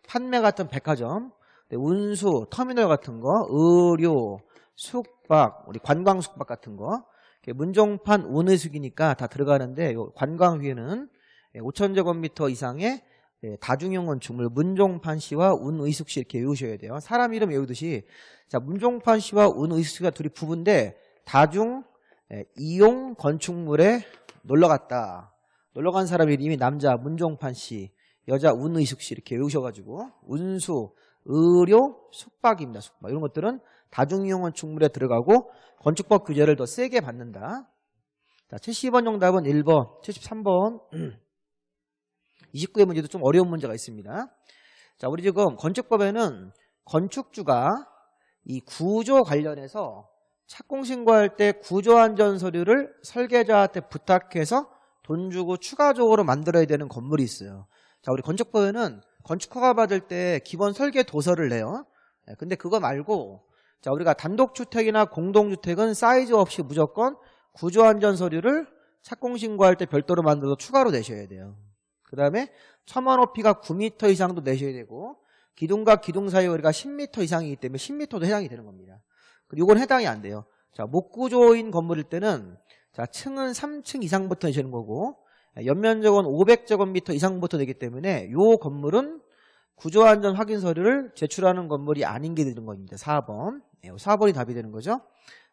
Speaker 1: 판매 같은 백화점, 운수, 터미널 같은 거, 의료, 숙박, 우리 관광 숙박 같은 거, 문종판, 운의숙이니까 다 들어가는데 관광위에는 5,000제곱미터 이상의 다중이용 건축물 문종판시와 운의숙시 이렇게 외우셔야 돼요. 사람 이름 외우듯이 자, 문종판시와 운의숙시가 둘이 부부인데 다중 이용 건축물에 놀러갔다. 놀러간 사람 이름이 남자 문종판씨, 여자 운의숙씨 이렇게 외우셔가지고 운수, 의료, 숙박입니다. 숙박 이런 것들은 다중이용 건축물에 들어가고 건축법 규제를 더 세게 받는다. 자, 70번 정답은 1번, 73번 29의 문제도 좀 어려운 문제가 있습니다. 자, 우리 지금 건축법에는 건축주가 이 구조 관련해서 착공신고할 때 구조안전 서류를 설계자한테 부탁해서 돈 주고 추가적으로 만들어야 되는 건물이 있어요. 자, 우리 건축법에는 건축허가 받을 때 기본 설계 도서를 내요. 근데 그거 말고 자, 우리가 단독주택이나 공동주택은 사이즈 없이 무조건 구조안전 서류를 착공신고할 때 별도로 만들어서 추가로 내셔야 돼요. 그 다음에 처마 높이가 9m 이상도 내셔야 되고 기둥과 기둥 사이 거리가 10m 이상이기 때문에 10m도 해당이 되는 겁니다. 그리고 이건 해당이 안 돼요. 자, 목구조인 건물일 때는 자, 층은 3층 이상부터 내시는 거고 연면적은 500제곱미터 이상부터 되기 때문에 이 건물은 구조안전 확인 서류를 제출하는 건물이 아닌 게 되는 겁니다. 4번. 4번이 답이 되는 거죠.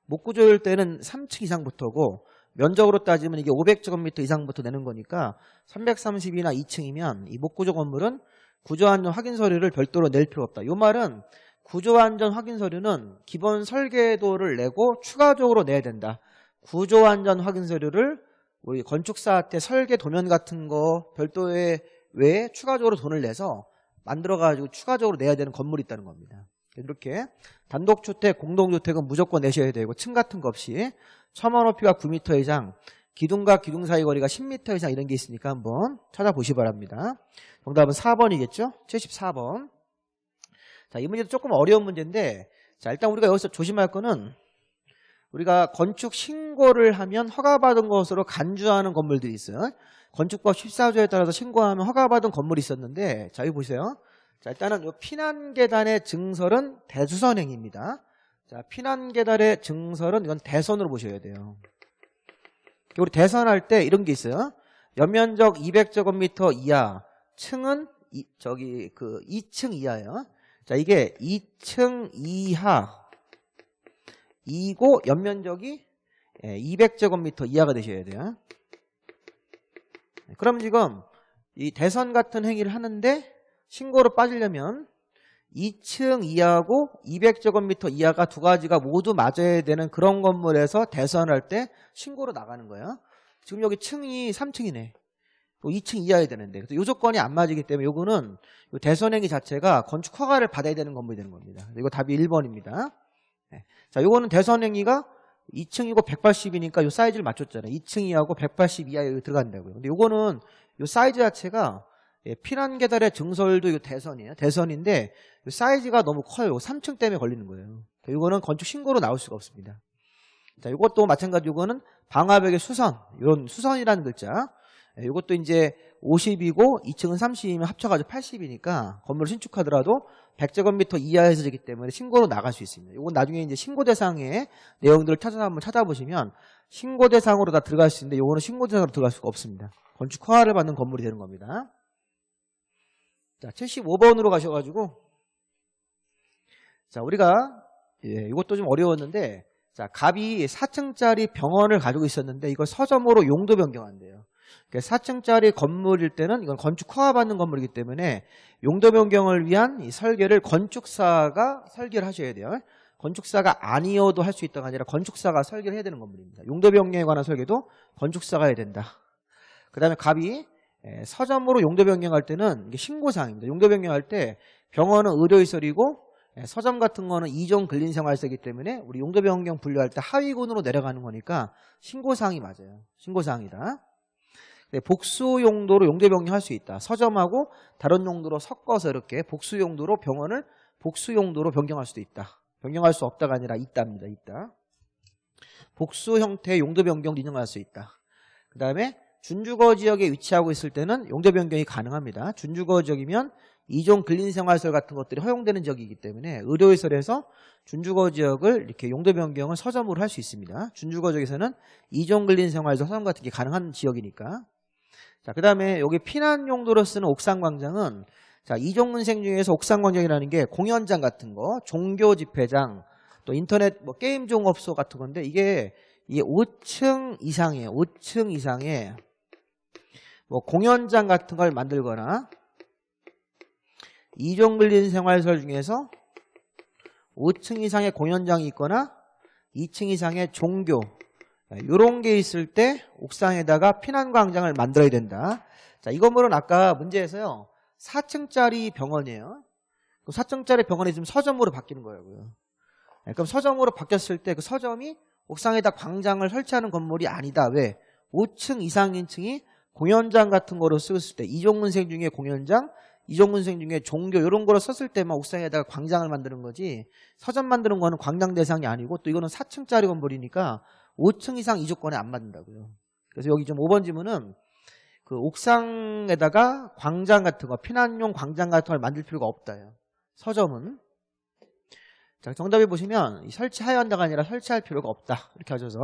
Speaker 1: 목구조일 때는 3층 이상부터고 면적으로 따지면 이게 500제곱미터 이상부터 내는 거니까 330이나 2층이면 이 목구조 건물은 구조안전 확인 서류를 별도로 낼 필요 없다. 이 말은 구조안전 확인 서류는 기본 설계도를 내고 추가적으로 내야 된다. 구조안전 확인 서류를 우리 건축사한테 설계 도면 같은 거 별도의 외에 추가적으로 돈을 내서 만들어가지고 추가적으로 내야 되는 건물이 있다는 겁니다. 이렇게 단독주택, 공동주택은 무조건 내셔야 되고 층 같은 거 없이 처마 높이가 9m 이상, 기둥과 기둥 사이 거리가 10m 이상 이런 게 있으니까 한번 찾아보시기 바랍니다. 정답은 4번이겠죠? 74번. 자, 이 문제도 조금 어려운 문제인데 자, 일단 우리가 여기서 조심할 거는 우리가 건축 신고를 하면 허가받은 것으로 간주하는 건물들이 있어요. 건축법 14조에 따라서 신고하면 허가받은 건물이 있었는데 자, 여기 보세요. 자, 일단은 이 피난계단의 증설은 대수선행입니다. 자, 피난계단의 증설은 이건 대선으로 보셔야 돼요. 우리 대선할 때 이런 게 있어요. 연면적 200제곱미터 이하, 층은 2층 이하예요. 자, 이게 2층 이하 이고 연면적이 200제곱미터 이하가 되셔야 돼요. 그럼 지금 이 대선 같은 행위를 하는데 신고로 빠지려면 2층 이하고 200제곱미터 이하가 두 가지가 모두 맞아야 되는 그런 건물에서 대선할 때 신고로 나가는 거예요. 지금 여기 층이 3층이네. 2층 이하여야 되는데 이 조건이 안 맞기 때문에 이거는 대선행위 자체가 건축 허가를 받아야 되는 건물이 되는 겁니다. 이거 답이 1번입니다. 자, 요거는 대선행위가 2층이고 180이니까 요 사이즈를 맞췄잖아요. 2층 이하고 180 이하에 들어간다고요. 근데 요거는 요 사이즈 자체가 피난계단의 증설도 이거 대선이에요. 대선인데 요 사이즈가 너무 커요. 3층 때문에 걸리는 거예요. 요거는 건축 신고로 나올 수가 없습니다. 자, 요것도 마찬가지 요거는 방화벽의 수선, 이런 수선이라는 글자. 이것도 이제 50이고 2층은 30이면 합쳐가지고 80이니까 건물을 신축하더라도 100제곱미터 이하에서 되기 때문에 신고로 나갈 수 있습니다. 이건 나중에 이제 신고 대상의 내용들을 한번 찾아보시면 신고 대상으로 다 들어갈 수 있는데 이거는 신고 대상으로 들어갈 수가 없습니다. 건축 허가를 받는 건물이 되는 겁니다. 자, 75번으로 가셔가지고 자, 우리가 이것도 좀 어려웠는데 자, 갑이 4층짜리 병원을 가지고 있었는데 이걸 서점으로 용도 변경한대요. 4층짜리 건물일 때는 이건 건축 허가 받는 건물이기 때문에 용도 변경을 위한 이 설계를 건축사가 설계를 하셔야 돼요. 건축사가 아니어도 할 수 있다가 아니라 건축사가 설계를 해야 되는 건물입니다. 용도 변경에 관한 설계도 건축사가 해야 된다. 그 다음에 갑이 서점으로 용도 변경할 때는 이게 신고사항입니다. 용도 변경할 때 병원은 의료시설이고 서점 같은 거는 2종 근린생활시설이기 때문에 우리 용도 변경 분류할 때 하위군으로 내려가는 거니까 신고사항이 맞아요. 신고사항이다. 복수 용도로 용도 변경할 수 있다. 서점하고 다른 용도로 섞어서 이렇게 복수 용도로 병원을 복수 용도로 변경할 수도 있다. 변경할 수 없다가 아니라 있답니다. 있다. 복수 형태의 용도 변경도 인정할 수 있다. 그 다음에 준주거 지역에 위치하고 있을 때는 용도 변경이 가능합니다. 준주거 지역이면 2종 근린생활시설 같은 것들이 허용되는 지역이기 때문에 의료시설에서 준주거 지역을 이렇게 용도 변경을 서점으로 할 수 있습니다. 준주거 지역에서는 2종 근린생활시설 서점 같은 게 가능한 지역이니까. 자, 그 다음에 여기 피난 용도로 쓰는 옥상광장은 자, 2종 근생 중에서 옥상광장이라는 게 공연장 같은 거, 종교 집회장, 또 인터넷 뭐 게임 종업소 같은 건데 이게 5층 이상이에요. 5층 이상에 뭐 공연장 같은 걸 만들거나 2종 근린생활시설 중에서 5층 이상의 공연장이 있거나 2층 이상의 종교 이런 게 있을 때 옥상에다가 피난광장을 만들어야 된다. 자, 이 건물은 아까 문제에서요 4층짜리 병원이에요. 그 4층짜리 병원이 지금 서점으로 바뀌는 거예요. 그럼 서점으로 바뀌었을 때 그 서점이 옥상에다 광장을 설치하는 건물이 아니다. 왜? 5층 이상인 층이 공연장 같은 거로 쓰였을 때 2종 근생 중에 공연장, 이종근 선생 중에 종교 이런 거로 썼을 때만 옥상에다가 광장을 만드는 거지 서점 만드는 거는 광장 대상이 아니고 또 이거는 4층짜리 건물이니까 5층 이상 이 조건에 안 맞는다고요. 그래서 여기 좀 5번 지문은 그 옥상에다가 광장 같은 거 피난용 광장 같은 걸 만들 필요가 없다요. 서점은. 자, 정답에 보시면 설치해야 한다가 아니라 설치할 필요가 없다 이렇게 하셔서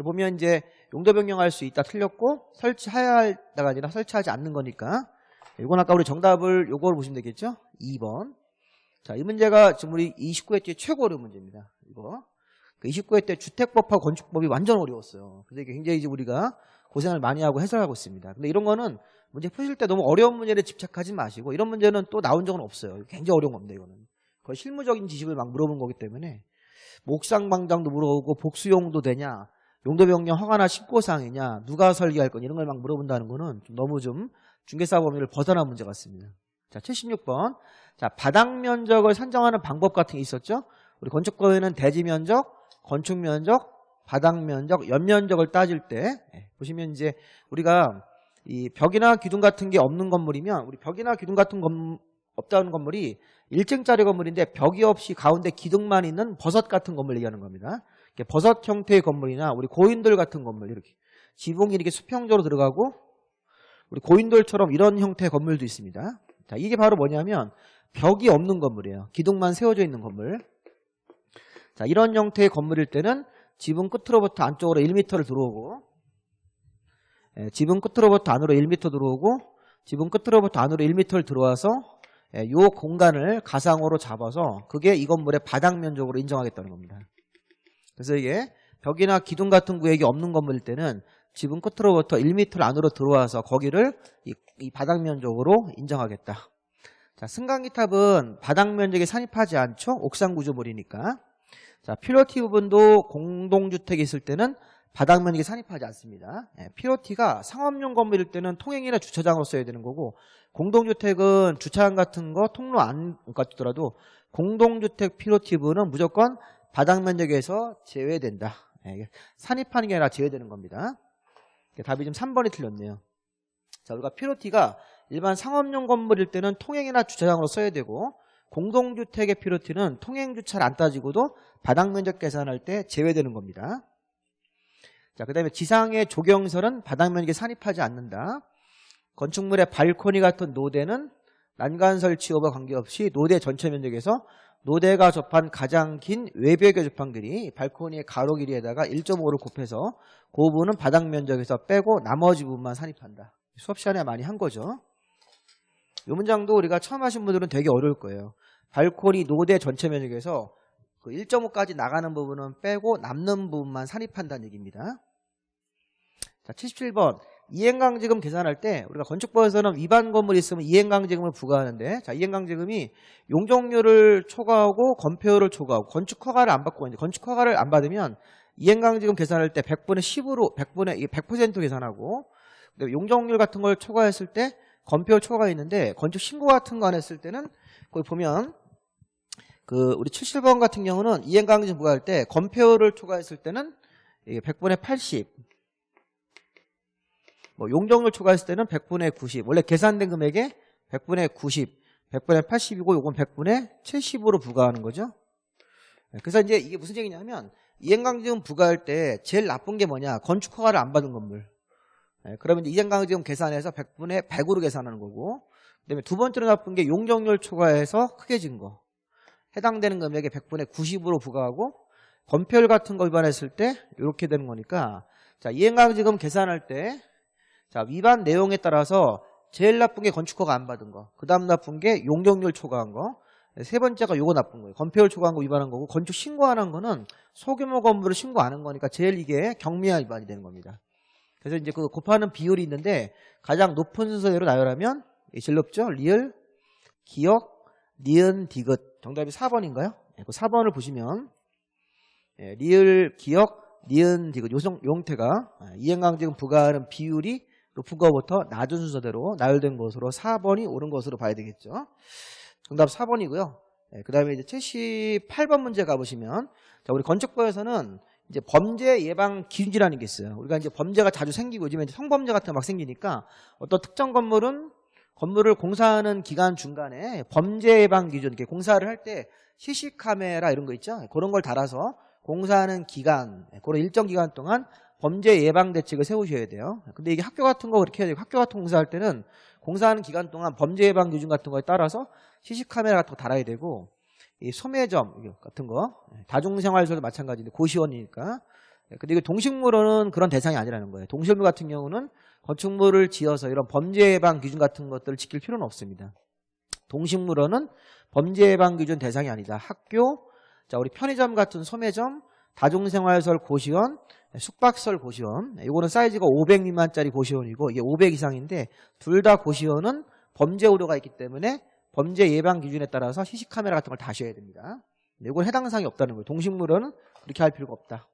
Speaker 1: 보면 이제 용도 변경할 수 있다 틀렸고 설치해야 한다가 아니라 설치하지 않는 거니까 이건 아까 우리 정답을 요걸 보시면 되겠죠? 2번. 자, 이 문제가 지금 우리 29회 때 최고 어려운 문제입니다. 이거. 29회 때 주택법하고 건축법이 완전 어려웠어요. 그래서 이게 굉장히 이제 우리가 고생을 많이 하고 해설하고 있습니다. 근데 이런 거는 문제 푸실 때 너무 어려운 문제를 집착하지 마시고 이런 문제는 또 나온 적은 없어요. 굉장히 어려운 겁니다, 이거는. 거의 실무적인 지식을 막 물어본 거기 때문에 옥상 광장도 물어보고 복수용도 되냐, 용도 변경 허가나 신고사항이냐, 누가 설계할 건 이런 걸 막 물어본다는 거는 좀 너무 좀 중개사 범위를 벗어난 문제 같습니다. 자, 76번. 자, 바닥 면적을 산정하는 방법 같은 게 있었죠? 우리 건축법에는 대지 면적, 건축 면적, 바닥 면적, 연면적을 따질 때 보시면 이제 우리가 이 벽이나 기둥 같은 게 없는 건물이면 우리 벽이나 기둥 같은 없다는 건물이 1층짜리 건물인데 벽이 없이 가운데 기둥만 있는 버섯 같은 건물 얘기하는 겁니다. 버섯 형태의 건물이나 우리 고인돌 같은 건물 이렇게 지붕이 이렇게 수평적으로 들어가고 우리 고인돌처럼 이런 형태의 건물도 있습니다. 자, 이게 바로 뭐냐면 벽이 없는 건물이에요. 기둥만 세워져 있는 건물. 자, 이런 형태의 건물일 때는 지붕 끝으로부터 안쪽으로 1m를 들어오고 지붕 끝으로부터 안으로 1m 들어오고 지붕 끝으로부터 안으로 1m를 들어와서 이 공간을 가상으로 잡아서 그게 이 건물의 바닥 면적으로 인정하겠다는 겁니다. 그래서 이게 벽이나 기둥 같은 구역이 없는 건물일 때는 지붕 끝으로부터 1m를 안으로 들어와서 거기를 이 바닥 면적으로 인정하겠다. 자, 승강기탑은 바닥 면적에 산입하지 않죠? 옥상 구조물이니까. 자, 피로티 부분도 공동주택이 있을 때는 바닥 면적에 산입하지 않습니다. 피로티가 상업용 건물일 때는 통행이나 주차장으로 써야 되는 거고 공동주택은 주차장 같은 거 통로 안 갖추더라도 공동주택 피로티브는 무조건 바닥 면적에서 제외된다. 산입하는 게 아니라 제외되는 겁니다. 답이 지금 3번이 틀렸네요. 자, 우리가 피로티가 일반 상업용 건물일 때는 통행이나 주차장으로 써야 되고 공동주택의 피로티는 통행주차를 안 따지고도 바닥 면적 계산할 때 제외되는 겁니다. 자, 그 다음에 지상의 조경설은 바닥 면적에 산입하지 않는다. 건축물의 발코니 같은 노대는 난간 설치 여부와 관계없이 노대 전체 면적에서 노대가 접한 가장 긴 외벽에 접한 길이 발코니의 가로 길이에다가 1.5를 곱해서 그 부분은 바닥 면적에서 빼고 나머지 부분만 산입한다. 수업 시간에 많이 한 거죠. 이 문장도 우리가 처음 하신 분들은 되게 어려울 거예요. 발코니 노대 전체 면적에서 그 1.5까지 나가는 부분은 빼고 남는 부분만 산입한다는 얘기입니다. 자, 77번. 이행강제금 계산할 때 우리가 건축법에서는 위반 건물이 있으면 이행강제금을 부과하는데 자, 이행강제금이 용적률을 초과하고 건폐율을 초과하고 건축허가를 안 받고 이제 건축허가를 안 받으면 이행강제금 계산할 때 100분의 10으로 100% 계산하고 용적률 같은 걸 초과했을 때 건폐율 초과가 있는데 건축 신고 같은 거 안 했을 때는 거기 보면 그 우리 70번 같은 경우는 이행강제금 부과할 때 건폐율을 초과했을 때는 100분의 80 뭐 용적률 초과했을 때는 100분의 90 원래 계산된 금액에 100분의 90 100분의 80이고 요건 100분의 70으로 부과하는 거죠. 그래서 이제 이게 무슨 얘기냐면 이행강제금 부과할 때 제일 나쁜 게 뭐냐 건축허가를 안 받은 건물. 그러면 이제 이행강제금 계산해서 100분의 100으로 계산하는 거고 그다음에 두 번째로 나쁜 게 용적률 초과해서 크게 진 거. 해당되는 금액에 100분의 90으로 부과하고 건폐율 같은 거 위반했을 때 이렇게 되는 거니까 자 이행강제금 계산할 때 자, 위반 내용에 따라서 제일 나쁜 게 건축허가 안 받은 거. 그 다음 나쁜 게 용적률 초과한 거. 세 번째가 요거 나쁜 거예요. 건폐율 초과한 거 위반한 거고 건축 신고 안 한 거는 소규모 건물을 신고 안 한 거니까 제일 이게 경미한 위반이 되는 겁니다. 그래서 이제 그 곱하는 비율이 있는데 가장 높은 순서대로 나열하면 제일 높죠? 리을, 기역, 니은, 디귿. 정답이 4번인가요? 그 4번을 보시면 리을, 기역, 니은, 디귿 요 형태가 이행강제금 부과하는 비율이 높은 것부터 낮은 순서대로 나열된 것으로 4번이 옳은 것으로 봐야 되겠죠. 정답 4번이고요. 그 다음에 이제 78번 문제 가보시면 자, 우리 건축법에서는 이제 범죄 예방 기준이라는 게 있어요. 우리가 이제 범죄가 자주 생기고 요즘에 이제 성범죄 같은 거 막 생기니까 어떤 특정 건물은 건물을 공사하는 기간 중간에 범죄 예방 기준, 이렇게 공사를 할 때 시시 카메라 이런 거 있죠. 그런 걸 달아서 공사하는 기간, 그런 일정 기간 동안 범죄 예방 대책을 세우셔야 돼요. 근데 이게 학교 같은 거 그렇게 해야 되고, 학교 같은 공사할 때는 공사하는 기간 동안 범죄 예방 기준 같은 거에 따라서 시시 카메라 같은 거 달아야 되고, 이 소매점 같은 거, 다중생활소도 마찬가지인데 고시원이니까. 근데 이거 동식물은 그런 대상이 아니라는 거예요. 동식물 같은 경우는 건축물을 지어서 이런 범죄 예방 기준 같은 것들을 지킬 필요는 없습니다. 동식물원은 범죄 예방 기준 대상이 아니다. 학교, 자 우리 편의점 같은 소매점, 다중생활시설 고시원, 숙박시설 고시원, 이거는 사이즈가 500 미만짜리 고시원이고 이게 500 이상인데 둘 다 고시원은 범죄 우려가 있기 때문에 범죄 예방 기준에 따라서 시시 카메라 같은 걸 다셔야 됩니다. 이건 해당 사항이 없다는 거예요. 동식물원은 그렇게 할 필요가 없다.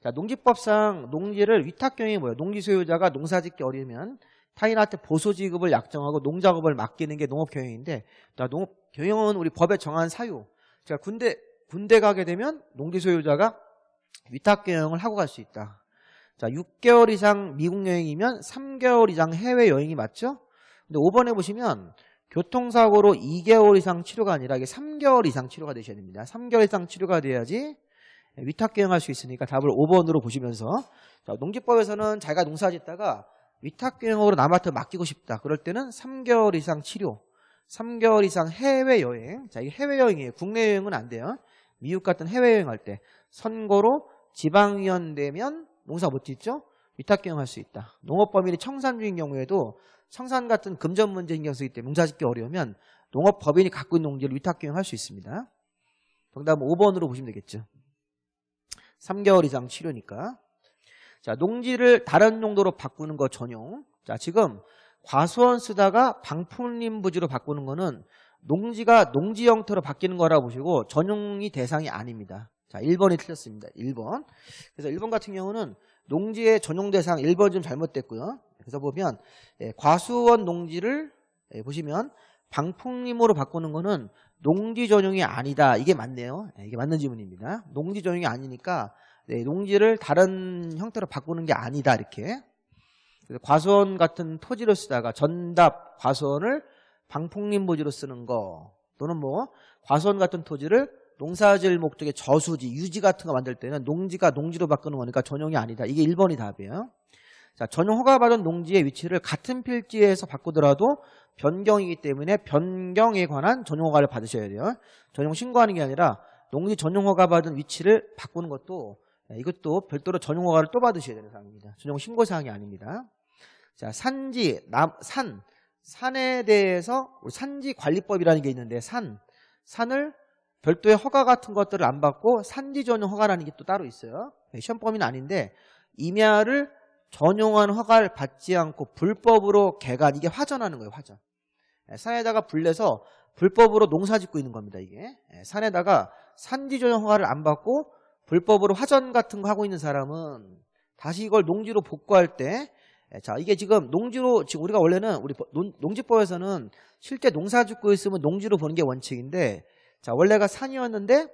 Speaker 1: 자, 농지법상 농지를 위탁경영이 뭐예요? 농지 소유자가 농사짓기 어려우면 타인한테 보수 지급을 약정하고 농작업을 맡기는 게 농업경영인데, 농업경영은 우리 법에 정한 사유. 제가 군대 가게 되면 농지 소유자가 위탁경영을 하고 갈 수 있다. 자, 6개월 이상 미국 여행이면 3개월 이상 해외 여행이 맞죠? 근데 5번에 보시면 교통사고로 2개월 이상 치료가 아니라 이게 3개월 이상 치료가 되셔야 됩니다. 3개월 이상 치료가 돼야지 위탁경영할 수 있으니까 답을 5번으로 보시면서, 자, 농지법에서는 자기가 농사짓다가 위탁경영으로 남한테 맡기고 싶다. 그럴 때는 3개월 이상 치료, 3개월 이상 해외여행. 자, 이게 해외여행이에요. 국내 여행은 안 돼요. 미국 같은 해외여행할 때 선고로 지방위원 되면 농사 못 짓죠? 위탁경영할 수 있다. 농업법인이 청산주인 경우에도 청산 같은 금전 문제 신경 쓰기 때문에 농사짓기 어려우면 농업법인이 갖고 있는 농지를 위탁경영할 수 있습니다. 정답은 5번으로 보시면 되겠죠. 3개월 이상 치료니까. 자, 농지를 다른 용도로 바꾸는 거 전용. 자, 지금 과수원 쓰다가 방풍림 부지로 바꾸는 거는 농지가 농지 형태로 바뀌는 거라고 보시고 전용이 대상이 아닙니다. 자, 1번이 틀렸습니다. 1번. 그래서 1번 같은 경우는 농지의 전용 대상 1번 좀 잘못됐고요. 그래서 보면 과수원 농지를 보시면 방풍림으로 바꾸는 거는 농지 전용이 아니다. 이게 맞네요. 이게 맞는 지문입니다. 농지 전용이 아니니까 농지를 다른 형태로 바꾸는 게 아니다. 이렇게. 그래서 과수원 같은 토지로 쓰다가 전답 과수원을 방풍림 부지로 쓰는 거, 또는 뭐 과수원 같은 토지를 농사지을 목적의 저수지, 유지 같은 거 만들 때는 농지가 농지로 바꾸는 거니까 전용이 아니다. 이게 1번이 답이에요. 자, 전용 허가받은 농지의 위치를 같은 필지에서 바꾸더라도 변경이기 때문에 변경에 관한 전용 허가를 받으셔야 돼요. 전용 신고하는 게 아니라 농지 전용 허가받은 위치를 바꾸는 것도, 이것도 별도로 전용 허가를 또 받으셔야 되는 사항입니다. 전용 신고 사항이 아닙니다. 자, 산지, 산에 대해서 우리 산지관리법이라는 게 있는데 산을 별도의 허가 같은 것들을 안 받고 산지 전용 허가라는 게 또 따로 있어요. 시험 범위는 아닌데 임야를 전용한 허가를 받지 않고 불법으로 개간, 이게 화전하는 거예요. 화전. 산에다가 불내서 불법으로 농사 짓고 있는 겁니다. 이게 산에다가 산지 전용 허가를 안 받고 불법으로 화전 같은 거 하고 있는 사람은 다시 이걸 농지로 복구할 때, 자, 이게 지금 농지로, 지금 우리가 원래는 우리 농지법에서는 실제 농사 짓고 있으면 농지로 보는 게 원칙인데, 자, 원래가 산이었는데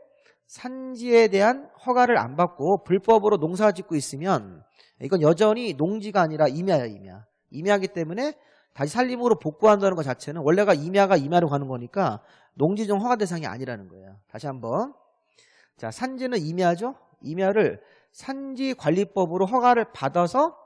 Speaker 1: 산지에 대한 허가를 안 받고 불법으로 농사 짓고 있으면 이건 여전히 농지가 아니라 임야예요. 임야이기 때문에 다시 산림으로 복구한다는 것 자체는 원래가 임야로 가는 거니까 농지정 허가 대상이 아니라는 거예요. 다시 한번. 자, 산지는 임야죠. 임야를 산지관리법으로 허가를 받아서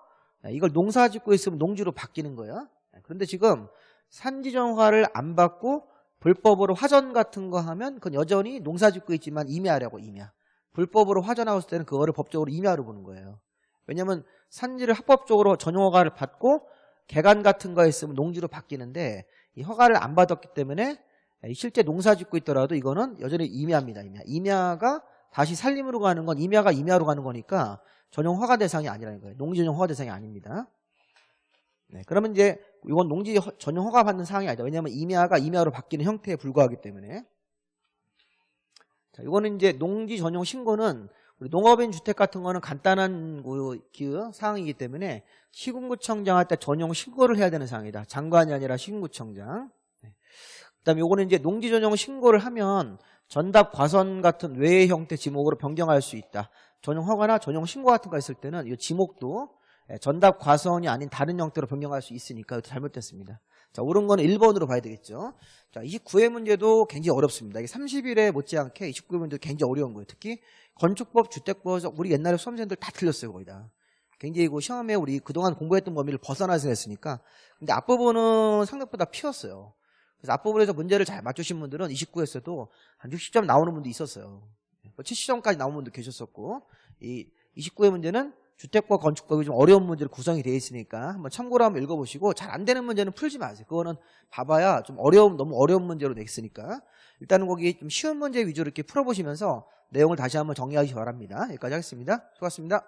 Speaker 1: 이걸 농사 짓고 있으면 농지로 바뀌는 거예요. 그런데 지금 산지정 허가를 안 받고 불법으로 화전 같은 거 하면 그건 여전히 농사 짓고 있지만 임야라고, 임야. 불법으로 화전하고 있을 때는 그거를 법적으로 임야로 보는 거예요. 왜냐하면 산지를 합법적으로 전용 허가를 받고 개간 같은 거 했으면 농지로 바뀌는데 이 허가를 안 받았기 때문에 실제 농사 짓고 있더라도 이거는 여전히 임야입니다. 임야가 다시 산림으로 가는 건 임야가 임야로 가는 거니까 전용 허가 대상이 아니라는 거예요. 농지 전용 허가 대상이 아닙니다. 네, 그러면 이제 이건 농지 전용 허가 받는 사항이 아니다. 왜냐하면 임야가 임야로 바뀌는 형태에 불과하기 때문에. 자, 이거는 이제 농지 전용 신고는 우리 농업인 주택 같은 거는 간단한 사항이기 때문에 시군구청장 할 때 전용 신고를 해야 되는 사항이다. 장관이 아니라 시군구청장. 네. 그다음에 이거는 이제 농지 전용 신고를 하면 전답 과선 같은 외의 형태 지목으로 변경할 수 있다. 전용 허가나 전용 신고 같은 거 있을 때는 이 지목도 전답 과선이 아닌 다른 형태로 변경할 수 있으니까 잘못됐습니다. 자, 옳은 거는 1번으로 봐야 되겠죠. 자, 29회 문제도 굉장히 어렵습니다. 이게 30일에 못지않게 29회 문제도 굉장히 어려운 거예요. 특히 건축법, 주택법, 우리 옛날에 수험생들 다 틀렸어요, 거의 다. 굉장히 시험에 우리 그동안 공부했던 범위를 벗어나서 했으니까. 근데 앞부분은 생각보다 피었어요. 그래서 앞부분에서 문제를 잘 맞추신 분들은 29에서도 한 60점 나오는 분도 있었어요. 70점까지 나온 분도 계셨었고, 이 29회 문제는 주택과 건축법이 좀 어려운 문제로 구성이 되어 있으니까 한번 참고로 한번 읽어보시고, 잘 안 되는 문제는 풀지 마세요. 그거는 봐봐야 좀 너무 어려운 문제로 돼 있으니까. 일단은 거기 좀 쉬운 문제 위주로 이렇게 풀어보시면서 내용을 다시 한번 정리하시기 바랍니다. 여기까지 하겠습니다. 수고하셨습니다.